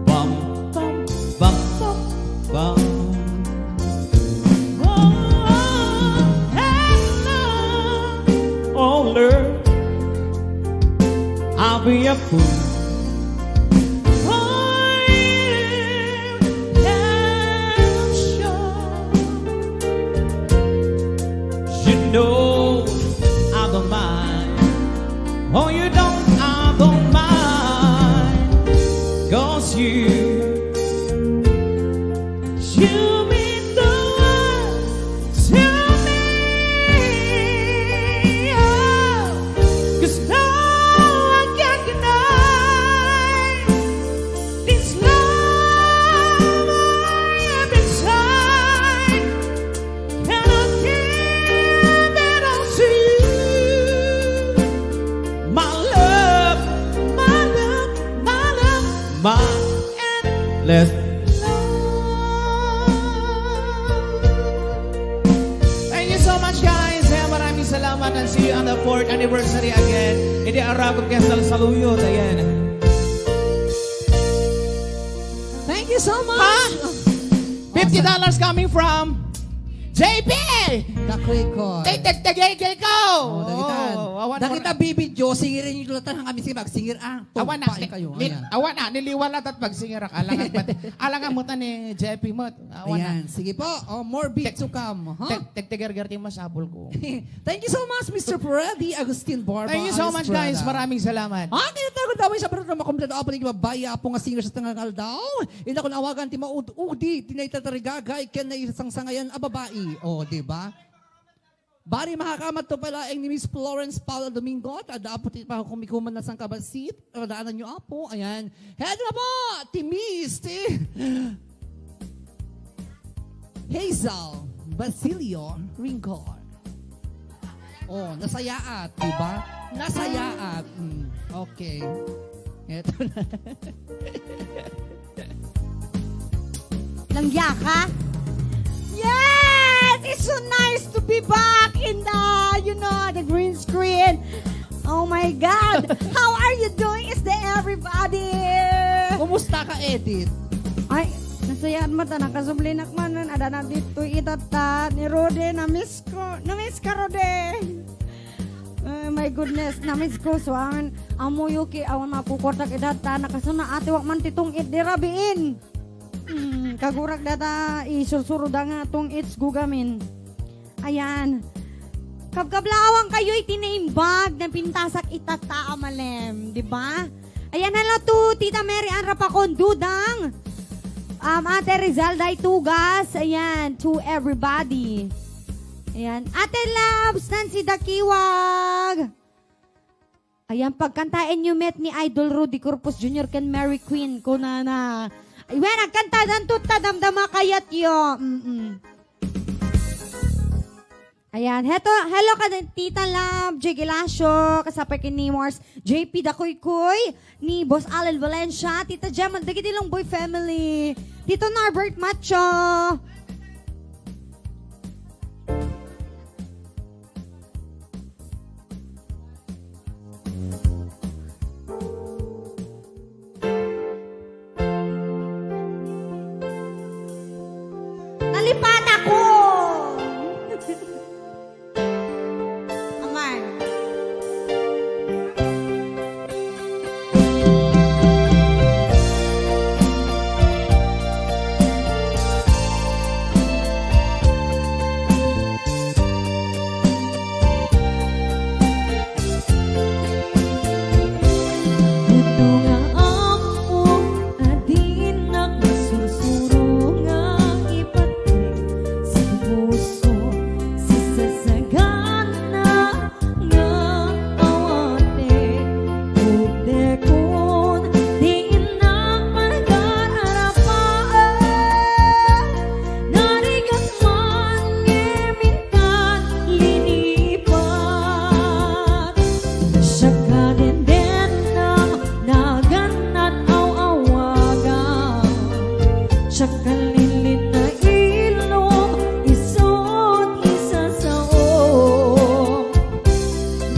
A: bum, bum, bum, bum. Oh, Lord, I'll be a fool. No, I don't mind. Oh, you don't, I don't mind. 'Cause you mean the world to me. Oh, 'cause no one can deny this love I have inside. Cannot give it all to you. My love, my love, my love, my endless love.
D: salamat and see you on the 4th anniversary again. Hindi Aragop Quezon Saluyot. Ayan.
G: Thank you so much.
D: $50 coming from JP!
G: Dakrekod.
D: Tigil ko!
G: Oh, dagitan. Dagita bibidyo, singirin yung latan ng kami sige magsingir.
D: Awan na,
G: tumpain kayo.
D: niliwalat at pagsingirak. Alangan mo ta ni JP mo. Awan na.
G: Ayan, sige po. Oh, more beats to come. Huh?
D: Tigtigar-garting masapol ko.
G: Thank you so much, Mr. Freddy Agustin Barba.
D: Thank you so much, guys. Maraming salamat.
G: Kinatagod daw sa pero makompleto ako ni mabaya po nga singer sa tangal daw. Ina ko nawagan ti maud-udi, tinaytatarigagay ken na isang sangayan a babae. Oh, di ba? Bari makakamat to pala ang ni Miss Florence Paula Domingo at dapat pa kumikuman na sang kabasit. Daanan nyo apo. Ayan. Head na po! Ti Miss! Hazel Basilio Rincon. Oh, nasayaat, di ba? Nasayaat. Okay. Eto na.
H: Langya ka? Yes! It's so nice to be back in the green screen. Oh my God! How are you doing? Is there everybody?
G: Kumusta ka, Edith?
H: Ay, nasayaan mo ta, nakasublinak man nun. Ada na dito itata ni Rode. Na-miss ka, Rode. My goodness, na-miss ko. So, amo yuki, awan mapukortak itata. Nakasuna ate, wak man titong itdirabiin. Kagurak data, isusuro da nga itong its gugamin. Ayan. Kabkablawang kayo'y tinaimbag ng pintasak itata amalem. Diba? Ayan hala to, Tita Mary Ann Rapacon, Dudang. Ate Rizalda Tugas. Ayan, to everybody. Ayan. Ate Labs, Nancy Dakiwag. Ayan, pagkantain nyo met ni Idol Rudy Corpus Jr. ken Mary Queen ko na. Ayan, nagkanta dan tuta damdama kayat yo. Ayan, hello ka Tita Lab, J. Gilasio, kasapay kay ni Mars, JP Dakoy-Koy, ni Boss Alan Valencia, Tita Gemma, Dagitilong Boy Family, Tito Norbert Macho. Nalipat ako! Amar.
F: Buto nga among adin nagmasursuro nga ipatay sa puso sa sasagana nga awate udekon di na magaraparapaan narigat man ngimintan linipat siya kadenden naganat aw-awagan siya kalilit na ilong isot isa sa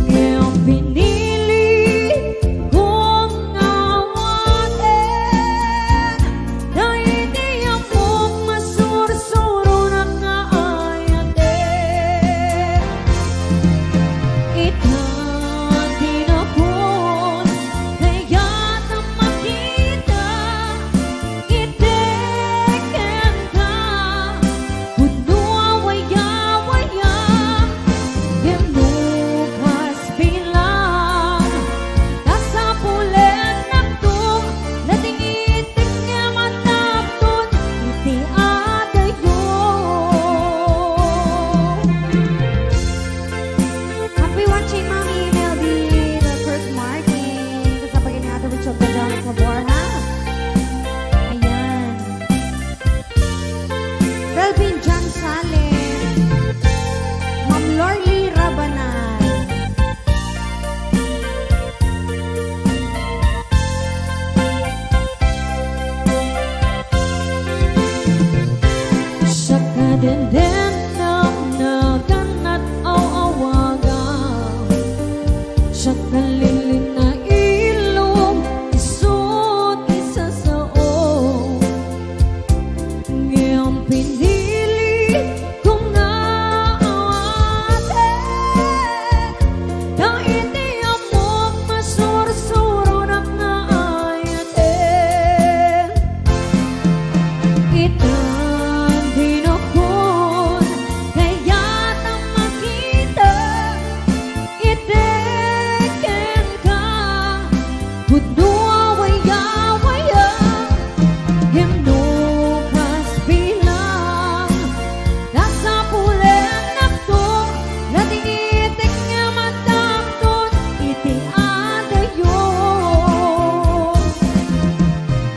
F: ngayong pinili kong awatin na hindi akong masursuro na nga ayatin itatin akon kaya na makita iteken ka puno awaya-waya gemukas bilang kasapulen naktung natingitik nga matapton iti adayo.
H: Happy watching, Mommy Melby, the first marking. Kasapag ni Ate Richard Bajalan sa Borja. Ayan. Relvin John Salem. Ma'am Lorly Rabanal.
F: Siya kadenden naganat aw-awagan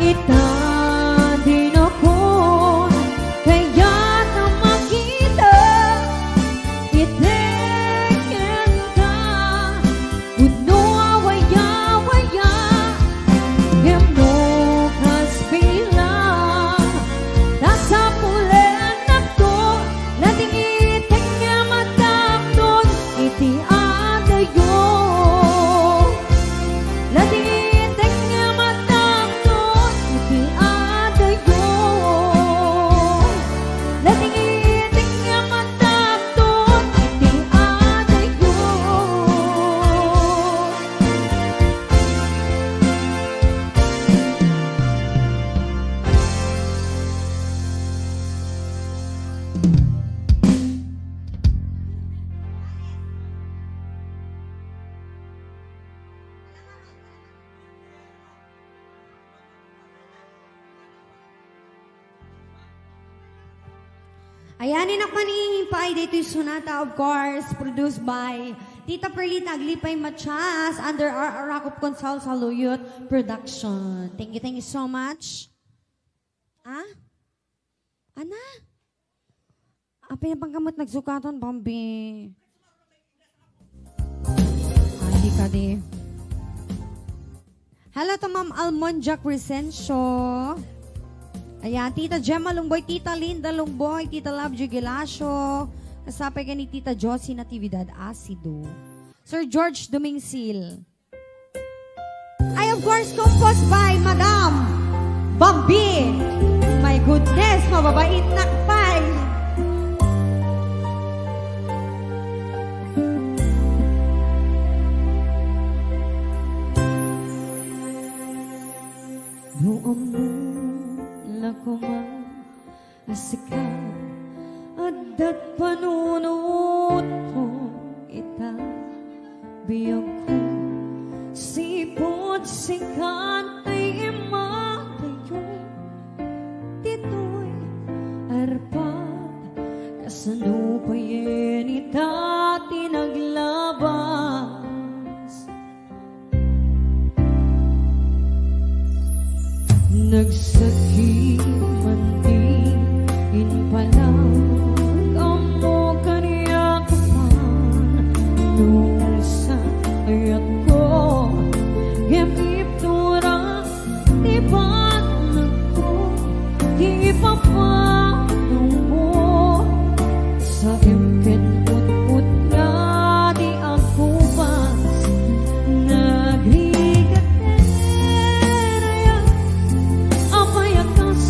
F: kita din ako, kaya na makita itingin ka, puno awaya-waya, himno kas bilang, nasa pulen ako, nating itik nga matapton, iti adayo. Lating itik nga matapton, iti adayo. Lating itik nga matapton, iti adayo.
K: Ayan, inakman ihimpay dito yung Sonata, of course, produced by Tita Perlita Aglipay Machas under our Arakop Consal Saluyot Production. Thank you so much. Ah? Ana? Apay na panggamot nagsukatan, Bambi. Ay, ka di. Hello to Ma'am Almonja Crescencio. Ayan, Tita Gemma Lungboy, Tita Linda Lungboy, Tita Love Gilasio, kasapay ka ni Tita Josie Natividad Asido. Sir George Dumingsil. Ay, of course, composed by Madam Bambi. My goodness, mababait nakpay.
F: Noong lakuman asika adat panunot ko ita biyag ko sipot sikan ay imatayo titoy arpat kasanupayen ita tinaglabas nagsakit man di inpalag amo kaniya kapan nusa ayat ko yamiptura di ba nagko di pa mo sa imkin ut-ut nga di ako pas nagrigat apay akas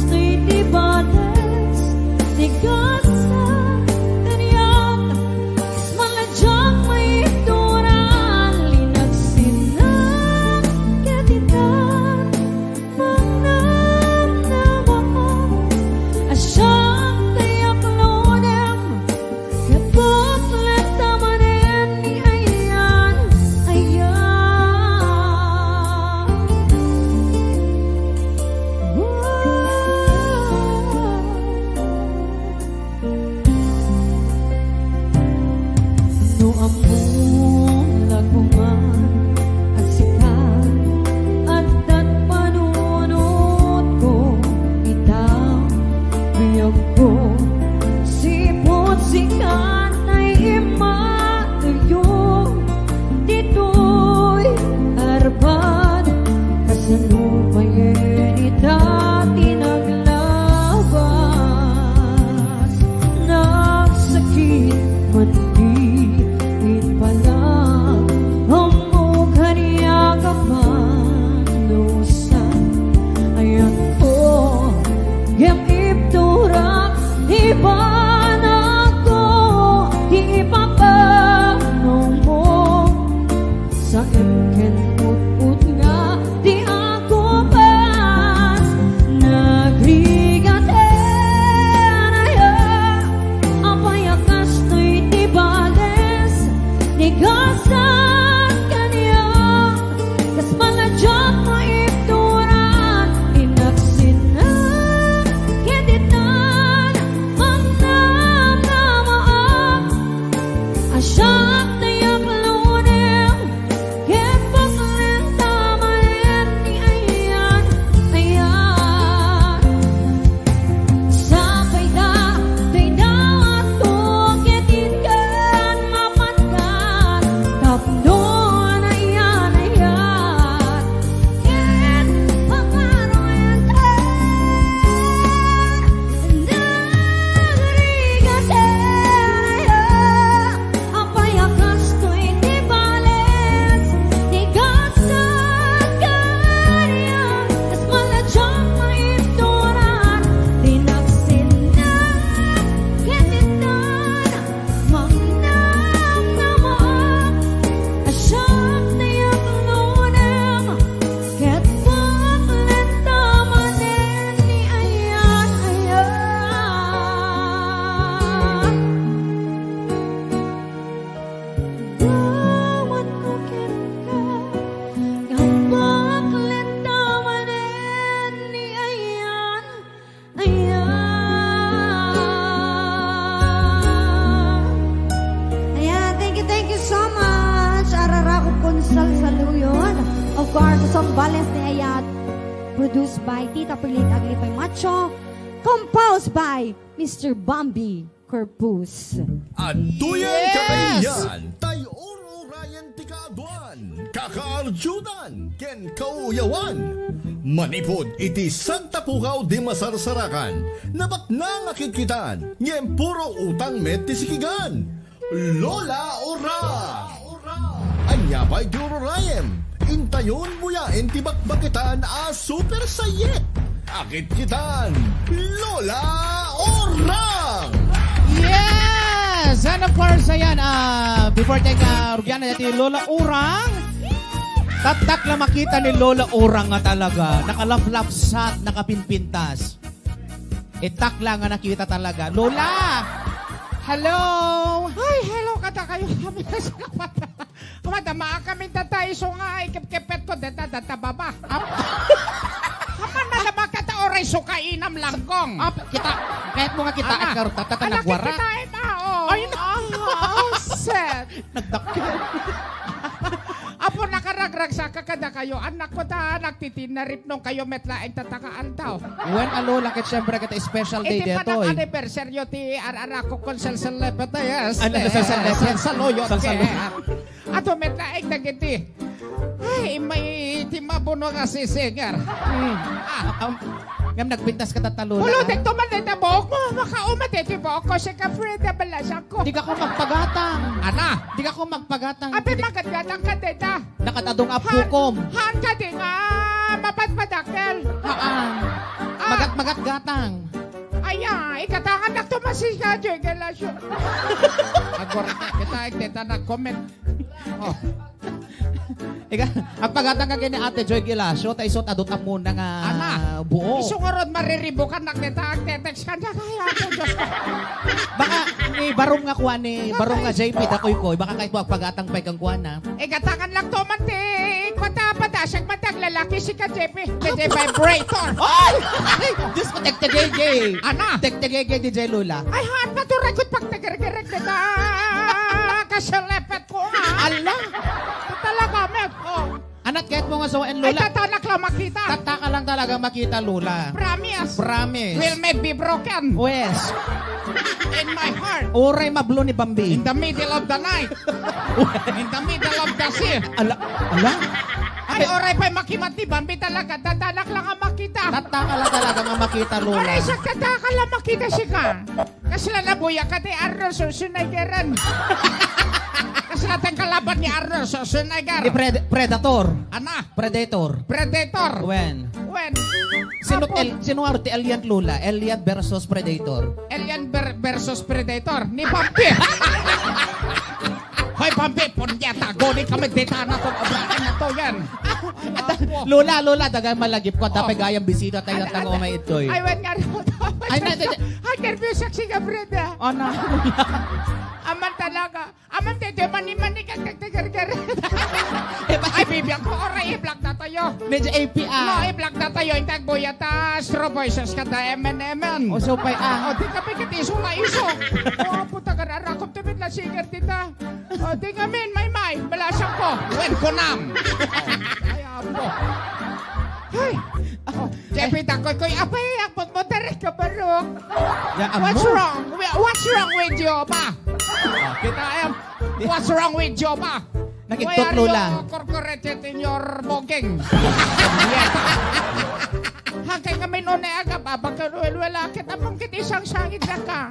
K: lugar sa Sambales ni Ayat. Produced by Tita Perlit Aglipay Macho. Composed by Mr. Bambi Corpus.
C: At tuyan kakayan, tayo Ryan Tikaaduan, Kakaarjudan, Ken Kauyawan. Manipod iti Santa Pugaw di Masarsarakan, nabat na nakitkitan, ngem puro utang met ti sikigan. Lola Ora! Anya pa'y Duro Ryan, intayon buya intibakbakitan a super sayet. Akit kitan, Lola Orang!
D: Yes! And of course, ayan, before tayo rugyan na natin Lola Orang, tatak lang makita ni Lola Orang nga talaga. Nakalaplapsat, nakapinpintas. Itak lang nga nakita talaga. Lola! Hello!
L: Ay, hello kada kayo. Kami na sa kapata. Kumadama kami tatay so nga ikipkipet ko data baba. Kapan na labag kata oray so kainam langkong.
D: Kita, kahit mo nga kita at karta, tatanagwara.
L: Kita ay set.
D: Nagdakil.
L: Apo nakaragrag sa kakada kayo. Anak ko ta, nagtitinarip nung kayo metlaeng tatakaan tao.
D: When Lola, kahit syempre kita special day
L: Iti pa
D: dito.
L: ng anniversary ti arara ko konselselepet yes.
D: Ano na sa
L: Saloyot ke. Ato metlaeng nagiti. Ay, may timabuno nga si Singer.
D: Ngam nagpintas ka tatalo.
L: Ulo, dito man din na buhok mo. Makaumat ito buhok ko. Siya ka friend na balasang ko.
D: Di ka ko magpagatang.
L: Ana?
D: Di ka ko magpagatang.
L: Ape, magatgatang ka din na.
D: Nakatadong apukom.
L: Han ka din nga. Mapatpadakil.
D: Haan. Magat-gatang.
L: Aya, ikatangan na tumasika. Diyo, galasyo. Agor, kita kita nag-comment. Oh.
D: Ika, ang pagatang ka ni Ate Joy Gilasio, tayo adot ang muna nga buo.
L: Isungurod mariribo ka nakita ang tetext ka na kaya ako, Diyos ko.
D: Baka ni barong nga kuha ni barong nga JP dakoy baka kahit wag pagatang pay kang kuha na.
L: Ikatangan lang to man ti pata siyang matag lalaki si ka JP. DJ Vibrator.
D: Ay! Diyos ko, tek-tegege.
L: Ana?
D: Tek-tegege DJ Lola.
L: Ay, han, maturakot pag nagargarag na kasalepet ko nga.
D: Ala!
L: Talaga, Meg. Oh.
D: Anak, kahit mo nga so and
L: Ay,
D: Lola.
L: tatanak lang makita.
D: Tataka lang talaga makita Lola.
L: Promise.
D: Promise.
L: Will may be broken.
D: Wes.
L: In my heart.
D: Oray mablo ni Bambi.
L: In the middle of the night. In the middle of the sea.
D: Ala.
L: Ay, oray pa'y makimati. Bambi talaga. Tatanak lang ang makita.
D: Tataka lang talaga nga makita Lola.
L: Oray, sa tataka lang makita si ka. Kasi lang nabuya ka ti Arnold Schwarzeneggeran. Kasi natin kalaban ni Arnold Schwarzenegger.
D: Di Predator.
L: Ana?
D: Predator.
L: Predator.
D: When?
L: Apo.
D: Sino aro ti Alien Lola? Alien versus Predator.
L: Alien versus Predator. Ni Bambi. Hoy, Bambi, punyeta. Goni kami dita na itong oblaan na to yan.
D: Lola, dagang malagip ko. Dapat gayang bisita tayo at tango may itoy.
L: Ay, wen nga rin.
D: Ay,
L: Ay, nervous si ka, Brenda.
D: Ano?
L: Aman talaga. Aman dito, mani-mani kang nagtagargar. Ay, bibiyang ko, oray, i-block na tayo.
D: Medyo API.
L: No, i-block na tayo. Yung tagbuyata, Stro Voices ka na, MNMN.
D: O, so pa'y
L: O, di ka pikat iso nga iso. O, puta ka na, rakop tumit na sigar tita. O, di ka min, may, balasang ko. Wen ko nam. Ay, apo. Ay, Jeffy, takoy ko'y apay, akbot mo, tarik ka barok. What's wrong? What's wrong with you, pa? Kita ayam. What's wrong with you, pa?
D: Nakiktot, Lola.
L: Why are you corcorated in your booking? Hanggang kami noon ay agap, wala kita mong kit isang sangit na ka.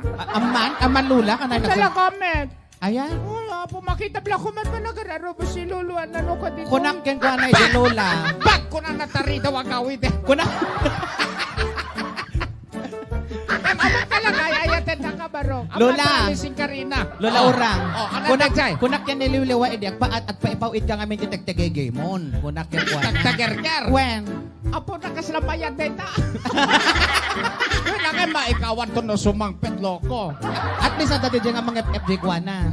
D: Aman Lola ka na
L: Tala comment.
D: Ayan.
L: Wala po, makita bla ko man nagararo ba si Lulu, ano ko dito?
D: Kunak ken kuha na yung Lola.
L: Bak ko na natari daw ang awit eh.
D: Kunak.
L: Ano talaga, ayayatin na ka baro.
D: Lola.
L: Ang Karina.
D: Lola Orang.
L: Kunak jay.
D: Kunak yan niliwliwa idiak pa at paipawid ka ngamin yung tagtagege mon. Kunak yan kuha.
L: Tagtagerger.
D: When?
L: Apo na kaslamayan data. Wala kayo maikawan to no sumangpet loko.
D: At least ang dati dyan nga mga FJ kuha na.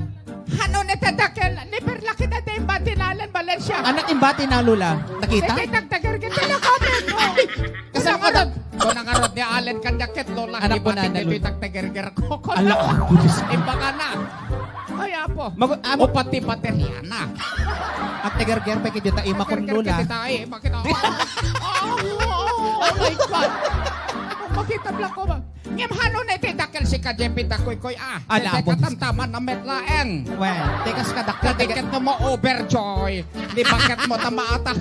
L: Ano na tadakel? Niperlaki na din ba tinalan Valencia?
D: Anak imbati na Lola. Nakita?
L: Sige, tagtagerger ka na comment mo.
D: Kasi ako na.
L: Kung nangarot ni Allen kanyakit lola.
D: Anak ko na,
L: dito yung tagtagerger ko.
D: Ala.
L: Iba ka na. Ay, apo. O pati baterya na.
G: Ang tigar-ger pa kita imakon lula.
L: Bakit ako? Oh my God. Makita bla ko ba? Ngem hano na itidakil si Kajepi Dakoy-koy
G: Ala,
L: Teka tamtaman na metlaeng.
G: Well, tekas ka dakta.
L: Kadiket mo overjoy. Di bakit mo tamaatak?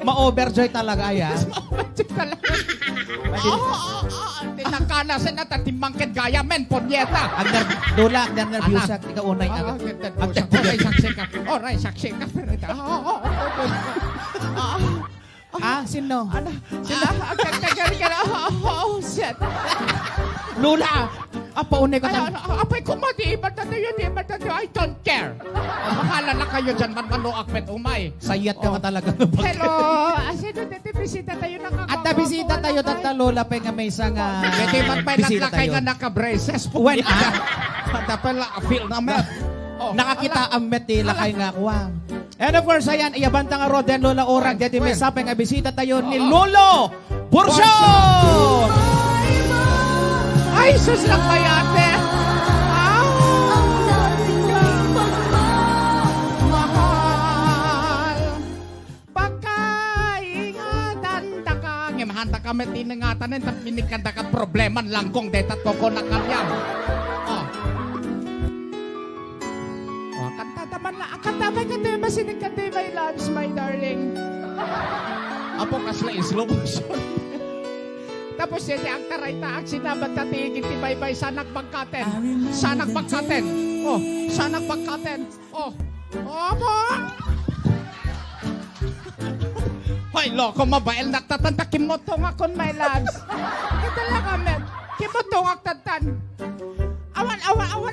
G: Ma-overjoy talaga ya.
L: Overjoy talaga. Tinakana sa natatimangkit gaya men, punyeta.
G: Dula, ang nervyusa. Ikaw unay agad.
L: Oray, saksi ka. Oray, saksi ka.
G: Sino?
L: Sila, agad-agad ka na. Oh, shit.
G: Lula! Paunay ko tayo.
L: Apay ko mo, di iba tayo, I don't care. Mahala na kayo dyan, manmanuakmet umay.
G: Sayat ka nga talaga.
L: Hello, sino dito bisita tayo nakakawa?
G: At bisita tayo, tata Lola, pa nga may isang
L: Pwede man pa
G: bisita
L: naglakay
G: tayo.
L: nga naka-braces.
G: When,
L: Pata pala, feel na met.
G: Nakakita ang met lakay nga kuwang. And of course, ayan, iyabanta nga Roden Lola Orag, dati may sapay nga bisita tayo ni Lolo Bursyo!
L: Ay, sus lang ba yate? Mahal. Pagkaingatan ta ka. Ngimahanta kami tiningatan ng minikanda ka probleman lang kung deta to ko na kanyang. Kanta naman lang. Kanta may masinig kanta my loves, my darling. Apo kasla in slow motion. Tapos yun, ang karayta, ang sinabat na tigil tibay-bay, sanak bagkaten. Sanak bagkaten. Oh, sanak bagkaten. Oh, opo. Hoy, loko, mabael, nagtatanta, kimotong akon, my loves. Kita lang kami, kimotong aktan. Awan,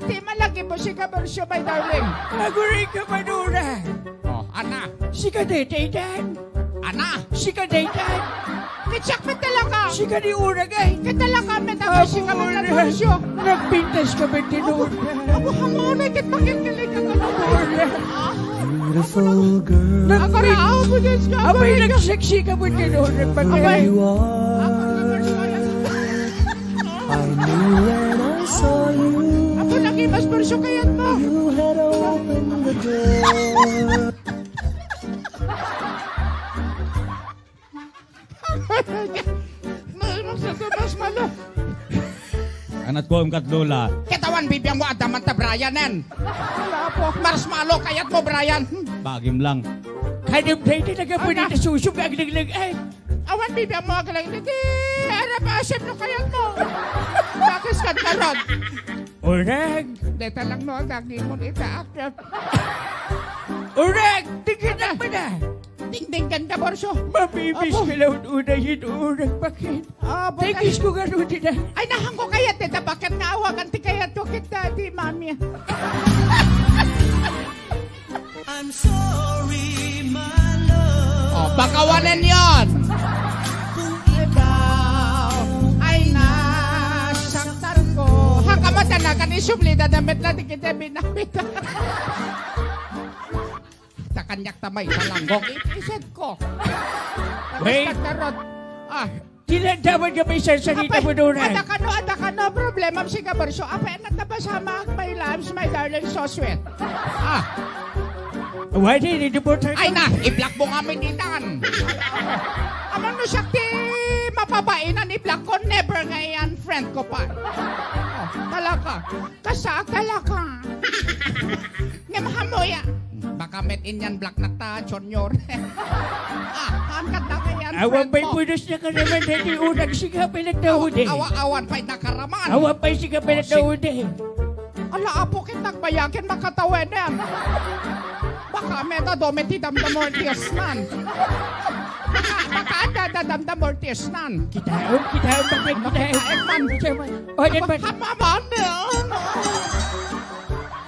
L: di malagi mo, siya bersyo, my darling.
G: Aguri ka madura.
L: Oh, ana.
G: Sika daydan.
L: Ana.
G: Sika daydan.
L: Kitsak me talaga.
G: Sika di uragay.
L: Kitala kami na si kami na bersyo.
G: Nagpintas ka ba tinura?
L: Ako hamonay, kit makikilig ka ka na
A: Beautiful girl,
L: Ako na, ako Diyos ka.
G: Abay nagseksi ka ba tinura?
L: Abay.
A: you are. I knew when I saw you,
L: Ako lagi mas bersyo kayat mo.
A: you had opened the door.
L: Mas malo.
D: Anat ko ang Lola.
L: Kitawan bibiyang mo adaman ta Brianen. Wala po. Marshmallow kayat mo, Brian.
D: Bagim lang.
G: Kanam tayo talaga po dito susog ang naglag ay.
L: Awan bibiyang mo agalang. Hindi. Ano ba asip no kayat mo? Bakit ka karod?
G: Urag!
L: Deta lang no, gagawin mo ita akit.
G: Urag! Tingin na ba na?
L: Ding-ding ganda, Borsyo.
G: Mabibis ka lang unahin urag. Bakit? Tingis ko nga rin na.
L: Ay, nahang ko kayat, deta. Bakit nga awagan ti kayat ko kita, di mami.
A: I'm sorry, my love.
L: Oh, bakawanan yon. Ikaw ay nasaktan ko. Hakamata na kanisumlida na metla di kita binamita. Takanyak tamay sa langgong ipisit ko.
G: Wait.
L: Karot.
G: Tinandaman ka may sarsalita mo doon.
L: Ada ka no problema si Gabarsyo. Apa na tabasama my loves, my darling, so sweet.
G: Why did you put her?
L: Ay na, i-block mo nga minitan. Amang no siya ti mapabainan i-block ko, never nga yan, friend ko pa. Oh, talaga. Kasak talaga. Ngamahamoya. Baka met in yan black na ta, Junior. Hangkat na kayan,
G: Awan
L: friend
G: pa'y
L: mo.
G: punos na ka naman dati unang sigapay na taon eh.
L: Awa-awan pa'y nakaraman.
G: Awan pa'y sigapay na taon eh.
L: Ala, apo kitang bayakin makatawen yan. Baka meta dometi damdamortius nan. Baka ada damdamortius nan.
G: Kitaon, bakit kitaon? O, yan ba?
L: Hamaman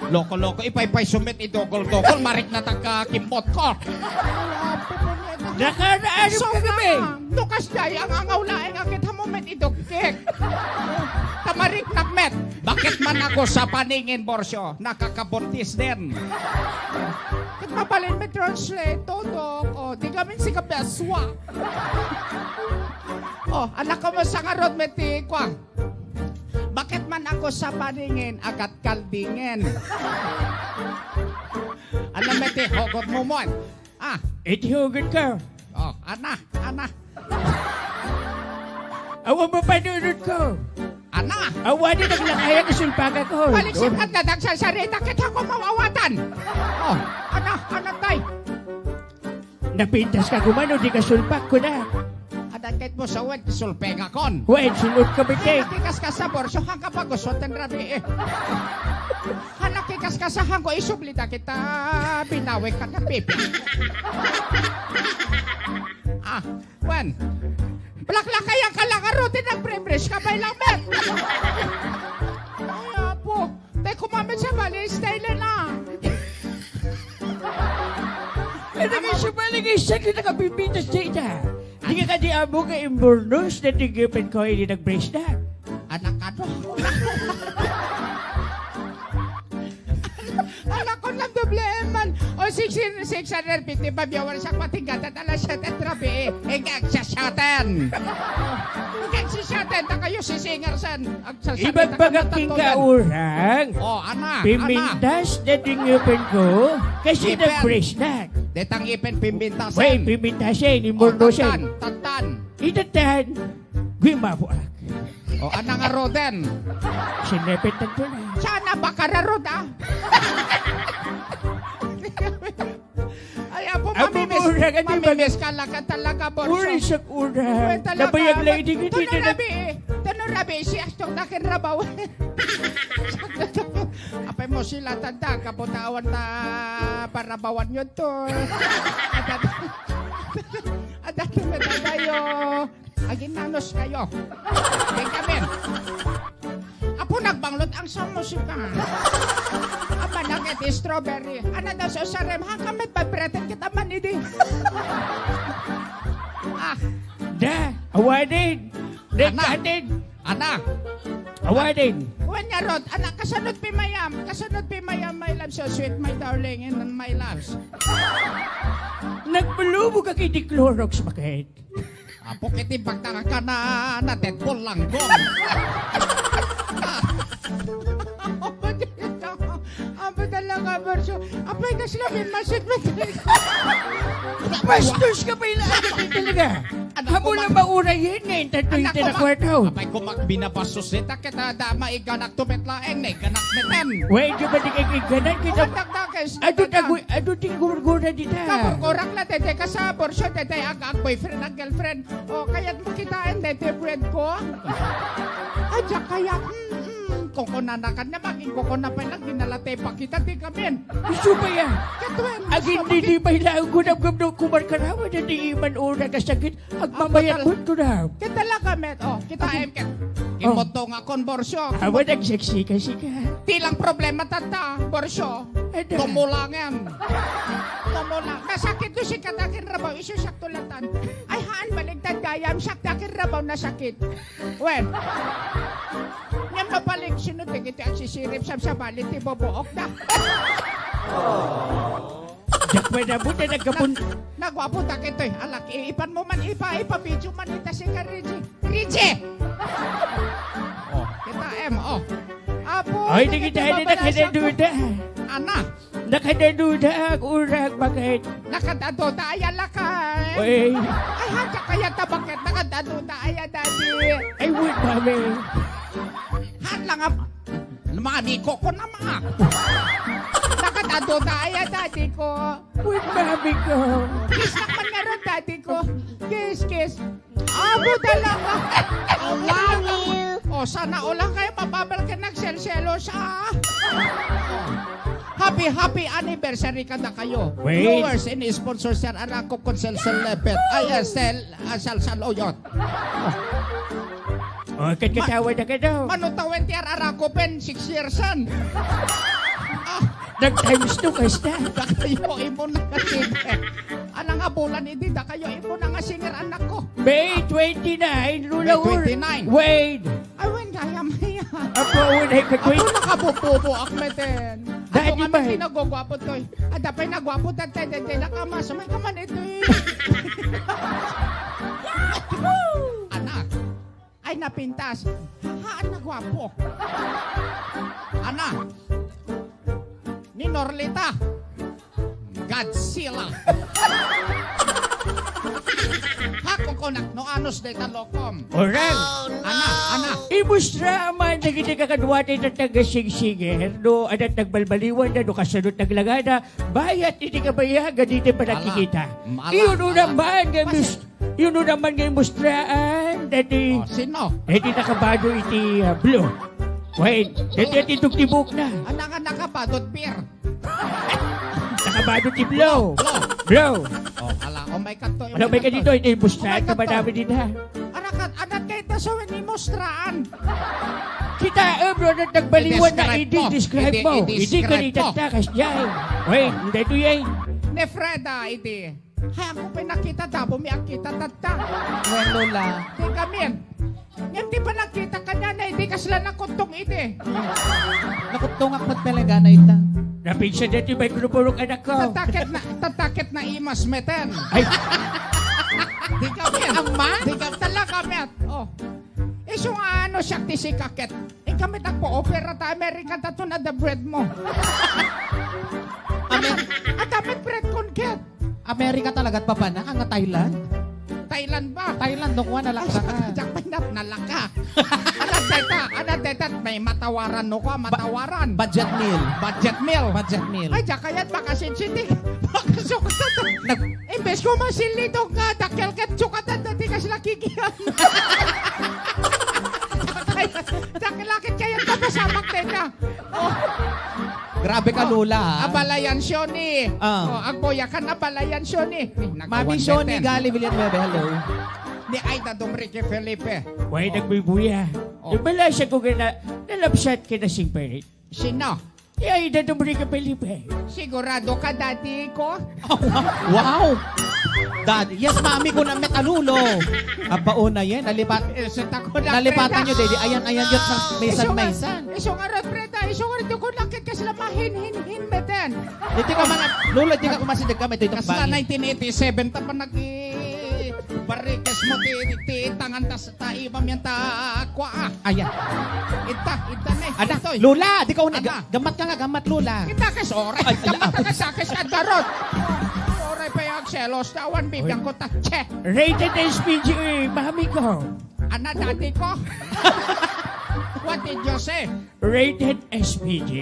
L: Loko-loko, ipay-pay sumit idogol-dogol, marik na tagka-kimpot ko.
G: Nakaraan
L: So
G: ka kami.
L: Lukas daya ang angawlaeng akit hamumet idogkik. Tamarik nakmet. Bakit man ako sa paningin, Borsyo? Nakakabuntis din. Kit mapalin may translate, Todok. O, di kami si Kabeswa. O, anak ko mo sa ngarod may tikwang. Bakit man ako sa paningin, agat kaldingin? Alam mo, ti, hugot mo mo. Ah,
A: Itihugot ko.
L: oh, ana.
A: Awa mo panunod ko.
L: Ana.
A: Awa din naglakaya ka sulpaga ko.
L: Baliksip at nadag sa sarita kita ko mawawatan. Oh, ana, tay.
A: Napintas ka gumano, di ka sulpak ko na.
L: Adakit mo sa wet, sulpega kon.
A: Wait, sulot ka bitin.
L: Hanakikas ka sa borso, hang kapagusot ang rabi eh. Hanakikas ka sa hang ko, isublita kita, binawi ka na pipi. Ah, Wen, blaklakay ang kalakarote ng pre-bresh ka ba ilang bet? Ay, apo, tayo kumamit sa bali, style na.
A: Ano nga siya maligay sa kita ka pipintas dita? Di ka di amo ka imburnos na tigipin ko hindi nag-brace na.
L: Anak ka to. Anak ko lang doble man. O 650 viewers sa patingkat at alas 7 at rabi. Egag sa shaten. Egag sa shaten. Ta kayo si Singerson.
A: Ibang pagaking ka urang.
L: O, ana.
A: Pimintas na tigipin ko kasi
L: Ipin.
A: nag-brace na.
L: Detang ipin pimbintasan.
A: Wait, pimintasin, imburnosin.
L: Tantan.
A: Itatan, gumabuak.
L: O, ana nga roden.
A: Sinepetan ko na.
L: Sana baka rarod ah. Ay, apo, mamimiss ka lang ka talaga, Borso.
A: Uri sa urang. Nabayag lang hindi
L: Tuno
A: kita
L: rabi eh. Tuno rabi, siya itong nakirabaw. Apay mo sila tanda, kaputawan na parabawan yun to. Adati mo tayo. Aginanos kayo. Tingin kami. Apo nagbanglot ang sa musika. Aba nakit strawberry. Ano daw sa sarem? Hangkamit pa bretin kita man hindi. Ah,
A: Da, awadin. Nagkatin.
L: ana.
A: Awadin.
L: When nga rod, anak, kasunod pi mayam, my love, so sweet, my darling, and my loves.
A: Nagpalubo ka kay di Clorox, bakit?
L: Apo kiti pagtanga ka na Deadpool langgong. Apo talaga, Borso. Apay ka sila, may masit.
A: Bastos ka pa ilaagat talaga. Hamo na maurayin ngayon tatuloy na kwarto.
L: Apay ko magbinabasos nita kita dama iganak tupet laeng na iganak metem.
A: Wait, di ba di kay ganan kita?
L: Dagdagas.
A: Ado ting gurgura dita.
L: Kapurkurak na tete ka sa Borso, tete ang boyfriend at girlfriend. O kaya't makitaan tete friend ko. Adya kaya, kukunanakan na maging kukunapan lang ginalate pa kita di kamin.
A: Gusto ba yan?
L: Katwen.
A: Agin di ba ilang gunab-gab na kumarkarawa na di iman una kasakit agmamayat mo ko na.
L: Kita lang kami. O, kita ket. Imoto nga kon Borso.
A: Awa nagseksi kasi ka.
L: Tilang problema tata, Borso. Tumulangan. Tumulang. Nasakit to si katakin rabaw. Isu saktulatan. Ay haan baligtad gayam. Saktakin rabaw na sakit. Wen. Ngayon mapalik sinunod. Ito ang sisirip sa balit. Ibobuok na.
A: Dakwa na mo na nagkapun.
L: Nagwapunta kito eh. Alak, iipan mo man, ipa-video man ita si ka, Richie. Richie! Oh, kita oh. Apo,
A: Ay, nagitahin na nakadaduda.
L: Ana,
A: Nakadaduda ang urang bakit?
L: nakadaduda, ayan lakay.
A: Ay,
L: Ay, handa kaya tabakit, nakadaduda, ayan, daddy.
A: ay wait, mami.
L: Han lang ang mga niko ko na mga. Nakadaduda, ayan, daddy ko.
A: Wait, mami ko.
L: Kiss naman nga rin, daddy ko. Kiss, kiss. Abo talaga. I love you. O, sana ulang kayo mababal ka nagselselo sa... Happy anniversary ka na kayo.
A: Wait.
L: Viewers and sponsors yan. Anak ko konsel sa lepet. Ay, asal oyot.
A: O, katkatawa na ka daw.
L: Manutawin tiyar arako pen, 6 years an.
A: Nag-times 2 ka sta.
L: Da kayo imo na kasinger. Anang abulan hindi da kayo imo na nga singer anak ko.
A: May 29, Lula
L: May 29.
A: Wait.
L: Ay, wen kaya maya.
A: Ako unay ka
L: Ako nakabububo akmeten.
A: Dahil
L: Ako
A: di ba?
L: kami pinagwagwapo to eh. Adapay nagwapo tante nakama. Samay ka man ito eh. Anak. Ay napintas. Haan nagwapo. Anak. Ni Norlita. Godzilla. Hako ko na, no anos de talokom.
M: Orang,
L: Ana.
M: imustra man na gini kakadwate na taga-sing-singer, no, adat nagbalbaliwan na, no, kasunod naglagana, bayat hindi ka bayagan, hindi pa nakikita. Yun naman nga imustraan, dati,
L: Sino?
M: dati nakabado iti blue. Wait, dati tugtibok na.
L: Anak pa, dot beer.
M: Nakabado ti blue. Blue.
L: Oh my God to.
M: Alam ba ka dito, iti imustraan ka ba namin din ha?
L: Anak kayo ta sa ni mostraan.
M: Kita, bro, na nagbaliwan na
L: I-describe
M: i-describe
L: mo.
M: mo. Hindi ka ni tatakas dyan. Wait, hindi ito yan.
L: Ne Freda, iti. Hay, ako pinakita tabo, may akita tata.
G: Well, Lola.
L: Di kamin. Ngayon di pa nakita ka niya na hindi ka sila nakutong iti.
G: Nakutungak mo't talaga na ita.
M: Napinsa dito may pinupurong anak ko.
L: Tatakit na imas meten.
M: Ay,
L: Di kamin. Di kamin talaga met. Oh. Iso nga ano siya ti si kakit. Kami nagpo-opera ta American tato na the bread mo. At damit bread kon ket.
G: Amerika talaga at papana, ang Thailand.
L: Thailand ba?
G: Thailand, nung nalaksa ka.
L: Japanap nalaka. Ano deta, may matawaran no ka, matawaran.
G: Budget meal.
L: Budget meal.
G: Budget meal.
L: Ay, kayat makasinsinig. Makasukatan. Imbes ko masilito ka, dakil ket sukatan, dati ka sila kikiyan. Dakilakit kayat ka pasamang teka. Oh.
G: Grabe ka, Lola, ha?
L: Abalayan siya ni.
G: Ah.
L: Agboya ka na abalayan siya ni.
G: Mami Shoni, Gali Villanueva, hello.
L: Ni Aida Domrique Felipe.
M: why nagbibuya.
L: Oh.
M: Bala siya ko na nalapsat ka na sing perit.
L: Sino?
M: Ay, dadumri ka Felipe.
L: Sigurado ka, daddy ko?
G: Wow! Dad, yes, mami ko na metalulo. Abaon na yan. Nalipatan nyo, Daddy. Ayan, yun sa maysan.
L: Isong arot, Brenda. Isong arot yung kunakit ka sila mahin meten.
G: Dito ka mga, Lola, di ka kumasidag kami. Ito
L: Kasi na 1987 ta pa barikes mo ti tangan ta ibam yan ta kwa.
G: Ayan.
L: Ita na.
G: Anak,
L: Itoy.
G: Lola, di ka una.
L: Ana.
G: Gamat ka nga, gamat, Lola.
L: Kita kas oray.
G: Ay,
L: Kamat ka sa kas adarot. Oray pa yung selos. Tawan bibiyang ko ta. Che.
M: Rated SPG, mami ko.
L: Ana dati ko. What did you say?
M: Rated SPG.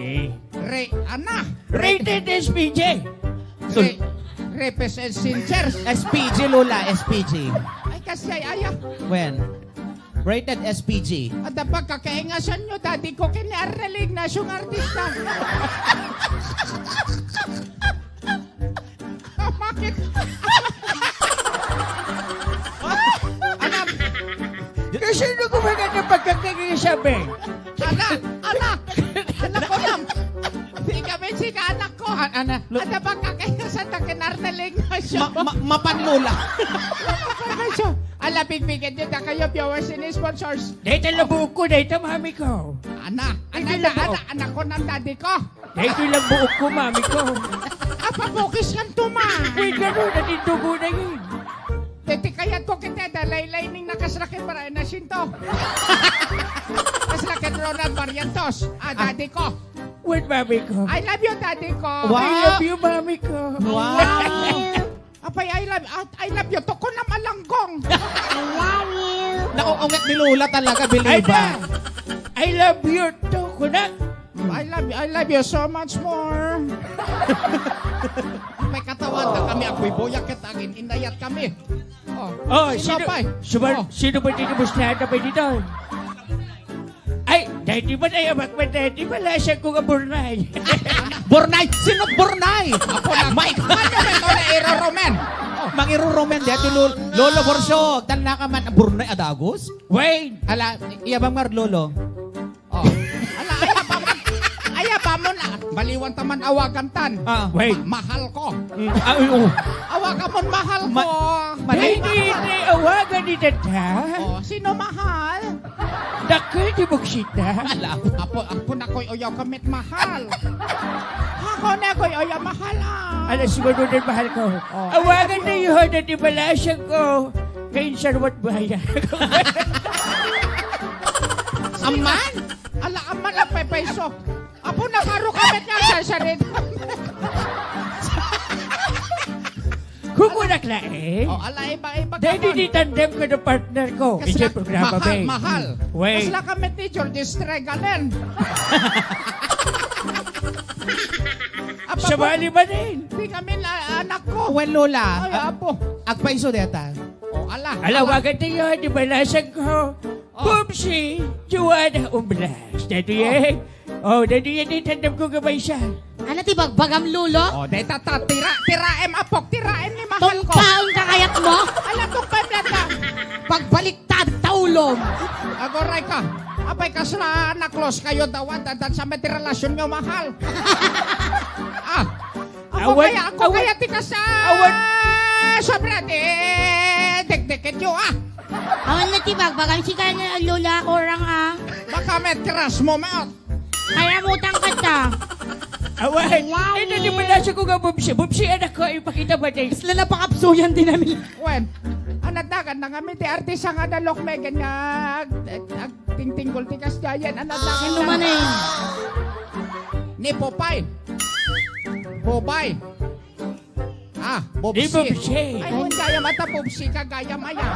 L: Ana.
M: Rated SPG.
L: Represent sincers.
G: SPG, Lola, SPG.
L: Ay kasi ayaw.
G: When? Rated SPG.
L: At dapat kakaingasan nyo, daddy ko kinarnalig na siyong artista. Bakit? Anak!
M: Kasi ano ko ba na pagkakasabi?
L: Anak ko lang! Di kami sika anak ko.
G: Ana,
L: At dapat kakaingasan na kinarnalig na siya.
G: mapan, Lola.
L: Alapig-pigit nyo na kayo, viewers and sponsors.
M: Dito lang buok ko, dito mami ko.
L: Anak ko ng daddy ko.
M: Dito lang buok ko, mami ko.
L: Apapukis ng tuma.
M: Uy, gano'n, natitugo na yun.
L: Teti kayat ko kita dalay ning nakasrakit para na sinto. Kasrakit Ronald Barrientos. Daddy ko.
M: Wait, mami ko.
L: I love you, daddy ko.
G: Wow.
M: I love you, mami ko.
G: Wow.
L: Apay, I love you. To ko na malanggong.
G: Nauungat ni Lola talaga,
M: Ay,
G: believe
M: na. I love you, to ko na.
L: I love you so much more. May katawan na kami. Ako'y boyak kitagin. Inayat kami.
M: Oh,
L: sino pa?
M: Sino ba tinubustahan na ba dito? Ay, dahil ba na yamak ba dahil wala siya kung aburnay.
G: Bornay! Sino Bornay?
L: Ako na. Mike. Ano ba ito na Romen?
G: Mangiru Romen dito, Lolo Borsog. Tala ka man, Bornay Adagos?
M: Wait!
G: Ala, iyabang mar, Lolo.
L: Oh. Ala, aya pa mo na. Baliwan taman awagan tan.
M: Wait!
L: Mahal ko.
M: Ay, oh.
L: Awagan mo mahal ko.
M: Hindi, awagan ni Tata.
L: Oh, sino mahal?
M: Dakay di buksita.
L: Ala, apo na ko'y oyaw kamit mahal. Ako na ko'y oyaw mahal ah.
M: Alas siguro din mahal ko. Awagan na yun at ibalasyan ko. Ngayon sarwat bayan.
L: Aman? Ala, aman ang pepeso. Apo na karo kamit nga sa sarin.
M: Kukunak na eh.
L: Oh, ala, iba-iba ka
M: Dahil
L: nun.
M: di tandem ko ng partner ko. Ije programa ba eh.
L: Mahal.
M: Wait.
L: Kasla kami ni George Streganen.
M: Sabali ba din?
L: Di kami anak ko.
G: Well, Lola.
L: Ay, apo.
G: Agpaiso deta.
L: Oh, ala.
M: Alawagan tayo, di ba lasag ko? Pupsi, Juana Umblas. Dito yan. Oh, dito yan, di tandem ko gabay siya.
H: Ano ti bagbagam lulo?
L: Oh, deta tiraem apok, tiraem ni mahal ko.
H: Tungkaon ka kayat mo?
L: Alam ko pa na.
H: Pagbaliktad, taulom.
L: Agoray ka. Apay kasla na close kayo dawan dadan sa may relasyon nyo mahal. Ako kaya ti ka sa sobra dek-deket nyo
H: Awan na ti bagbagam si ka na lula orang
L: Baka may crush mo maot.
H: Kaya mutang ka ta.
M: Awan, hindi mo na siya ko nga bubsi. Bubsi anak ko, ipakita ba tayo?
H: Isla na pakapsuyan din namin.
L: Wen, anadagan na kami ti artista nga dalok may ganyag tingtinggol ti kasdayan anadagan
H: Sino man eh?
L: Ni Popeye. Popeye.
M: Di
L: Bobsi.
M: Bobsi.
L: Ay, kung gaya mata Bobsi ka, gaya maya.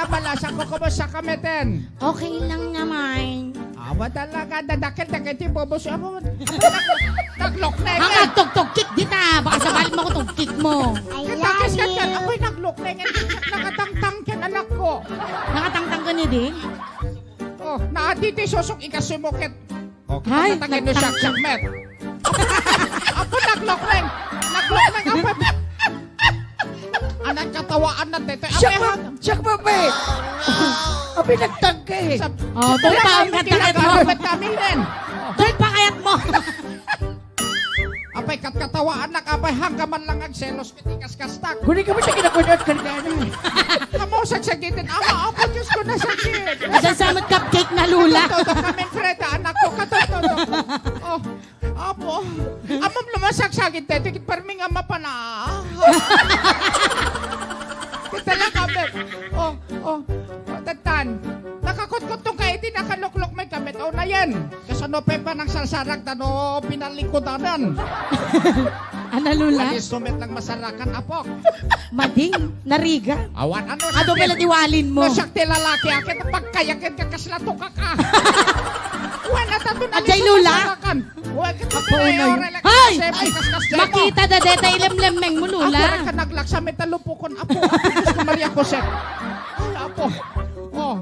L: Balasan ko kumusta kami ten?
H: Okay lang naman.
L: Awa talaga, dadakit-dakit yung Bobos. Naglok na
H: Ang agtog-tog-kik dita. Baka sabalin mo ko tog-kik mo.
L: Katakis ka dyan. Ako'y naglok na yan. Nakatangtang yan, anak ko.
H: Nakatangtang ka ni din?
L: Oh, naaditi susok ikasumukit. Oh,
H: Ay,
L: kita no sak met. Apo naglok na. Naglok na apo. Anak katawaan na dito.
M: Siyak ba ba eh? Abi nagtangka eh.
H: Oh, doon pa ang katakit mo.
L: Kami rin.
H: Doon pa kayat mo.
L: Apay katkatawaan na kapay hanggaman lang ang selos kitikas kastak.
M: Kuni ka ba siya kinakunod kanina?
L: Amo sagsagitin. Ama, ako Diyos ko nasagit.
H: Nagsasamot cupcake na lula.
L: Katoto kami, Freda, anak ko, katoto. Oh, apo. Amam lumasagsagit dito, kit parming ama pa na. Kita lang kami. Oh, tatan. Nakakot-kot tong kayo, di nakaluklok may kamit. Oh, na yan. Kasano pa ng salsarak, tano pinalikodanan.
H: Ano lula?
L: Alis sumit lang masarakan, apok.
H: Mading, nariga.
L: Awan, ano
H: Ado pala diwalin mo.
L: No, sakti lalaki, akit pagkayakin ka kaslato ka ka. Wala tato na
H: Ajay lula.
L: Apo
H: na Ay! Makita da deta ilemlemeng mo lula.
L: Ako ka naglaksa may talupukon. Apo, Gusto Maria Jose. Ay, apo. Oh.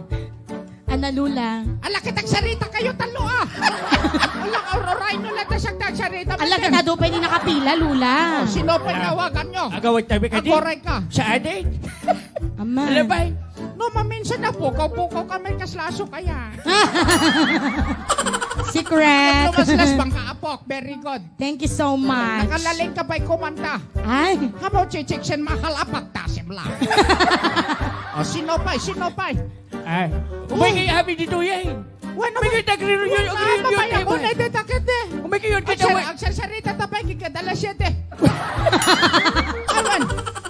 H: Ana lula.
L: Ala kitang sarita kayo talo Alang auroray no lang siyang tagsarita.
H: Ala ka na do pwede nakapila lula.
L: Sino pa nawagan nyo?
M: Agawad tabi ka din.
L: Agoray ka.
M: Sa adik?
H: Ama.
M: Alabay?
L: No, maminsan na pukaw-pukaw kami kaslaso kaya.
H: Secret.
L: Lumaslas bang kaapok? Very good.
H: Thank you so much.
L: Nakalaling ka ba'y kumanta?
H: Ay.
L: Kamo chichiksen mahal apak tasim lang. Sino pa'y?
M: Ay, umay kay Abi dito yan.
L: Bueno,
M: Umay kay tagriro yun.
L: Mamaya ko na ito takit eh.
M: Umay kay yun kita.
L: Ang sarsarita tapay kikadala 7. Awan.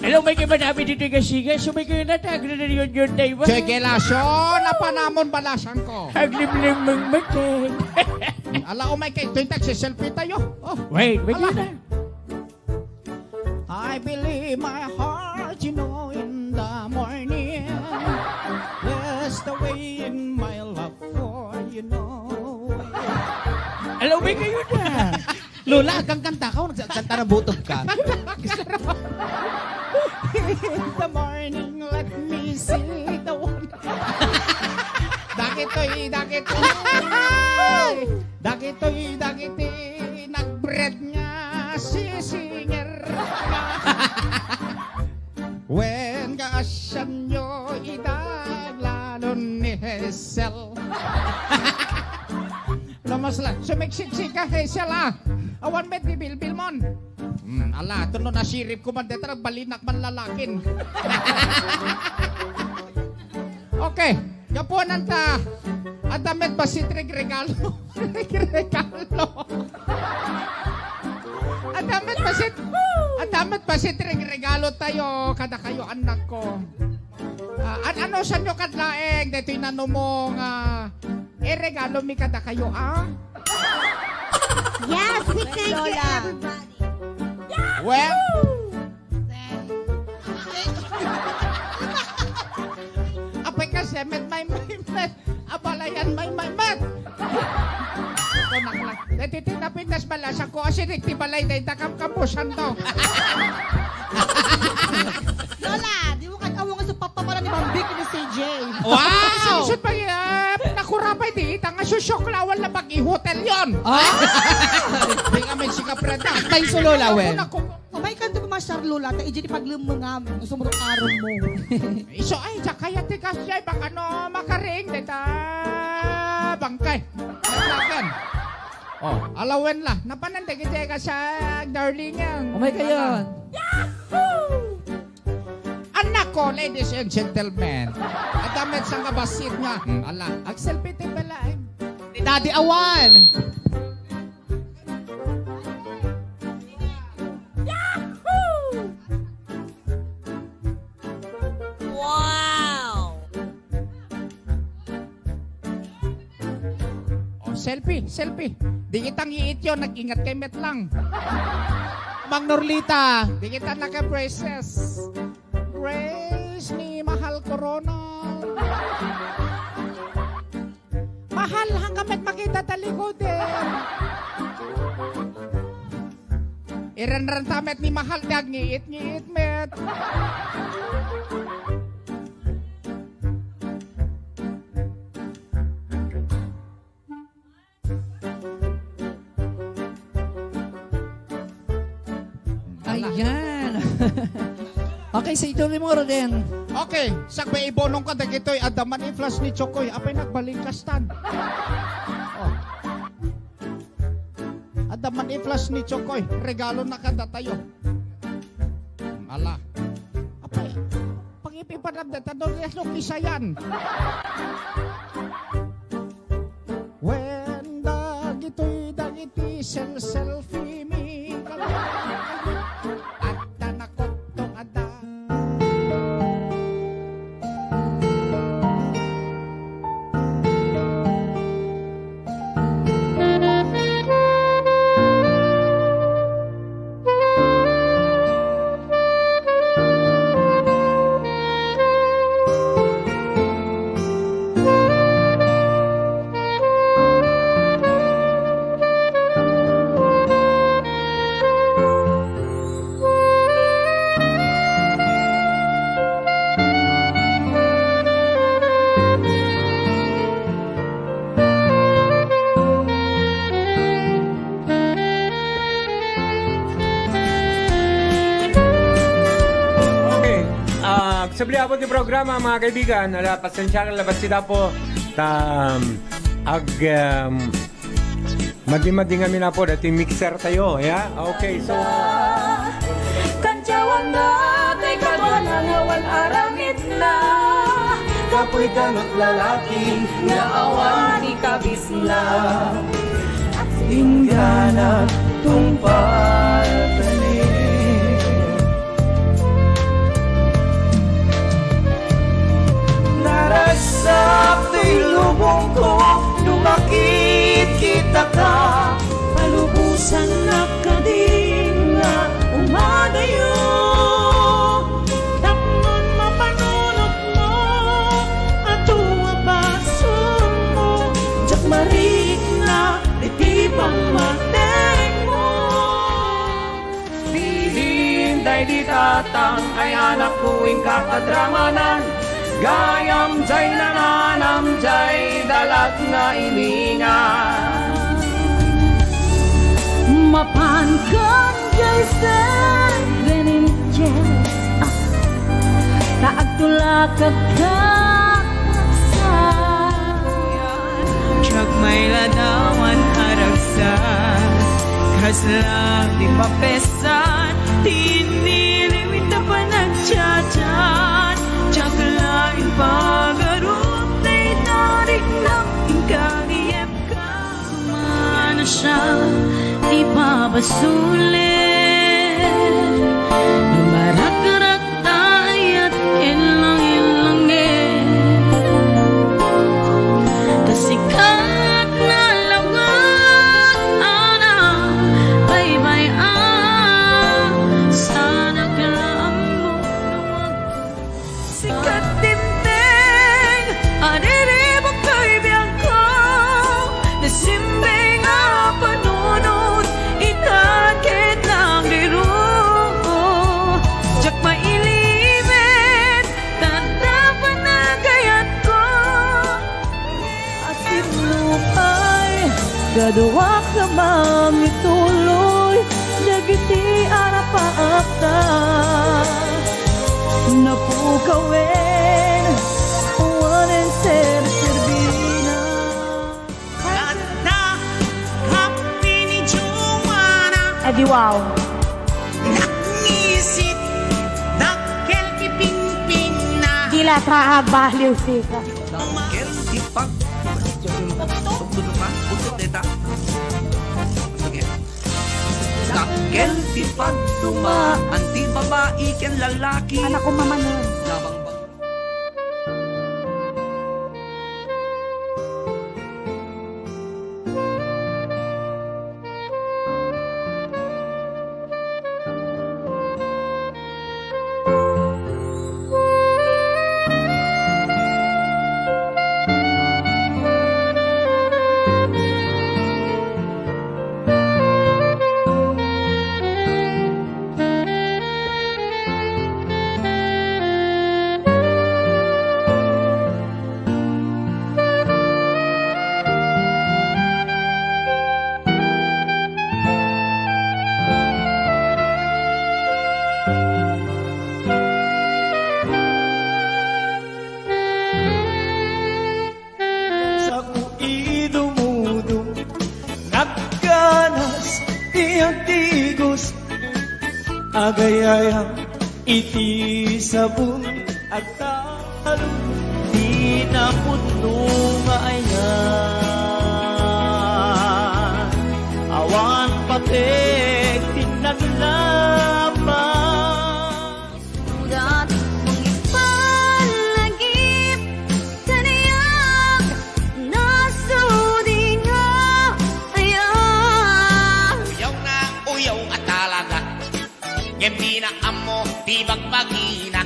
M: Hello, may kay Abi dito yung sigas. Umay kay na tagriro yun na iba.
L: Sige lasyo, napanamon balasan ko.
M: Aglimlim mong matay.
L: Ala umay kay ito yung tagsiselfie tayo. Oh.
M: Wait na.
L: I believe my heart, you know, in the morning. Yes, the way in my love for you know.
M: Hello, may kayo na.
G: Lola, kang kanta ka. Nagkanta na butob ka.
L: In the morning, let me see the one. Dakitoy, nagbread nga si singer. When kasyan nyo idaglalon ni Hazel. Lamasla, sumiksik-sik ka Hazel Awan met ni Bilbil mon. Ala, ito no nasirip ko man dito, balinak man lalakin. Okay, gapuan ta. Adamet ba si Trig Regalo? Adamet ba si Trig Regalo tayo, kada kayo anak ko. Ano sa nyo kadlaeng, dito yung nanumong, regalo mi kada kayo,
H: Yes, we thank you everybody.
L: Well, kasi may met. Abalayan may met. Ako nakla. Natitinapindas balasa ko asirik ti balay day takam kapusan to.
H: Lola, di mo katawang sa papapala ni Bambik ni CJ.
L: Wow! Susut pa nakurapay di itang susuklawan na mag-i-hotel yon. Hindi nga may sikapreda.
G: Tayo sa Lola, wen.
H: May kanto pa masyar Lola, ta ijini paglumungam, sumurong araw mo.
L: Iso ay, kaya ti kasyay, baka no makaring, dita bangkay. Naglagan. Oh, alawen la. Napanandig-dig ka sa darling yan.
G: Oh my God.
L: Anak ko, ladies and gentlemen. Adamit sa kabasit nga. Ala, ag-selfie ti balay.
G: Ni Daddy Awan.
L: Selfie. Di kitang iit yun, nag-ingat kay Met lang.
G: Mang Norlita.
L: Di kita naka-braces. Brace ni Mahal Corona. Mahal, hanggang Met makita talikod eh. Iran-ran tamet ni Mahal, dag ngiit Met.
G: Ayan. Okay, sa ituloy mo rin.
L: Okay, sakbay ibonong ka dagitoy adaman i-flash ni Chokoy apay nagbalingkastan. Oh. Adaman i-flash ni Chokoy, regalo na kada tayo. Ala. Apay pangipipadam data doon yung isa yan. When dagiti selfie me at nakot tong ada.
N: Sabli po di programa mga kaibigan, pasensya ka labas sila po madi-madi kami na po dati mixer tayo, ya? Okay, so
F: Kancawan na, tay kadwana nga wal aramid na.
A: Kapoy kanot lalaki nga awan ni kabis na.
F: At
A: Ingana tumpal tani. Narasak di lubong ko, lumakit kita ka.
F: palubusan na kading nga umadayo. Tapnon mapanunot mo, ato abason mo. Diyak marik na, iti pamateng mo.
A: Hinday di tatang ay anak kuing kakadramanan. Gayam jay nananam jay dalag na iningan.
F: Mapankan gaysan ganin dyan, taagtulakag kakaksan.
A: Tiyag may ladawan haragsan, kaslang di mapesan, tiniliwit na pa nagtsatsan. Tiyag lain pagarup na inarik ng ingkaniyep ka.
F: Sumana siya, ipabasulit. Marak-rak tayat ilang-ilangin. Kasikat na lawag, ana, bye-bye, sana kalam mo.
A: Sikat timteng,
F: Kaduwak sa mami tuloy Dagiti arapaakta Napukawin Wanen ser-serbina
A: Kanta happy ni Joanna
F: Edi wow
A: Naknisit dakkel kipingping na
F: Gila ka baliw sika
A: Dakkel kipag
O: Dakkel pipag duma anti babae ken lalaki
F: Anak ko mama nun
O: labang ba
A: Sa kuidumudo Nagkanas iyang tigos Agayayang iti sabon Agtalo Di na puno nga ayan Awan patek tinaglaman
F: Urat mong ipalagip Kaniyak nasudin nga ayan
A: Uyaw na uyaw at talaga Gembi na amo di bagpagina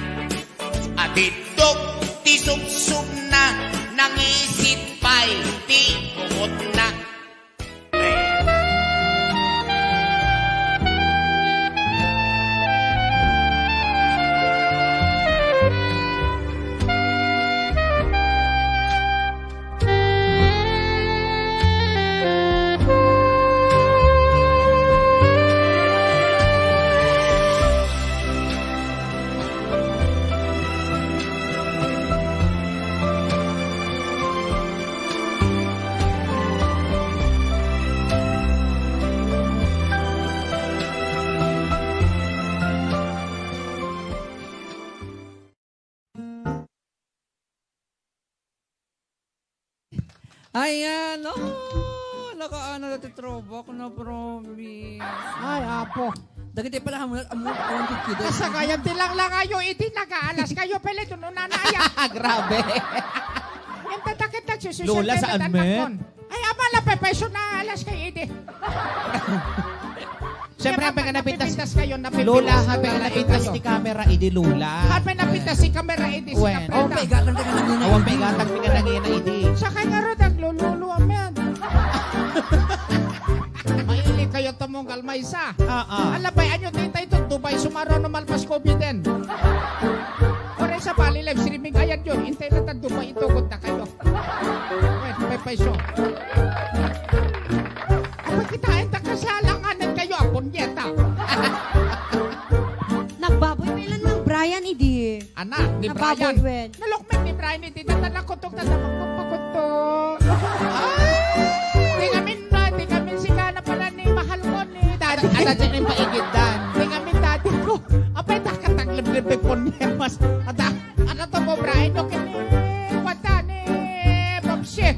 A: At itog ti sumsum na Nangisit pa'y ti bukod na
G: Ayan, oh, nakaano na titrobo ko na promise.
L: Ay, apo.
G: Dagiti pala amo kido.
L: Kasagayan tilang lang kayo, iti nag-aalas kayo, pala doon nanaya.
G: Grabe.
L: Yung tatakit nagsususunod.
D: Lola, saan, met?
L: Ay, amala, pepeso na alas kayo, iti.
D: Siyempre, habi ka napitas.
L: Kayo,
D: Lola, habi ka napitas ni camera, idi Lola.
L: Habi napitas si camera, iti si
D: Wen.
L: kapreta.
G: Oh, paigatang ka na nina.
D: Awang paigatag mi ka nangina, idi.
L: Sa kanya ro, naglululo amen. Maili kayo tumunggal may isa. Alabay, anyo tintay ito, Dubai, sumaro no malpas COVID din. Oray sa pali live streaming, ayan yun, hintay na tag Dubai, itugod na kayo. Wait, may paiso. Apa kitain ta kasalanganan kayo, aponyeta.
K: Nagbaboy melan ng Brian idi.
L: Anak, ni
K: Nababoy,
L: Brian.
K: wen.
L: Nalokmen ni Brian, hindi tatanakotog na magpapakutok. Di kami sika na pala ni mahal mo ni daddy.
D: Ada dyan yung paigid dan.
L: Di kami daddy ko. Apay takataglib-libig po niya mas. Ano to mo Brian? No, kini wata ni Popsi.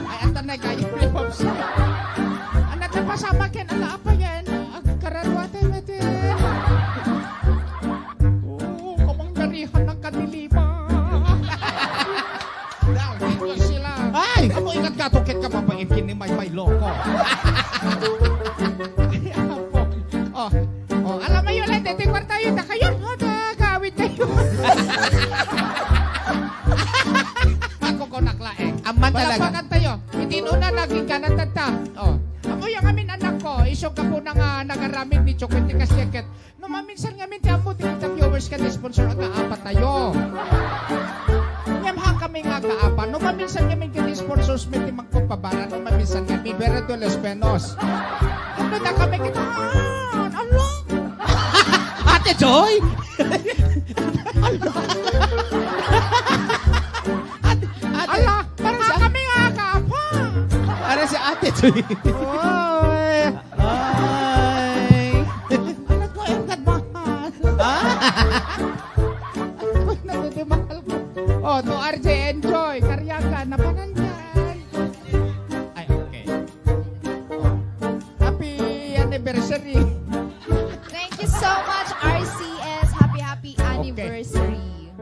L: Ay, ito na kayo ni Popsi. Ano to pasama kin? Ala, apa yan? Kararwate natin. Oo, kamanggarihan ng kadiliman. Dito sila.
D: Ay, kamu ingat gatukit ka pa paigid ni May Loko.
L: Alam mo yun, dito kwarta yun na kayo. Gawin kayo. Ako ko naklaeng.
D: Aman talaga.
L: Palapakan tayo. Hindi nuna naging ganatata. Ako yung amin anak ko, isok ka po na nagaramid ni Chokwet ni Kasyeket. No, maminsan nga minti amo, tingin viewers ka ni sponsor ang kaapat tayo. Yamhang kami nga kaapa. No, maminsan kami kini-sponsors may timang pagpabara. No, maminsan kami, pero to los penos. Ano na kami kita? Ano?
D: Ate Joy!
L: Ala, parang sa kami nga kaapa.
D: Ano si Ate Joy?
L: Oy.
D: Ay!
L: Ano ko yung kadmahal? Ano ko yung nagdimahal ko? Oh, to RJ Enjoy. Karyaga, napanandan. Ay, okay. Oh. Happy anniversary.
E: Thank you so much, RCS. Happy anniversary.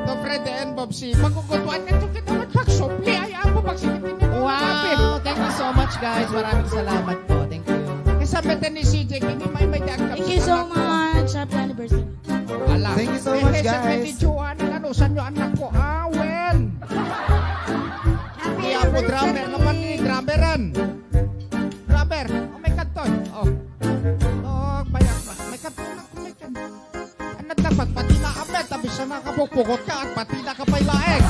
L: To Fred and Bob si magkukutuan na ito kita magpagsopli. Ay, ako magsikitin nito.
J: Wow! Thank you so much, guys. Maraming salamat po. Thank you.
L: Kasama ni CJ, hindi may dagkap.
F: Thank you so much. Happy anniversary.
L: Ala.
J: Thank you so much, guys.
L: May Joan, ano, saan yung anak ko? Well. Hindi ako drummer naman ni drummeran. Drummer, oh, may kanton. Oh. Oh, bayak ba? May kanton ako, may kanton. Ano dapat, pati na abet, tabi sa nakapupukot ka at pati na kapay laeng.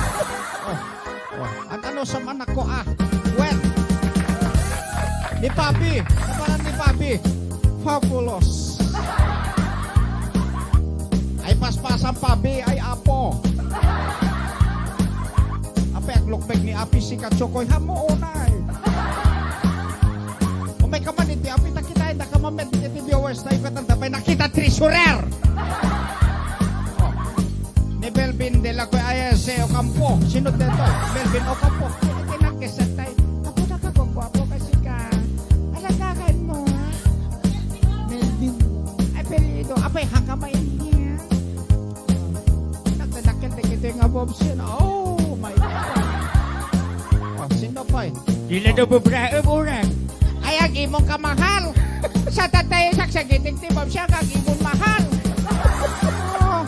L: Oh. Oh. At ano sa anak ko, well. Ni Papi. Napanan ni Papi. Fabulous. Ay paspasan Papi, ay apo. Ape, aglukbeg ni Api si Katsukoy. Hamo unay. O may kamaniti, Api nakita, nakamamed ni viewers na ipatandapay, nakita treasurer. Oh. Ni Belvin de la Ayase Ocampo. Sino dito? Belvin Ocampo. Kinagkisatay. Ako na kagwapo kasi ka. Alagagan mo. Melvin. Ay, pero apay hakamay niya. Nagtanakil na kita nga Bobsin. Oh, my God. Oh, sino pa eh?
M: Sila na bubrae mo rin.
L: Ay, ang imong kamahal. Sa tatay, saksagiting ti Bob siya, kag imong mahal. Oh.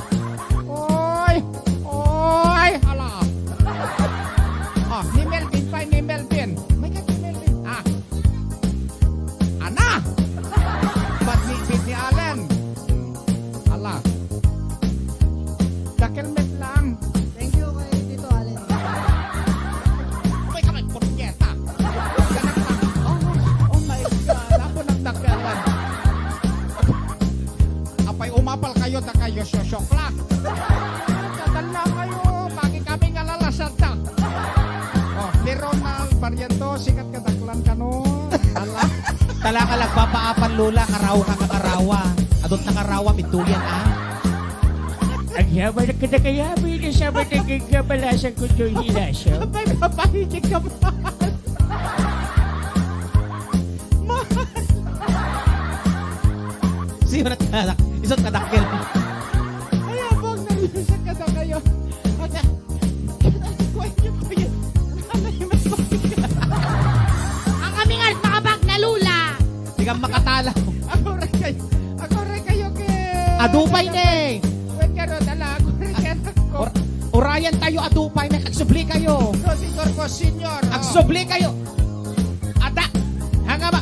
L: Oy. Oy. Hala. Oh, ni Melvin pa, ni Melvin. May ka ni Melvin. Ana. Ba't ni Allen? Hala. Dakilmet lang.
H: Thank you kay Tito Allen.
L: May kamay porketa. Oh my God. Ako nagdakalan. Apay umapal kayo, ta kayo syosyok lang. Nadala kayo. Pagi kami nga lalasata. Oh, ni Ronald Barriento, sikat kadaklan ka no. Ala.
D: Tala ka lang, papaapan lula, karaw ka kakarawa. Adot na karawa, mitulian
M: Ang yaman na kinakayabi na sa mataging kabalasan ko ito hilasyo.
L: May papahigit ka mahal. Mahal.
D: Sino na tadak? Isot kadakil.
L: Ay, abang nalisan ka na kayo. Okay. Kwento pa yun.
F: Ang aming makabag na lula.
D: Di ka makatala.
L: Ako rin kayo kay...
D: Adupay ne!
L: Wait ka rin, ala. Ako rin kayo.
D: Orayan tayo, adupay ne. Agsubli kayo.
L: Rositor ko, senyor.
D: Agsubli kayo. Ada! Hanga ba?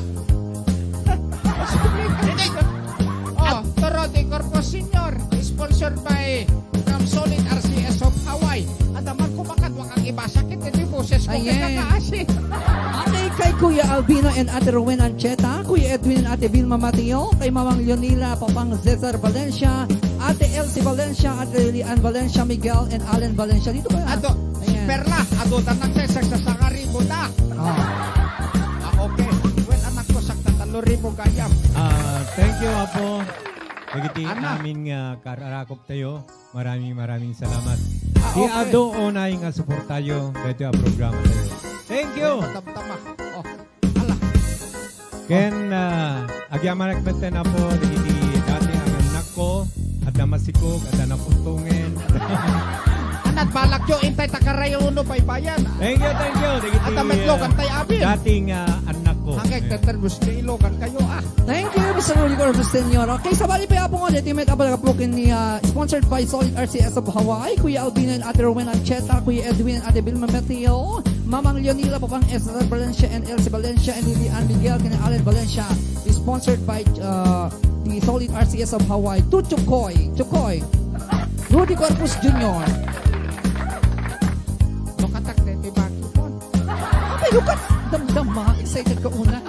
L: Oh, Torodi Corpo Senior, sponsored by from Solid RCS of Hawaii. Adaman ko makadwa kang iba sakit hindi boses ko
G: Ayen.
L: kakaasin.
G: Ate kay Kuya Albino and Ate Rowena Ancheta, Kuya Edwin and Ate Vilma Mateo, kay Mamang Leonila, Papang Cesar Valencia, Ate Elsie Valencia, Ate Lilian Valencia, Miguel and Allen Valencia. Dito ba?
L: Ato, Perla, ato tanang sesag sa sakaribo na. Okay. When anak ko sakta 3,000 gayam.
A: Thank you, Apo. Nagiti
L: Ana.
A: amin nga kararakop tayo. Maraming salamat. Di
L: okay.
A: ado onay nga suportayo dito ang programa tayo. Thank you.
L: Matamtama. Oh,
A: Ken agyaman nagmeten na po nagiti dati ang anak ko at namasikog at naputungen.
L: Anat balak yo intay takarayo uno paypayan.
A: Thank you. Nagiti
L: At ametlog antay abin.
A: dating anak ko.
L: Hanggang taterbus ni ilogan kayo
G: Thank you, Mr. Rudy Corpus Senior. Okay, sabali pa po ulit. Yung may kapag-apukin ni sponsored by Solid RCS of Hawaii, Kuya Albino and Ate Rowena Ancheta, Kuya Edwin and Ate Vilma Mateo, Mamang Leonila, Papang Esther Valencia and Elsie Valencia and Lilian Miguel and Allen Valencia. Sponsored by the Solid RCS of Hawaii, to Chukoy, Rudy Corpus Jr.
L: No
G: Lukat, damdama, excited ka una.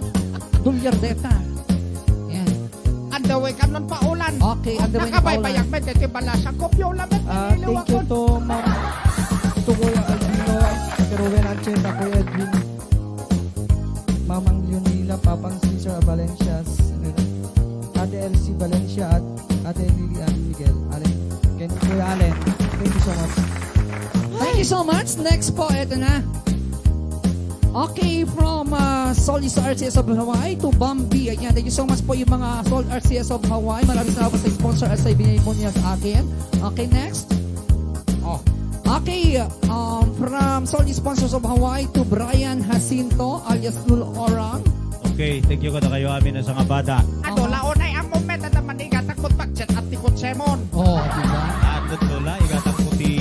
G: Dulyardeta. Yan.
L: Andaway ka nun paulan.
G: Okay, andaway na paulan.
L: Nakabaybayag met, iti balasang kopyo lamet.
P: Thank you to Ma'am to Kuya Albino, Ate Ruben Ancheta, Kuya Edwin, Mamang Leonila, Papang Cesar Valencia, Ate Elsie Valencia at Ate Lilian Miguel. Kuya Allen, thank you so much.
G: Thank you so much. Next po, eto na. Okay, from Solis RCS of Hawaii to Bambi. Ayan, thank you so much po yung mga Sol RCS of Hawaii. Maraming salamat sa sponsor at sa ibinay po niya sa akin. Okay, next. Okay, from Solis Sponsors of Hawaii to Brian Jacinto alias Lul Orang.
D: Okay, thank you ko na kayo amin sa nga bata.
L: Ano, laonay ang moment at naman igatakot pag-chat at tikot semon.
G: Oh, diba?
D: At dola, igatak ko ti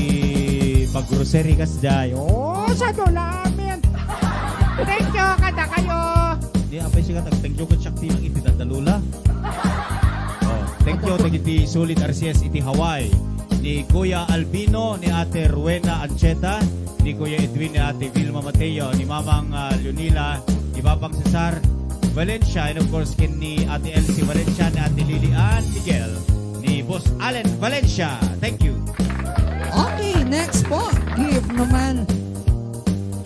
D: pag-grocery kas day.
L: Oh, sa dola amin. Thank you, kada kayo.
D: Di, apay siya katag, thank you ko siya ti ng iti dadalula. Thank you, thank iti Sulit RCS iti Hawaii. Ni Kuya Albino, ni Ate Rowena Ancheta, ni Kuya Edwin, ni Ate Vilma Mateo, ni Mamang Leonila, ni Papang Cesar Valencia, and of course ni Ate Elsie Valencia, ni Ate Lilian Miguel, ni Boss Allen Valencia. Thank you.
G: Okay, next po. Gift naman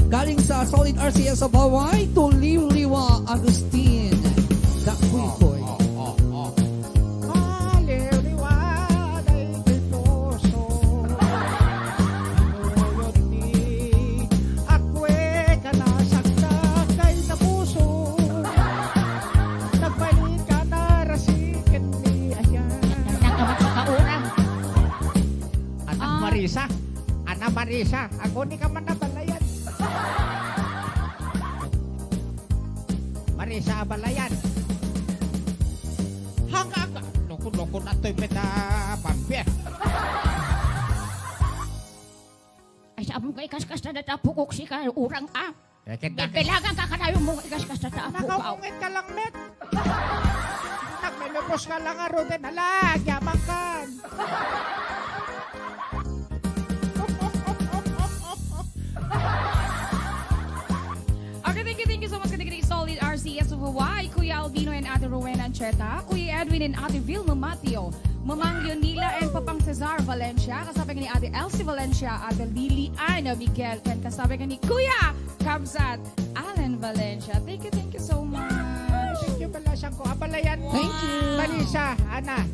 G: galing sa Solid RCS of Hawaii to Liwliwa Agustin. Dakuikoy.
L: Marisa, ako ni ka man nabalayan. Marisa, abalayan. Hanggang, loko-loko na to'y peta pampir.
B: Ay, sabong ka ikas-kas na natapukok si ka, urang ka. Kailangan ka kanayo mong ikas-kas na natapukok.
L: Nakakungit ka lang, met. Nagmenopos ka lang, Roden. Hala, yamang kan.
E: Okay, thank you so much. Katikinig Solid RCS of Hawaii, Kuya Albino and Ate Rowena Ancheta, Kuya Edwin and Ate Vilma Mateo, Mamang Leonila and Papang Cesar Valencia, kasabay ka ni Ate Elsie Valencia, Ate Lilian Miguel, and kasabay ka ni Kuya Kabsat Allen Valencia. Thank you so much.
L: Thank you, balasang ko. Abalayan.
G: Thank you.
L: Marisa, Ana.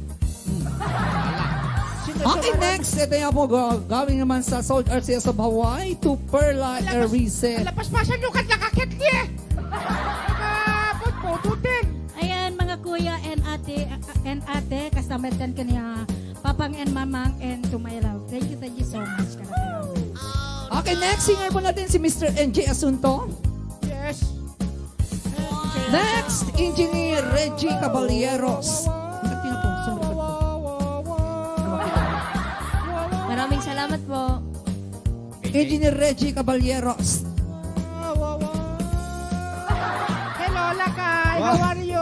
G: Okay, next. Ito yung po gawin naman sa Solid RCS of Hawaii to Perla Erice.
L: Lapaspasan nyo kan nakakit niya. Pagputo din.
Q: Ayan, mga kuya and ate, kasama kan kaniya papang and mamang and to my love. Thank you so much.
G: Okay, next singer po natin si Mr. NJ Asunto.
L: Yes.
G: Next, Engineer Reggie Caballeros.
I: Maraming salamat po.
G: Engineer Reggie Caballeros.
L: Hello, Lakay. How are you?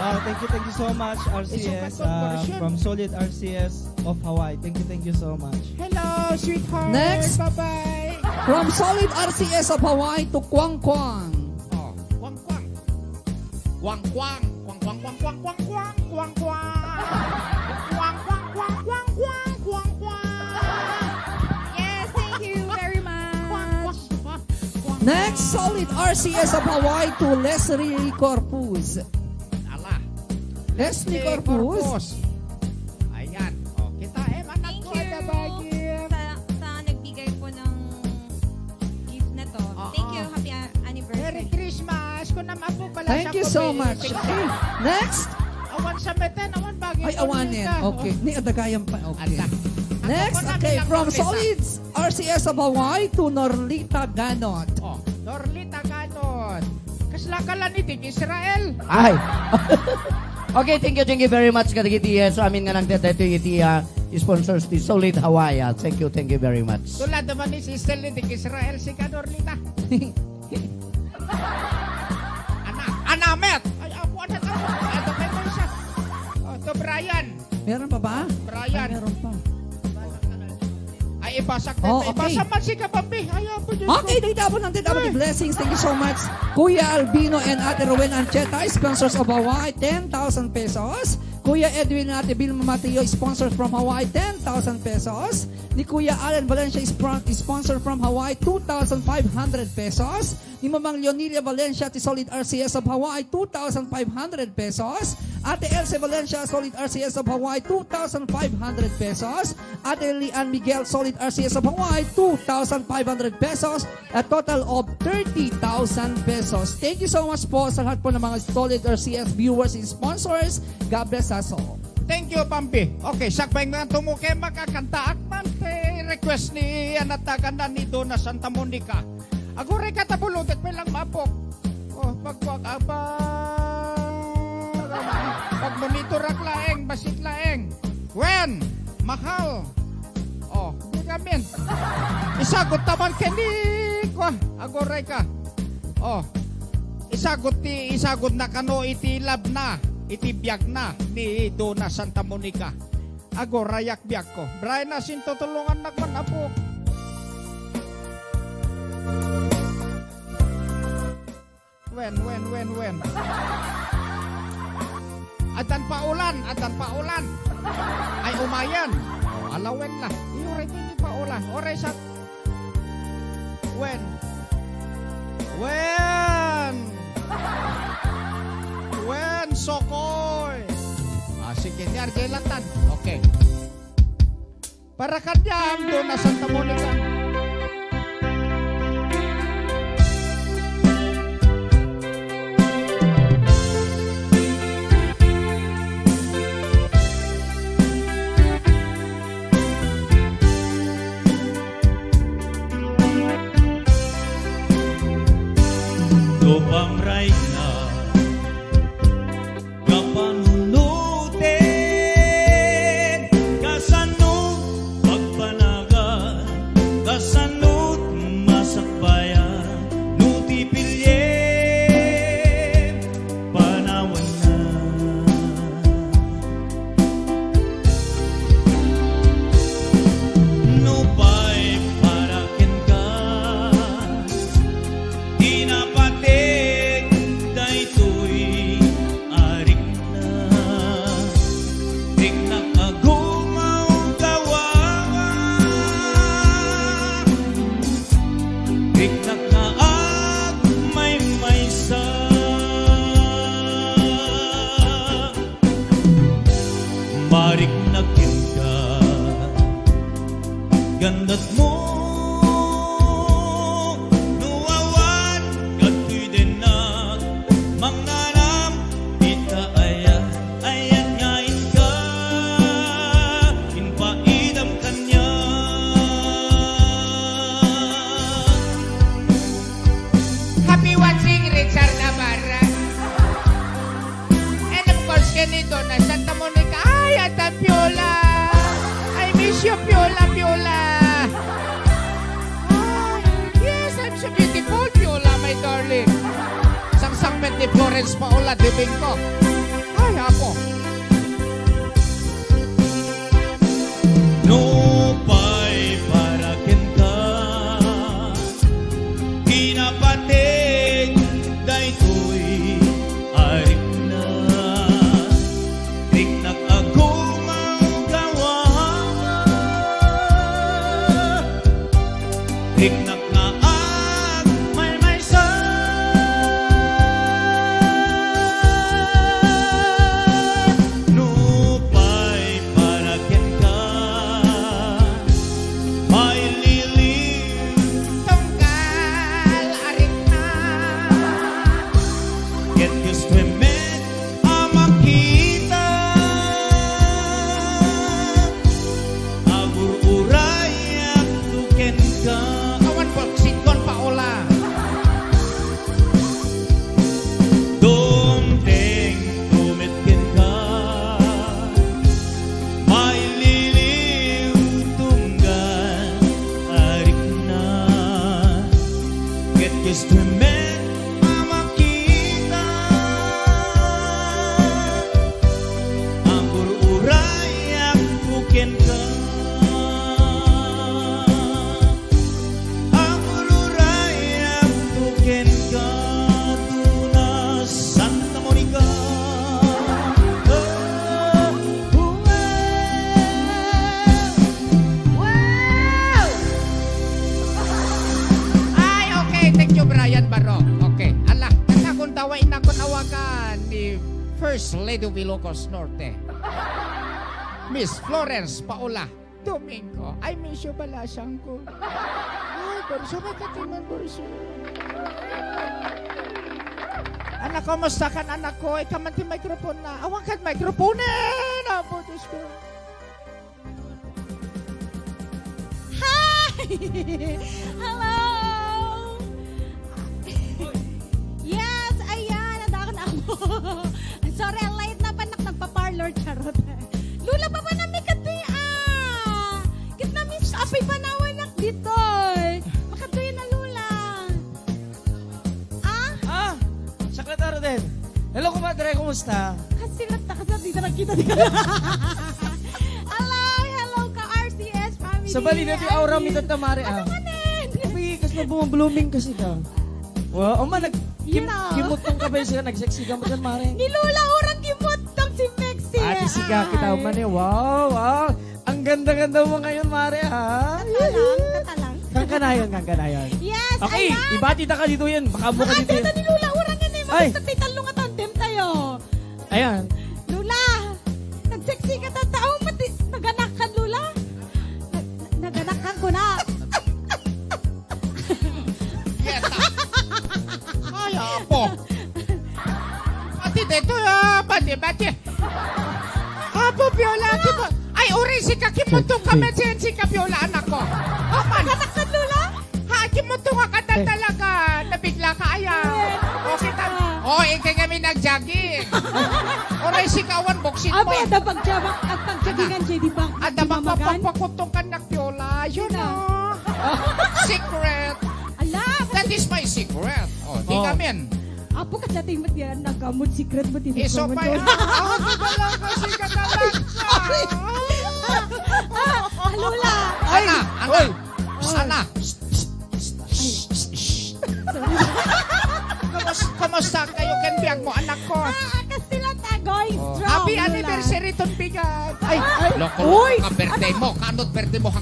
P: Wow, thank you so much, RCS, from Solid RCS of Hawaii. Thank you so much.
L: Hello, sweetheart.
G: Next.
L: Bye-bye.
G: From Solid RCS of Hawaii to Kwang Kwang.
L: Oh, Kwang Kwang. Kwang Kwang. Kwang Kwang, Kwang Kwang, Kwang Kwang, Kwang Kwang. Kwang Kwang, Kwang Kwang, Kwang Kwang, Kwang.
E: Yes, thank you very much.
G: Next, Solid RCS of Hawaii to Leslie Corpus.
L: Ala.
G: Leslie Corpus.
L: Ayan. Oh, kita manak ko na ba gift?
R: Sa nagbigay po ng gift na to. Thank you. Happy anniversary.
L: Merry Christmas. Kung naman po pala
G: Thank you so much. Okay. Next.
L: Awan sa meten, awan bagay.
G: Ay, awanin. Okay. Ni adagayan pa. Okay. Next, okay. From Solid RCS of Hawaii to Norlita Ganot.
L: Oh, Norlita Ganot. Kaslakalan ni Tig Israel.
S: Ay. Okay, thank you very much kadagiti sa amin nga nang dito iti sponsors ti Solid Hawaii. Thank you very much.
L: Tulad naman ni Sister ni Tig Israel si ka Norlita. Anamet. Ay, apo anak ako. Ito kayo mo siya. Oh, to Brian.
G: Meron pa ba?
L: Brian.
G: Ay, meron pa.
L: Ay, Ay, ibasak din.
G: Oh, okay.
L: Ibasa man si Kapapi. Ayaw po, Diyos ko.
G: Okay, dito po natin the blessings. Thank you so much. Kuya Albino and Ate Rowena Ancheta, sponsors of Hawaii, 10,000 pesos. Kuya Edwin and Ate Vilma Mateo, sponsors from Hawaii, 10,000 pesos. Ni Kuya Allen Valencia, sponsor from Hawaii, 2,500 pesos. Ni Mamang Leonilia Valencia, Solid RCS of Hawaii, 2,500 pesos. Ate Elsie Valencia, Solid RCS of Hawaii, 2,500 pesos. Ate Lian Miguel, Solid RCS of Hawaii, 2,500 pesos. A total of 30,000 pesos. Thank you so much po sa lahat po ng mga Solid RCS viewers and sponsors. God bless us all.
L: Thank you, Pampi. Okay, sakbay nga tumuke makakanta. Akman, request ni Anataganan ni Dona Santa Monica. Ako rin katabulugat, may lang mapok. Oh, pag-monitor ak laeng, basit laeng. When? Mahal. Oh, hindi kamin. Isagot naman kani ko. Agoray ka. Oh, isagot na kano iti lab na. Iti biyag na ni Dona Santa Monica. Agorayak biyag ko. Brian na sintutulungan na kwan apo. When. Adan pa ulan. Ay umayan. Oh, alawen na. Iuray hindi pa ulan. Oray sa... When Sokoy. Sige, ni Arjay Latan. Okay. Para kanyang Dona Santa Monica.
A: Lupang right na kapanunutin kasano pagpanagan kasano masakbayan nutipilye panawan na nupay parakin ka inapating daytoy arik na tingnan agumaw kawawa tingnan na at may maysa marik na kinka gandat mo nuwawan katoy din na manganam ita ayat ngain ka inpaidam kanya
L: Happy watching Richard Navarra. And of course, ganito na Santa Monica. Ay, Ata Piola. I miss you, Piola. Ay, yes, I'm so beautiful, Piola, my darling. Sang-sangmet ni Florence Paola de Bingo. Ay, apo.
A: nupay parakin ka inapating daytoy arik na tingnan agumaw kawawa tingnan na at may maysa nupay parakin ka may lilim
L: Tunggal, arik na.
A: get used to met amakita agur-uray at tuken ka
L: Awan po, Sidgon Paola.
A: Dumteng tumitkin ka may lilim tunggal arik na get used to met amakita agur-uray at tuken ka
L: Lady of Ilocos Norte. Miss Florence Paula Domingo. I miss you, balasang ko. Ay, Borso, may katiman, Borso. Anak ko, musta kan anak ko? Ikaw man ti microphone na. Awang kan microphone na. Apo, Diyos ko.
Q: Hi! Hello! Yes, ayan, nandakon ako. Sorry, ang late na panak nagpa-parlor, charot. Lula pa ba namin katoy Kit namin sa apay panawanak dito. Makatoy na Lula.
P: Sekretary din. Hello, kumadre, kumusta?
Q: Kasi dito nakita di ka. Hello, ka RCS family.
P: Sa bali na yung aura mi tatamari
Q: Ano manin?
P: Abi, kasi na blooming kasi ka. Wow, man, kimutong ka ba yung sila, nagseksi ka mo dyan, Mare?
Q: Ni Lula, orang kimutong si Mexi.
P: Ate siga kita man eh. Wow. Ang ganda-ganda mo ngayon, Mare, ha?
Q: Katalang.
P: Kangkanayon.
Q: Yes,
P: Okay,
Q: ayan.
P: ibati ta ka dito yan. Baka mo ka dito yan.
Q: Ni Lula, orang yan eh.
P: Ay.
Q: Mabasta titalo nga tandem tayo.
P: Ayan.
Q: Lula, nagseksi ka ta tao, mati naganak ka, Lula? Naganak ka ko na.
L: Ay, apo. Ati dito, bati. Apo, Viola, tipo. Ay, uri, si kakimutong ka, si ka, Viola, anak ko. Aman.
Q: Naganak ka, Lula?
L: Ha, kimutong ka ka talaga. Nabigla ka, ayaw. Okay, ikay kami nag-jogging. Uri, si kawan, boksit mo.
Q: Abi, ada pagjagingan siya, di ba?
L: Ada magpapakutong ka na, Viola. Yun na. Secret.
Q: Ala,
L: That is my secret. Di kamin.
Q: apo ka sa tingmat yan, nagamot secret mo, di ba?
L: Iso pa yan. Ako lang kasi ka na lang
Q: Lula.
L: Ana. Kamusta kayo kenbiyag mo, anak ko?
Q: Kasi lang going strong.
L: Happy
Q: Lula.
L: anniversary ton bigat. Ay, loko
Q: Uy!
L: ka birthday mo. Kanot birthday mo ka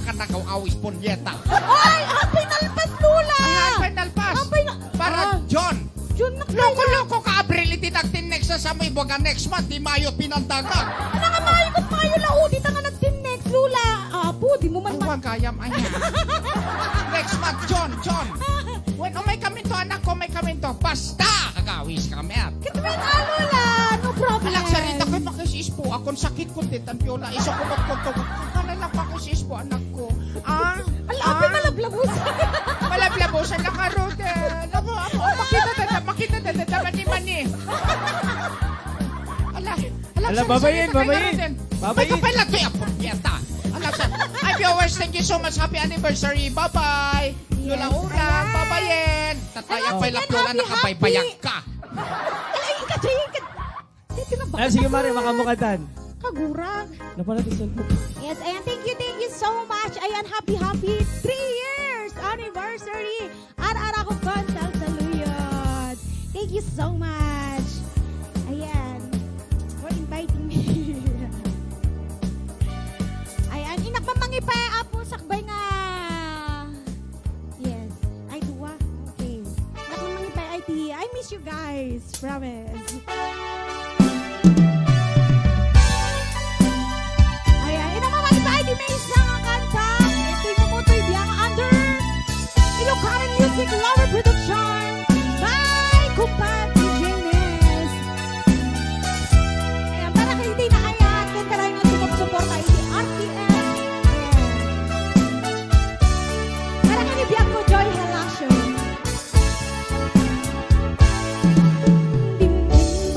L: awis ponyeta.
Q: Ay, happy nalpas, Lula.
L: Happy nalpas. Para John.
Q: John
L: Loko ka April itinagtin next sa may buwaga next month. Di Mayo pinandaga.
Q: Ano nga mayo laudi ta nga nagtinex, Lula. Apo, di mo man
L: Huwag kayam anya. Next month, John. When may kami to, anak ko, may kami to. Basta! Kagawis kami at.
Q: Kitwin, Lula. No problem.
L: Alak sa rita ko makasispo. Akong sakit ko din, Piola. Isa ko magkunto. Kanala pa kasispo, anak ko.
Q: Alabi, malablabos.
L: Malablabosan na karote. Makita dada, mani.
P: Ala, babayin.
L: Kapay lang kayo, punyeta. Alak sa. Hi, viewers. Thank you so much. Happy anniversary. Bye-bye. Lula urang. Babayin. Tatayak pa lang, Piola. Nakapaybayag ka.
Q: Alay, ikachayin.
P: Sige, Mare, makamukatan.
Q: Kagurang.
P: Napala din cellphone.
Q: Yes, ayan, thank you so much. Ayan, happy 3 years anniversary. Ara-ara ko konsal sa luyot. Thank you so much. Ayan, for inviting me. Ayan, inakmamangipay apo sakbay nga. Yes, ay duwa. Okay. Inakmamangipay IT. I miss you guys. Promise. Music Lover Production by Kumpadre James. Ayan, para kayo din na ayan, kanta lang ang sumupsuporta ini RTS. Para kayo biyak ko Joy Helasio. Dimdim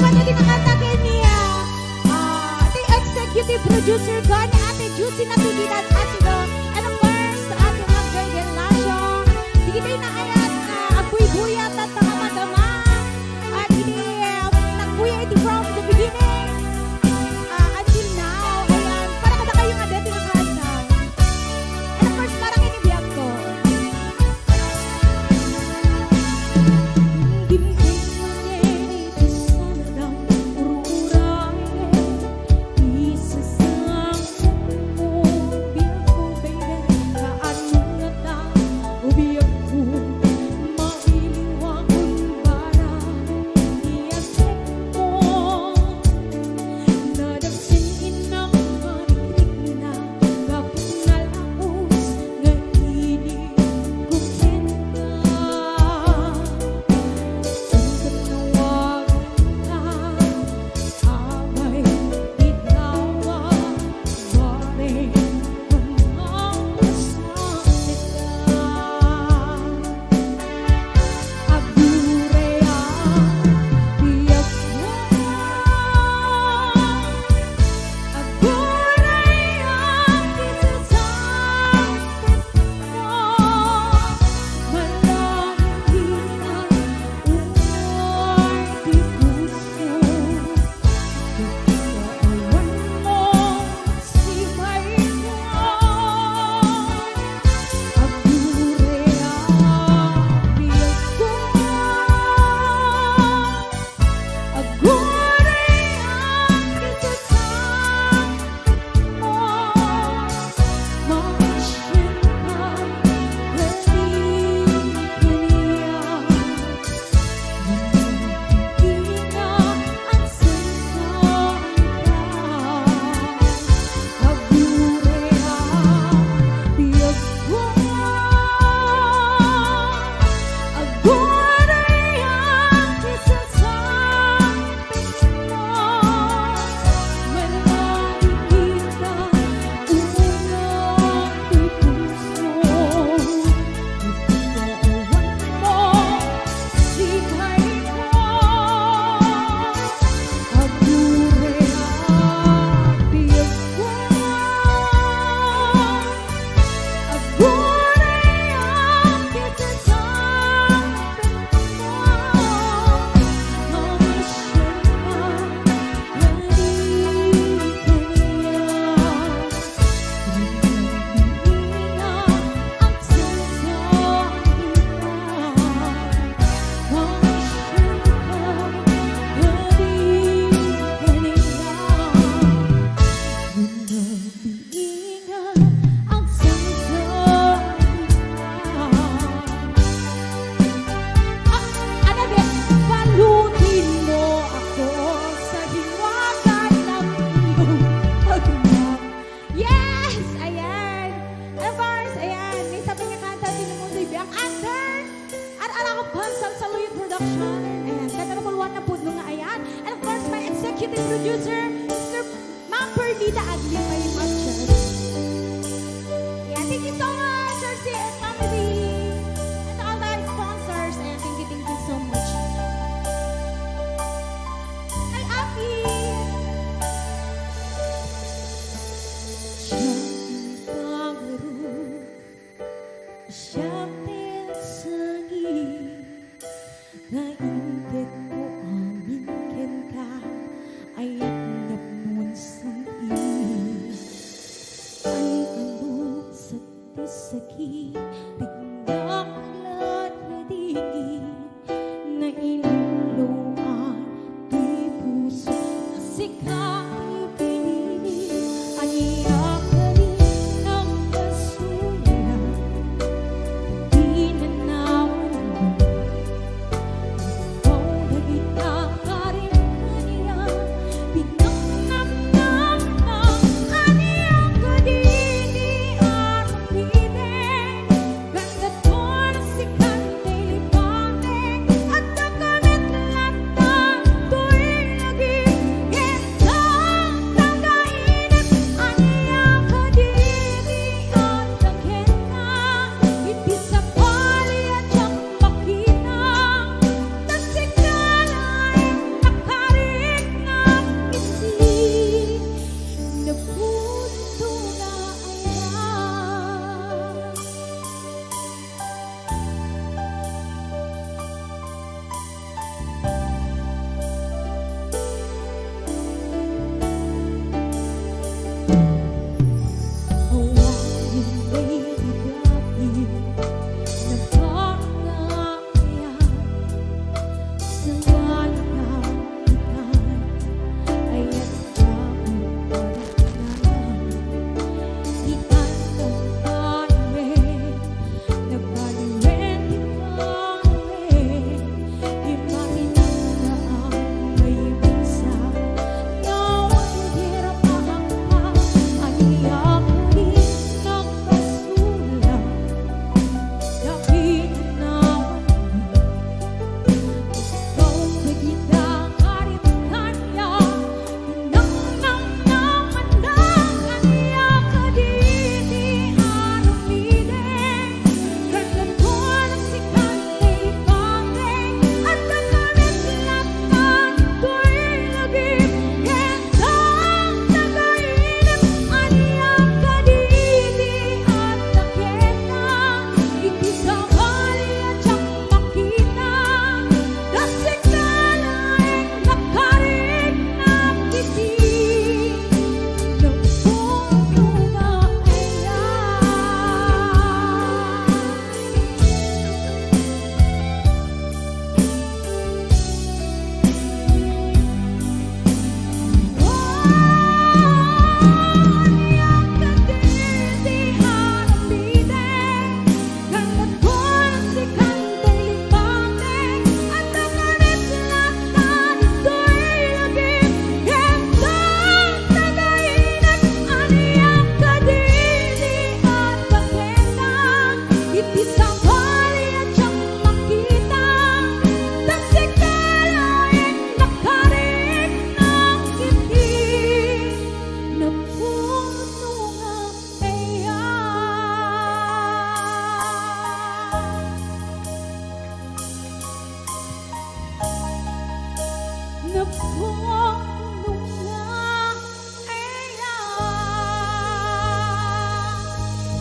Q: naman ulit ang atake niya. Ate executive producer ko, ni Ate Juicy Natividad Asido. And of course, Ate Magdal Gelasio. Sige tayo na ayat na abuy-buyat at tanga-madama. At hindi nagbuya iti from the beginning. Until now, ayan, para kada kayong adete ng kantaw. And of course, parang inibiyag ko. Producer, Mr. Ma'am Perdita Adli, very much. Yeah, thank you so much, RCS family, and all our sponsors. And thank you so much. Hi, Api.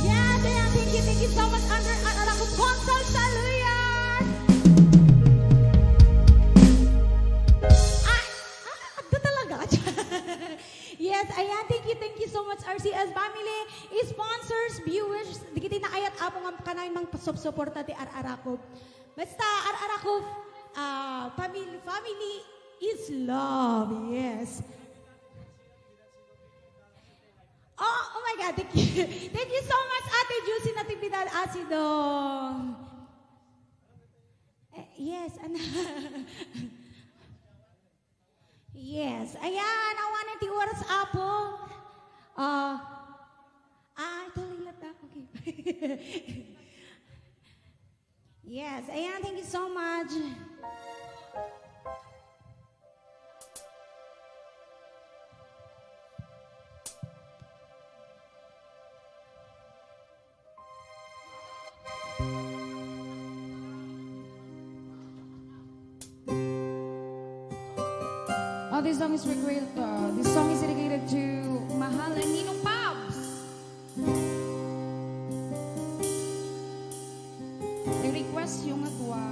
Q: Yes, ayan, thank you so much, anak ko, Consol Saluyan. Ito talaga. Yes, ayan, thank you so much, RCS family, sponsors, viewers, di kita naayat apo nga kanay mang suporta ti Ararakov. Basta Ararakov, family is love, yes. Oh my God, thank you. Thank you so much, Ate Juicy Natividad Asido. Yes, yes, ayan, awan ti oras apo. Ito lilat na, okay. Yes, ayan, thank you so much.
E: This song is this song is dedicated to Mahal and Ninong Pabs. I-request yung atwa.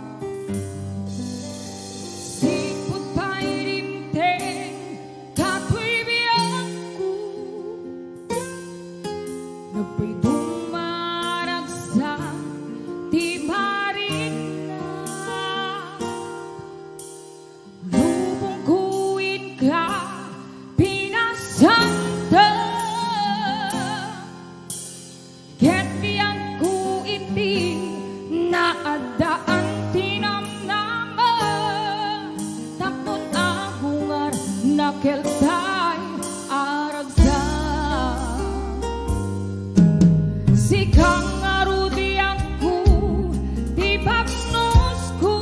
B: Sipot pa'y rimteng, kato'y biyangko, napa'y dumaragsa, di marina. Lubong kuwin ka, pinasanta, ket biyangko iti, naadaan tinamnaman, tapon agungar nakeltay aragsa. Si kang arudiyangku di bagnosku,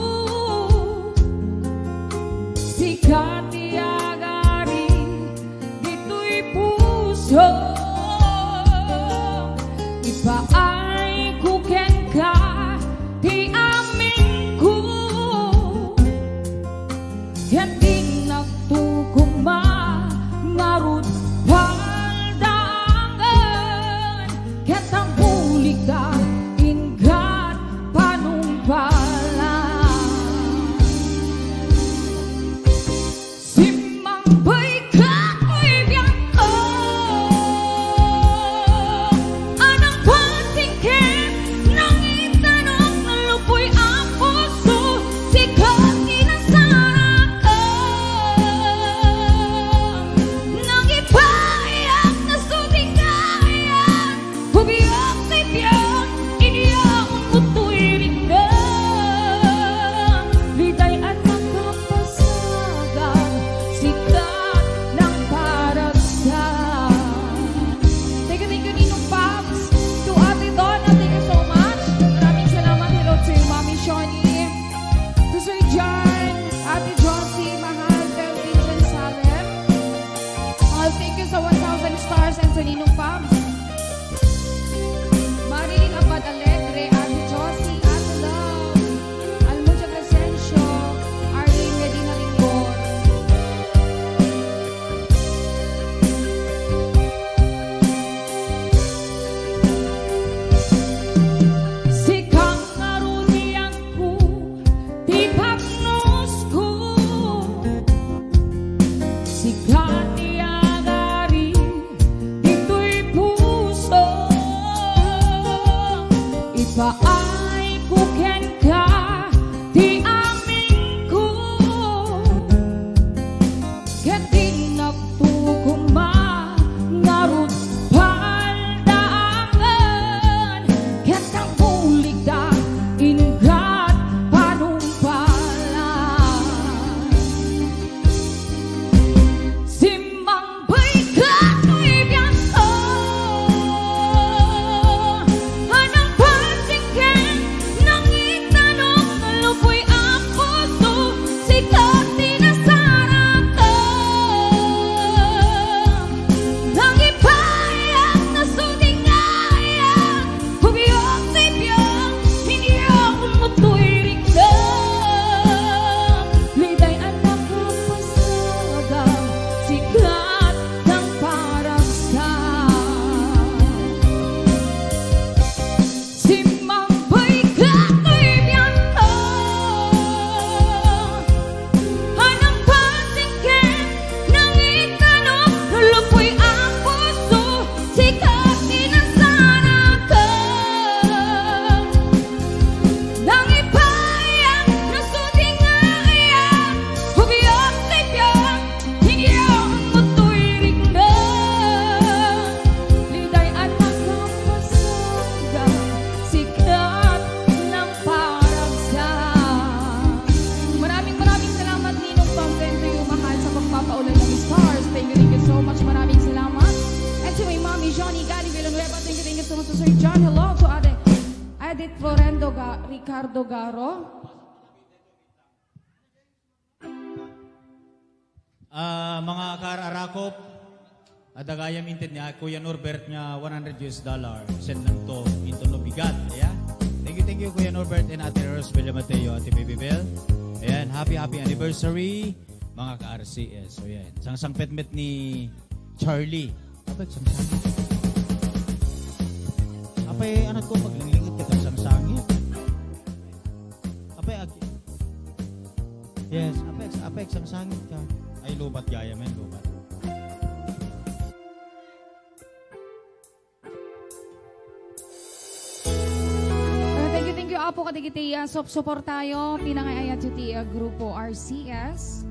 B: si katiagari dito'y puso, ipaay kuken ka di amin ko, hindi nagtuguma ngarut paldangan, ketang bulig ka ingat panumpalan. Simang bay ka ko'y biyangko, anang patingkin nang itanong na lupoy ang puso, sikat kinasarakan, nang ipayak na subigayan, hubiyak na ipiyang, iniyaon mo to'y rindan, litay at makapasagan, sikat ng paragsan. Thank you, Ninong Pabs. To Ate Donna, thank you so much. Maraming salamat. Hello to Mami Shawnee. To Sir John, Ate Josie, Mahal, Bel, Vincent, Salem. Thank you sa 1,000 stars and to Ninong Pabs. Marilyn Abad Alegre, Ate Josie, Ate Love, Almucha Crescencio, Arlene Medina Lingor. Si kang aruniyangku di bagnosku, si katiagari dito'y puso, ipaay kuken ka di amin ko, ket di nagtuguma ngarut paldaangan, ket ang bulig da ingat panumpalan. Simang bay ka ko'y biyangko, anang patingkin nang itanong na lupoy ang puso, sikat tinasarakan,
E: Sir John. Hello to Edith Florendo Ricardo Garo.
D: Mga kararakop, adagayam inted niya, Kuya Norbert niya $100. Send lang to, into no bigat. Yeah? Thank you, Kuya Norbert and Ate Rose Bella Mateo, Ate Baby Bell. Ayan, happy anniversary, mga ka-RCS. So yan, sang petmet ni Charlie. Kapag sang-sangit. Apay, anak ko, maglingit ka sang-sangit. Apay, yes, apay, sang-sangit ka. Ay, lubat gaya, men, lubat.
E: Thank you, Apo, kadigiti, support tayo, pinangayayat yuti, grupo RCS.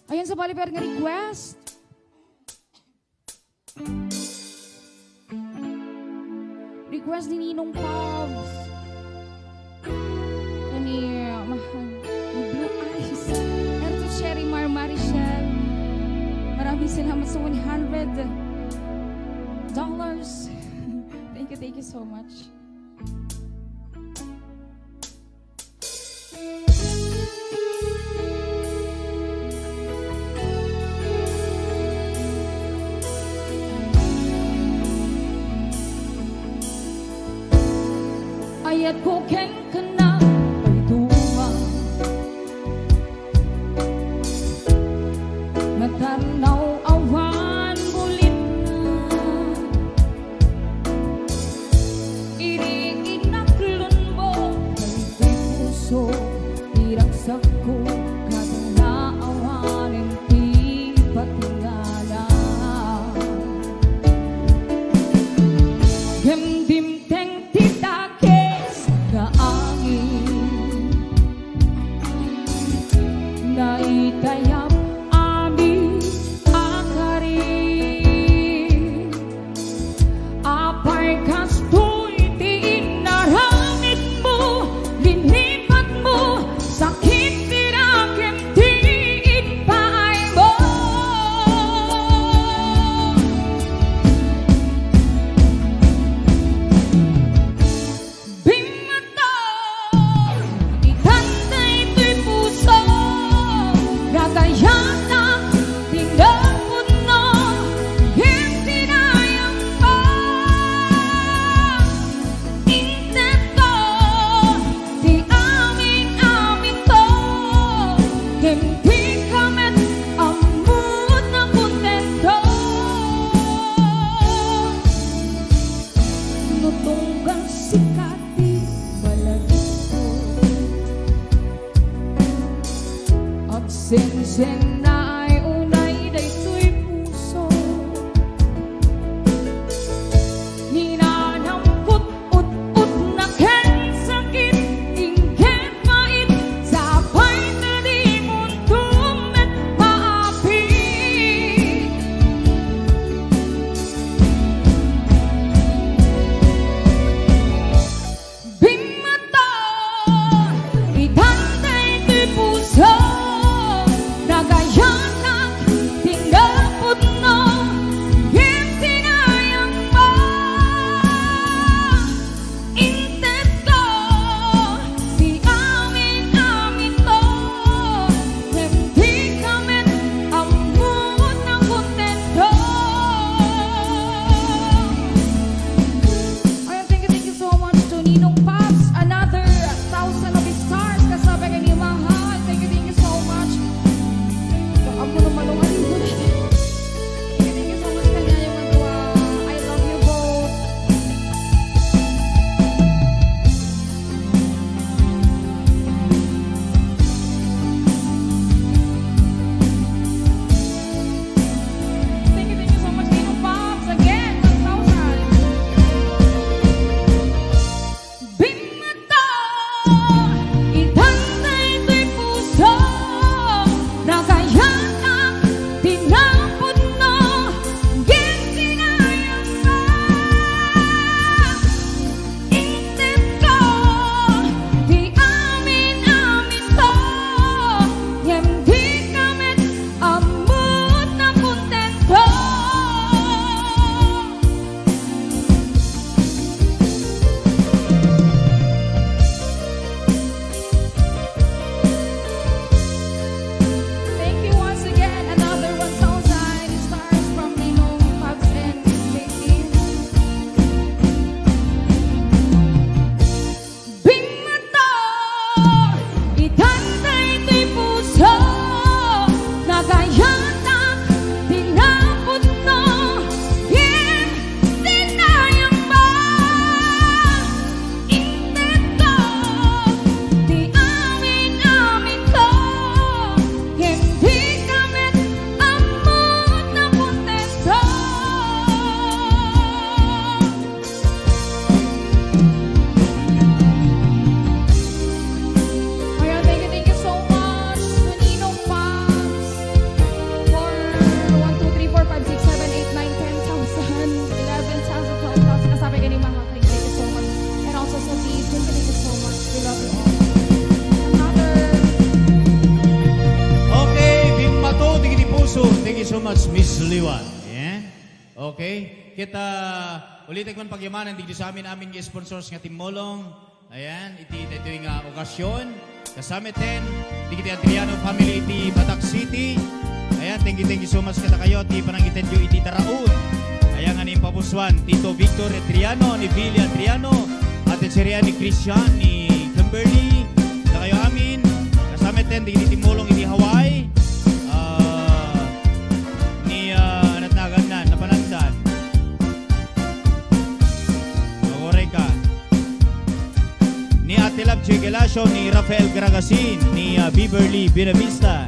E: Ayan sa baliper nga request. Request ni Ninong Pogs. Kani mahal. Blue Eyes. Erto Sherry Marichel. Maraming salamat sa $100. Thank you so much.
B: Ayat ko ken ka na pagduwa Natanaw awan bulit na Iri-inaklon mo Kay puso Iraksak ko Kadang naawanin Ti patingala Gemdim teng titake Kaangin
D: Okay? Kita ulitin man pagyamanan digdi sa amin sponsors nga Timolong. Ayan, iti yung okasyon. Kasama 10, digiti Adriano family iti Batak City. Ayan, thank you so much kata kayo. Ti panangitan nyo iti Taraon. Ayan nga ni Papuswan, Tito Victor Adriano, ni Billy Adriano, Ate Seria ni Christian, ni Kimberly. Kata kayo amin. Kasama 10, digiti Timolong iti Hawaii. Ni Anatnagan na, napanandan. Magorey ka. Ni Ate Lab Gelasio, ni Rafael Gragasin, ni Beverly Binavista,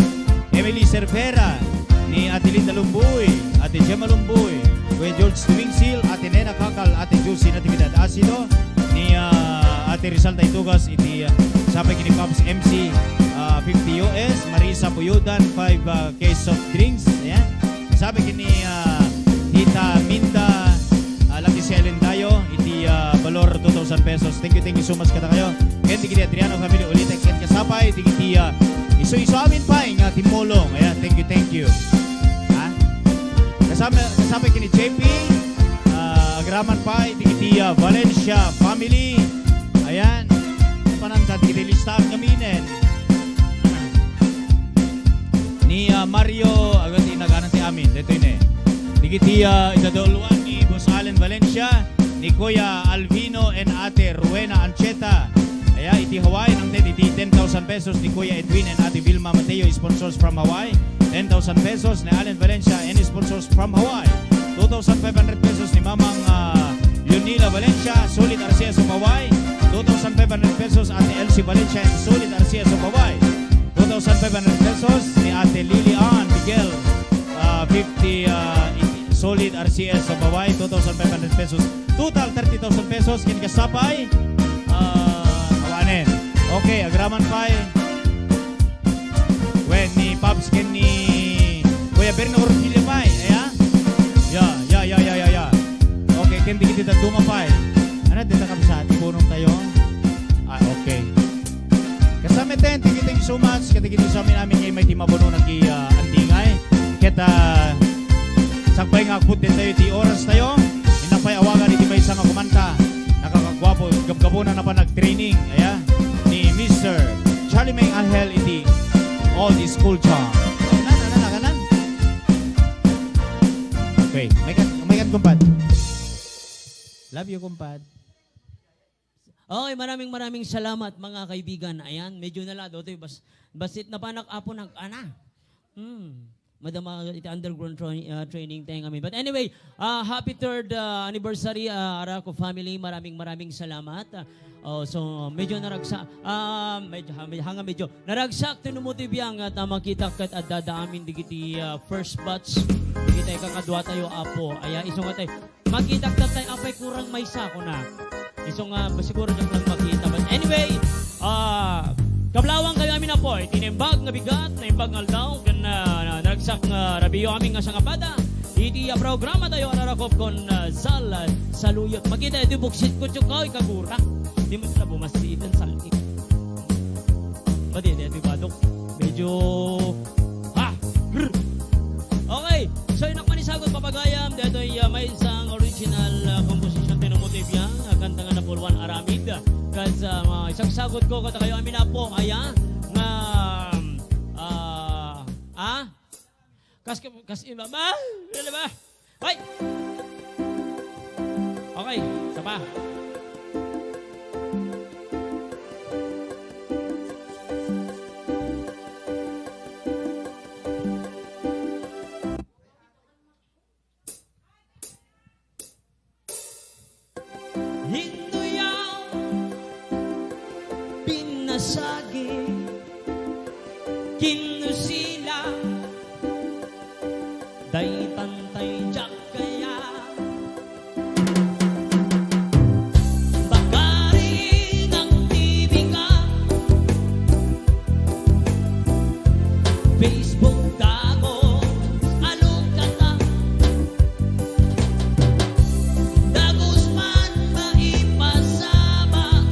D: Emily Cervera, ni Ate Linda Lumboy, Ate Gemma Lumboy, Kuya George Tumingsil, Ate Nena Kakal, Ate Josie Natividad Asido, ni Ate Rizal Taitugas, iti sapay kini Pops MC 50 US, Marisa Puyodan, 5 case of drinks, ayan. Sabi kini Tita Minda, Lati si Ellen Dayo, iti valor 2,000 pesos. Thank you so much kata kayo. Kaya tigiti Adriano family ulit ang kasapay, tigiti iso amin pa nga Timolong. Ayan, thank you. Ha? Kasapay kini JP, Agraman pa, tigiti Valencia family. Ayan, pananda, tigiti listahan kaminen. Ni Mario, agad inaganan ti amin. Dito yun eh. Tigiti itadoluan ni Boss Allen Valencia, ni Kuya Alvino and Ate Ruena Ancheta. Kaya iti Hawaii ng iti 10,000 pesos ni Kuya Edwin and Ate Vilma Mateo, sponsors from Hawaii. 10,000 pesos ni Allen Valencia and sponsors from Hawaii. 2,500 pesos ni Mamang Leonila Valencia, Solid Arcias of Hawaii. 2,500 pesos Ate Elsie Valencia and Solid Arcias of Hawaii. 2,500 pesos ni Ate Lilian Miguel, 50 Solid RCS sa Hawaii, 2,500 pesos. Total 30,000 pesos kinikasapay. Awanin. Okay, Agraman Pai. When ni Pops kin ni Kuya Berno Orquilla Pai. Ayan? Yeah. Okay, kin di kita dumapay. Ano, dito kami sa punong tayo? Okay. Kasama 10, thank you so much. Kati-kiti sa amin ngayon may timabuno ng andingay. Kita sakbay nga akbut din tayo, ti oras tayo. Inapay awagan iti may isang kumanta. Nakakagwapo, gabgabunan na pa nag-training. Ayan, ni Mr. Charlie May Angel iti All the School Charm. Kanan. Okay, may kan kumpad. Love you, kumpad.
T: Okay, maraming salamat mga kaibigan. Ayan, medyo nalado ito. Basit na panak apo ng ana. Madama iti underground training tayo kami. But anyway, happy 3rd anniversary Araco family. Maraming salamat. So medyo naragsak medyo naragsak tinumutibiyang at makita kat at dadaamin digiti first batch digiti kakadwa tayo apo. Aya isong tayo makita kat tayo apay kurang may sako na. Isong siguro lang makita. But anyway, kablawang kayo amin na po, itinimbag nga bigat, naimbag nga aldaw, kan nagsak nga rabiyo amin nga sangapada. Iti programa tayo ararakop kon saluyot. Makita ito buksit ko tsukaw, ikagura. Di mo sila bumasitan salki. Pati, ito badok. Medyo, Okay, so yung nakmanisagot papagayam, dito may isang original composition tinumutibya, kanta nga na Pulwan Aramid. Kasi isang sagot ko kata kayo amin na po, aya, nga, kas imama, ano ba? Hoy! Okay, isa pa. Pinasagi, kinusila, day tantay jak kaya. Bagari ng tibika, Facebook dago, alukata, dagos man maipasama.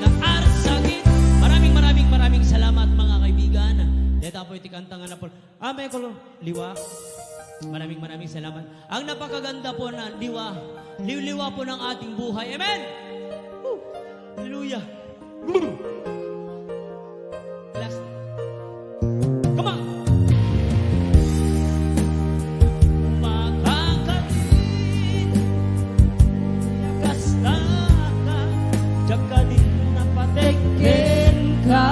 T: naarsagit. Maraming salamat mga kaibigan. Deta po itikantang na po. May ko liwa. Maraming salamat. Ang napakaganda po na liwa. Liwa po ng ating buhay. Amen! Woo! Hallelujah! Woo! Last. Come on! Makakatid, kasta ka, tsaka din napatekin ka.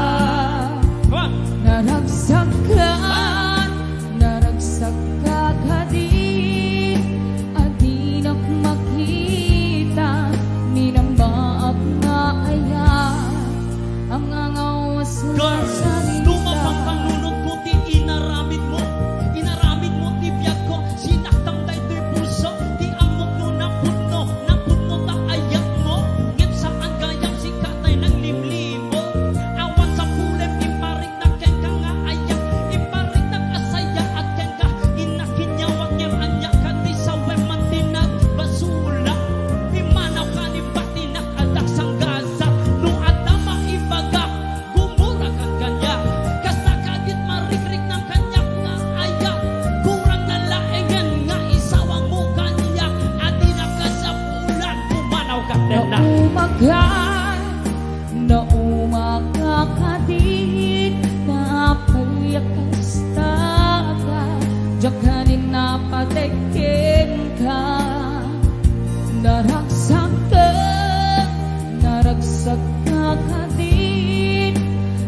T: Come on!
F: Naragsakan, naragsakan adi nak makita, minambaak na aya, ang angawas na salita.
T: Tumapang panunod ko, ti inaramid mo ti biyag ko, sinaktan tayo to'y puso, ti amok no napudno ta ayak mo, ngit saan gayang sikatay ng limlimo, awan sa pulem, imparik na ken ka nga ayak, imparik na asaya at ken ka, inakinyawag niyang anyak ka, ti sa weman tinag basula, imanaw ka ni patinak adak sang gaza, no adama ibaga, gumura ka kanya, kasta kadit marikrik ng kanyak nga ayak, kurang na laengan nga isawang mo kanya, adi na ka sa pulan, pumanaw ka na.
F: Naumakakadit na payakas ka, jakanin na patekin ka, naragsak ka kadit,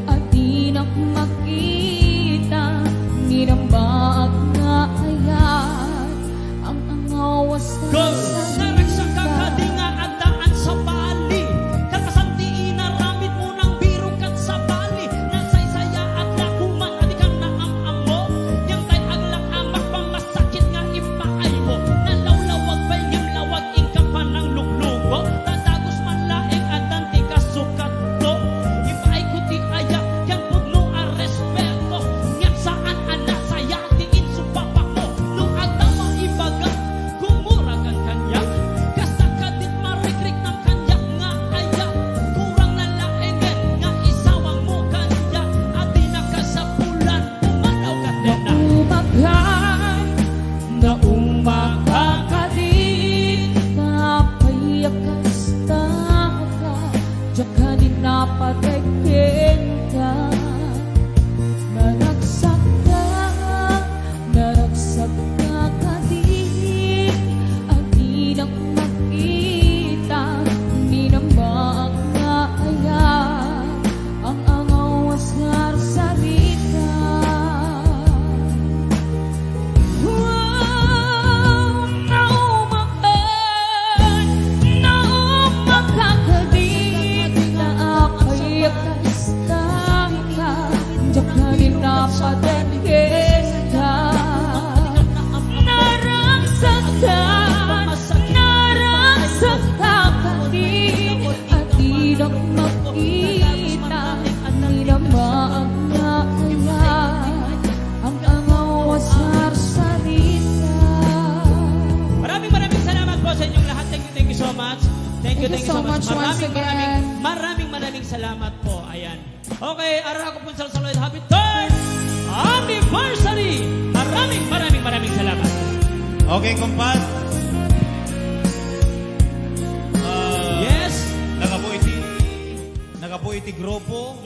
F: at di na makita, minambaag na ayat, ang angawas na
T: Saragsak ka kadi nga adaan sa bali, katasanti inaramid mo ng biro kat sa bali, nasaysaya at lakuman adi kang naamam mo, yang tay aglak amak pamasakit nga ipaay mo, nalawlawag bay ngam lawag ingka pa ng luglugo, tatagos man laeng adan ti kasukat to, ipaay ko ti ayak yang pugno a respeto, ngam saan anasaya ti insupapak mo, no adama ibaga, gumuragan kanya, kasta kadit marikrik ng kanyak nga ayak, kurang na laengen nga isawang mo kanya, adi na ka sa pulan, pumanaw ka na.
F: Naumakakadit na payakas ka, jakanin na patekin ka, naragsak ka kadit, at di na makita, minambaag na aya, ang angawas nga salita. Naumakakadit na payakas ka, jakanin na patekin ka, naragsak ka kadit, at di na makita, minambaag na aya, ang angawas nga salita.
T: Maraming salamat po sa inyong lahat. Thank you so much. Thank you so much once again. Maraming salamat po. Ayan. Okay, araw ko po sa Salud. Happy 3rd anniversary! Maraming salamat.
D: Okay, kumpat.
T: Yes?
D: Nagapo iti grupo.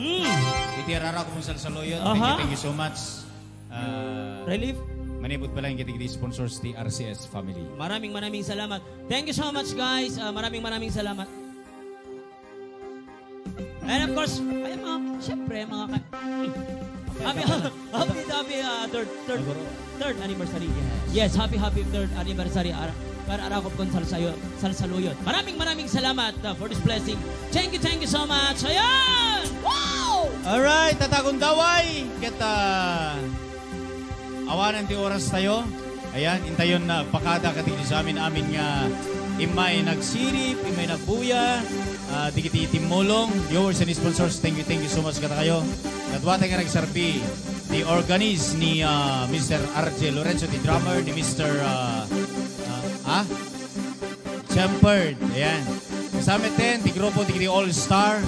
D: Iti arara ko sa Saloyon. Thank you so much.
T: Relief?
D: Manibot pala yung kitigiti sponsors ti RCS family.
T: Maraming salamat. Thank you so much, guys. Maraming salamat. And of course, ay syempre, mga happy third anniversary. Yes, happy third anniversary. Para Arakop kon Salsaluyot. Maraming salamat for this blessing. Thank you so much. Ayan! Wow!
D: Alright, tatagong daway. Kita awanan ti oras tayo. Ayan, intayon na pakada katili sa amin nga imay nagsirip, imay nagbuya, digiti timulong, viewers and sponsors, thank you so much kata kayo. Katwata nga nagsarpi, the organist ni Mr. RJ Lorenzo, the drummer ni Mr. Champered. Ayan. Kasama din, di grupo, di All Star.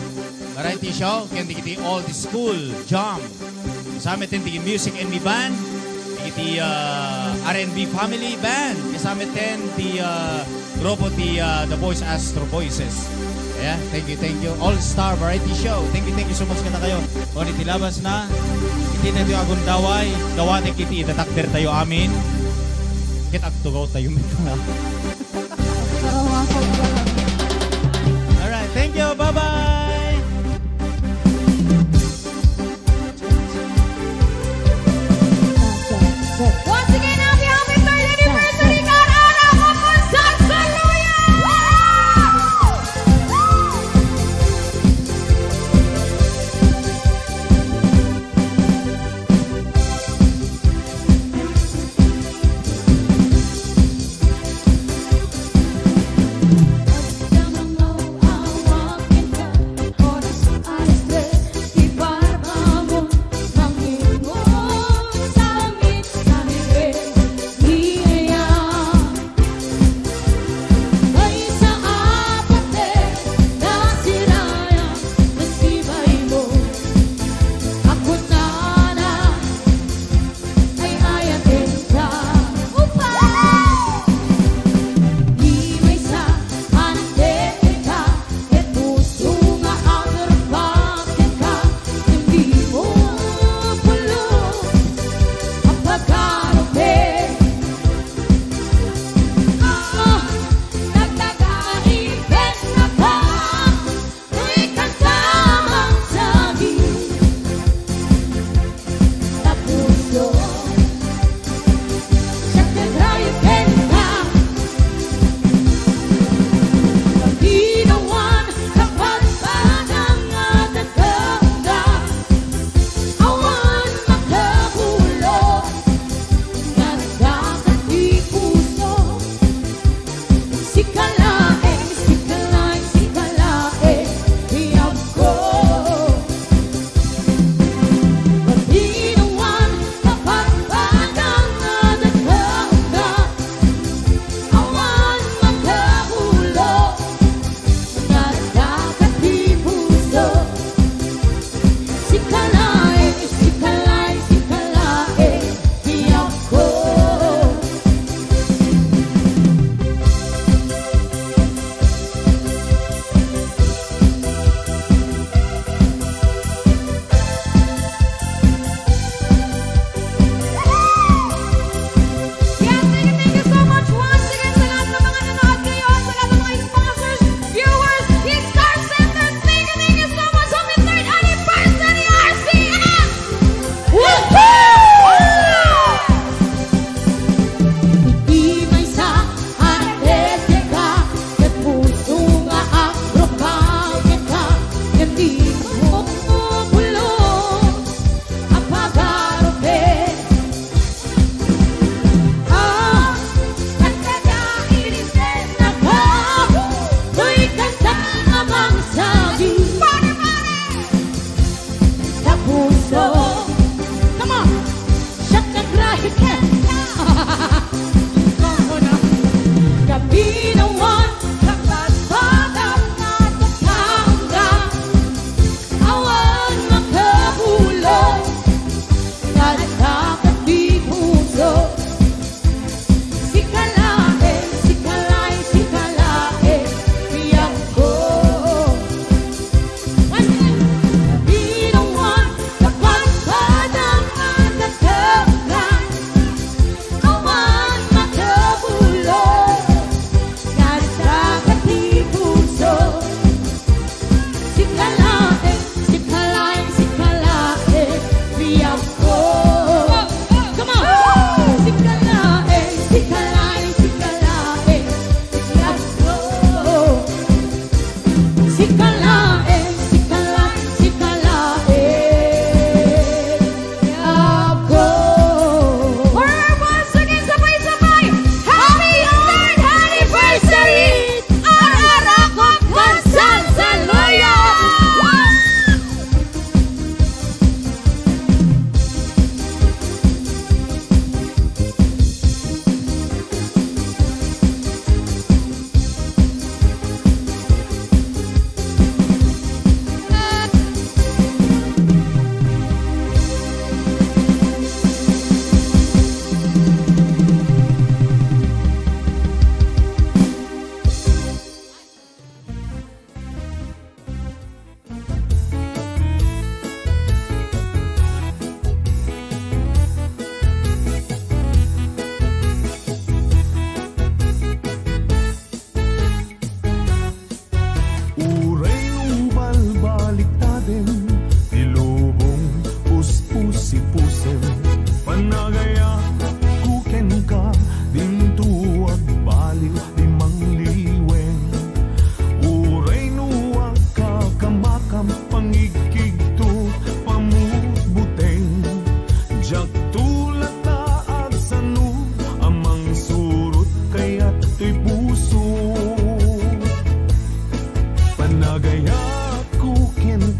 D: variety show. Kaya kiti old school jam. Kasama din tigi music and me band. Kiti R&B family band. Kasama din ti grupo ti The Voice Astro Voices. Yeah, thank you. All-Star Variety Show. Thank you so much ka na kayo. O nitilabas na. Iti na ito agon daway. Dawate kiti itakder tayo amin. Kit agtugaw tayo may mga. Alright, thank you. Bye-bye.
E: Once again, happy third anniversary, God! Anak ko sa Saluyan!
F: Down the low, I walk in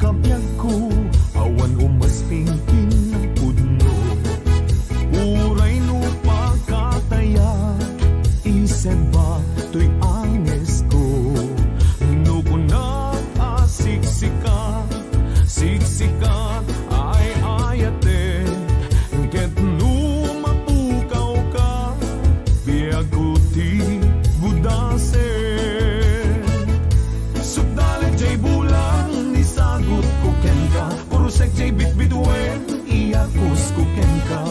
C: kapyag ko, awan umasping kinapudno. Uray no pagkataya, isip ba to'y anges ko? No kunat siksikat, siksikat ay ayate, ket no mapukaw ka, biyag ko ti budasen. Sugdalit jay bulang, nisagot ko ken ka, purusek jay bitbituen, iyakos ko ken ka.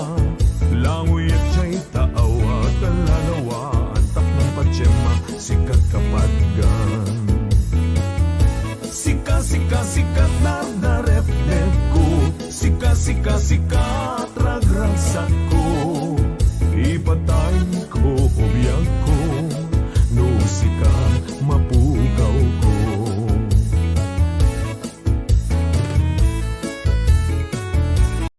C: Langoy at jay taawa, kalalawa, antak ng patsema, sikat kapatgan. Sika, sika, sikat na narep-nep ko, sika, sika, sikat ragragsak ko, ipatay ko, ubiyag ko.